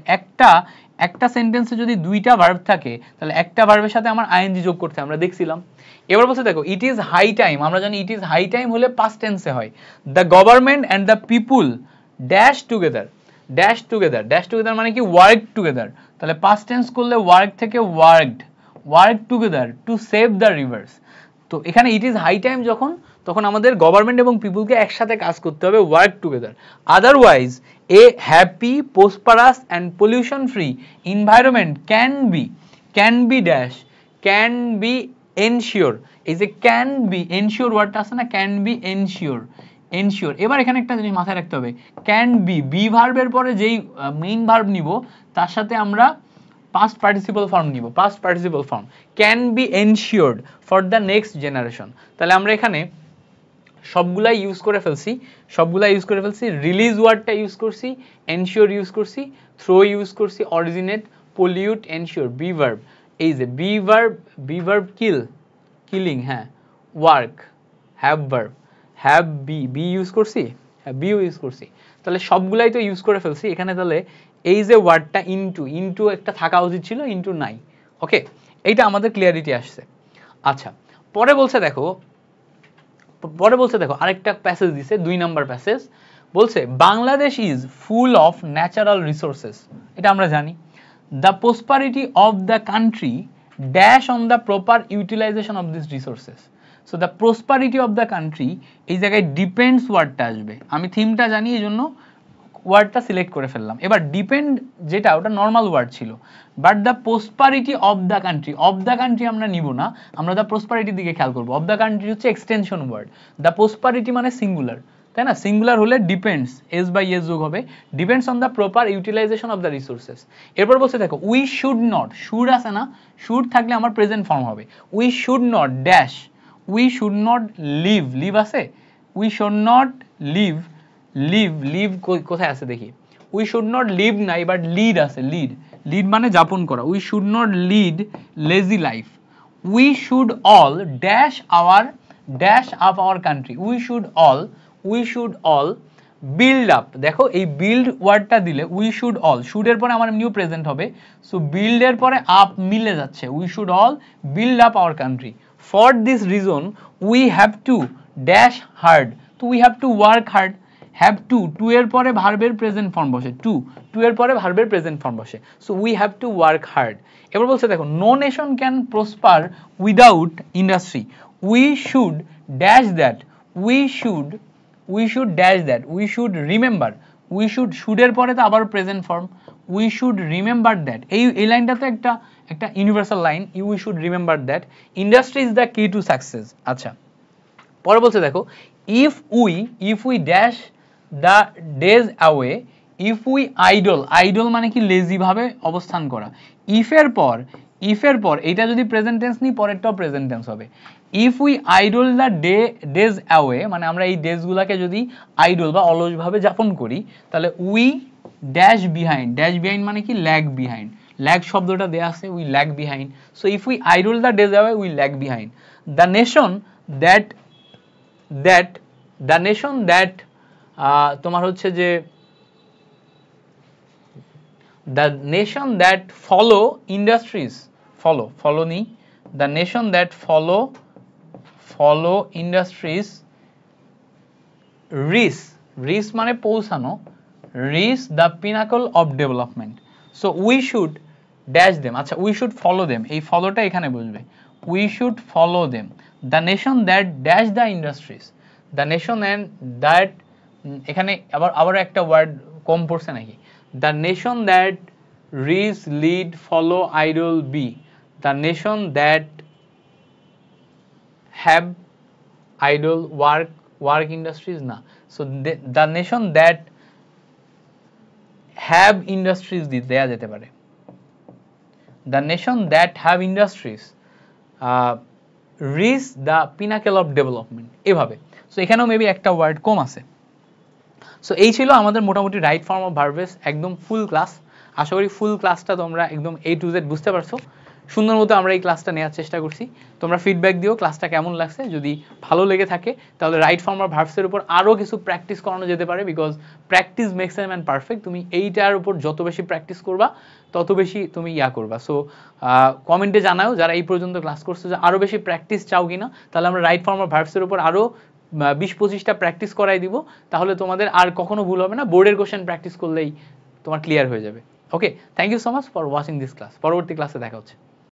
একটা সেন্টেন্সে যদি দুইটা ভার্ব থাকে তাহলে একটা ভার্বের সাথে আমার আইএনজি যোগ করতে আমরা দেখছিলাম। এবার বলছে দেখো ইট ইজ হাই টাইম, আমরা জানি ইট ইজ হাই টাইম হলে পাস্ট টেন্সে হয়, the government and the people dash together মানে কি ওয়ার্ক টুগেদার, তাহলে পাস্ট টেন্স করলে ওয়ার্ক থেকে work together to save the rivers. তো এখানে ইট ইজ হাই টাইম যখন, তখন আমাদের গভর্নমেন্ট এবং পিপুলকে একসাথে কাজ করতে হবে, work together. Otherwise A happy prosperous and pollution free environment can be ensure, এই যে ক্যান বি এনশিওর ওয়ার্ডটা আছে না, ক্যান বি এনশিওর, এনশিওর। এবার এখানে একটা জিনিস মাথায় রাখতে হবে, ক্যান বি, বি ভার্বের পরে যেই মেইন ভার্ব নিব তার সাথে আমরা past participle form নিব, past participle form can be ensured for the next generation। তাহলে আমরা এখানে সবগুলাই ইউজ করে ফেলছি, রিলিজ ওয়ার্ডটা ইউজ করছি, এনশিওর ইউজ করছি, থ্রো ইউজ করছি, originate, pollute, ensure, be verb, এই যে বি ভার্ব কিল, কিলিং, হ্যাঁ, ওয়ার্ক, হ্যাভ বি ইউজ করছি, হ্যাঁ বিও ইউজ করছি, তাহলে সবগুলাই তো ইউজ করে ফেলছি এখানে। তাহলে এই যে ওয়ার্ডটা ইনটু একটা থাকা উচিত ছিল, ইনটু নাই। ওকে, এইটা আমাদের ক্লিয়ারিটি আসছে। আচ্ছা, পরে বলছে দেখো আরেকটা প্যাসেজ দিছে, 2 নাম্বার প্যাসেজ, বলছে Bangladesh is full of natural resources. এটা আমরা জানি। The prosperity of the country dash on the proper utilisation of this resources. So the prosperity of the country, এই জায়গায় ডিপেন্ডস ওয়ার্ডটা আসবে। আমি থিমটা জানি, এই জন্য ওয়ার্ডটা সিলেক্ট করে ফেললাম। এবার ডিপেন্ড যেটা, ওটা নর্মাল ওয়ার্ড ছিল, but the prosperity of the country আমরা নিব না, আমরা দ্য প্রসপারিটির দিকে খেয়াল করবো। অফ দ্য কান্ট্রি হচ্ছে এক্সটেনশন ওয়ার্ড, দ্য প্রসপারিটি মানে সিঙ্গুলার, তাই না? সিঙ্গুলার হলে ডিপেন্ডস, এস বাই এস যোগ হবে, depends on the proper utilisation of the resources. এরপর বলছে দেখো, উই শুড নট, শুড আছে না, শুড থাকলে আমার প্রেজেন্ট ফর্ম হবে, we should not dash, we should not live আছে, উই শুড নট লিভ কোথায় আছে দেখি, উই শুড নট লিভ নাই, বাট লিড আছে, লিড মানে যাপন করা, we should not lead lazy life, we should all dash up our country, we should all build up. দেখো এই বিল্ড ওয়ার্ডটা দিলে উই শুড অল, শুডের পরে আমার নিউ প্রেজেন্ট হবে, সো বিল্ডের পরে আপ মিলে যাচ্ছে, we should all build up our country. For this reason we have to dash hard, তো we have to work hard, have to এর পরে ভার্বের প্রেজেন্ট ফর্ম বসে, টু এর পরে ভার্বের প্রেজেন্ট ফর্ম বসে, so we have to work hard. এবার বলছে দেখো, no nation can prosper without industry, we should dash that, we should dash that, we should remember, শুডের পরে তো আবার present form, we should remember that, এই লাইনটা তো একটা universal line, we should remember that industry is the key to success. আচ্ছা, পরে বলছে দেখো, if we dash the days away, if we idle মানে কি, লেজি ভাবে অবস্থান করা, ইফের পর এটা যদি প্রেজেন্ট টেন্স নিই, পরেরটাও প্রেজেন্ট টেন্স হবে। If we idle the days away, মানে আমরা এই ডেজগুলোকে যদি আইডল বা অলস ভাবে যাপন করি, তাহলে উই ড্যাশ বিহাইন্ড মানে কি, ল্যাগ শব্দটা দেয়া আছে, we lag behind, so if we idle the days away we lag behind. The nation that তোমার হচ্ছে যে the nation that follow industries, follow নি, the nation that follow industries reach মানে পৌঁছানো, reach the pinnacle of development, so we should dash them। আচ্ছা, we should follow them, এই ফলোটা এখানে বসবে, we should follow them, the nation that dash the industries, the nation and that, এখানে আবার একটা word কম পড়ছে নাকি, the nation that reach, lead, follow, idol, be, the nation that have idol, work industries না, so the nation that have industries দেয়া যেতে পারে, the nation that have industries reach the pinnacle of development, এভাবে। So এখানেও maybe একটা word কম আছে। So এই ছিল আমাদের মোটামুটি রাইট ফর্ম অফ ভার্বেস, একদম ফুল ক্লাস। আশা করি ফুল ক্লাসটা তোমরা একদম A to Z বুঝতে পারছো। সুন্দর মতো আমরা এই ক্লাসটা নেওয়ার চেষ্টা করছি। তোমরা ফিডব্যাক দিও ক্লাসটা কেমন লাগছে, যদি ভালো লেগে থাকে তাহলে রাইট ফর্ম অফ ভার্বসের উপর আরও কিছু প্র্যাকটিস করানো যেতে পারে, because practice makes a man perfect. তুমি এইটার উপর যত বেশি প্র্যাকটিস করবা তত বেশি তুমি করবা। সো কমেন্টে জানাও যারা এই পর্যন্ত ক্লাস করছো যে আরও বেশি প্র্যাকটিস চাও কিনা, তাহলে আমরা রাইট ফর্ম অফ ভার্বসের উপর আরও 20-25টা প্র্যাকটিস করাই দিব, তাহলে তোমাদের আর কখনো ভুল হবে না, বোর্ডের কোশ্চেন প্র্যাকটিস করলেই তোমার ক্লিয়ার হয়ে যাবে। Okay, thank you so much for watching this class. পরবর্তী ক্লাসে দেখা হচ্ছে।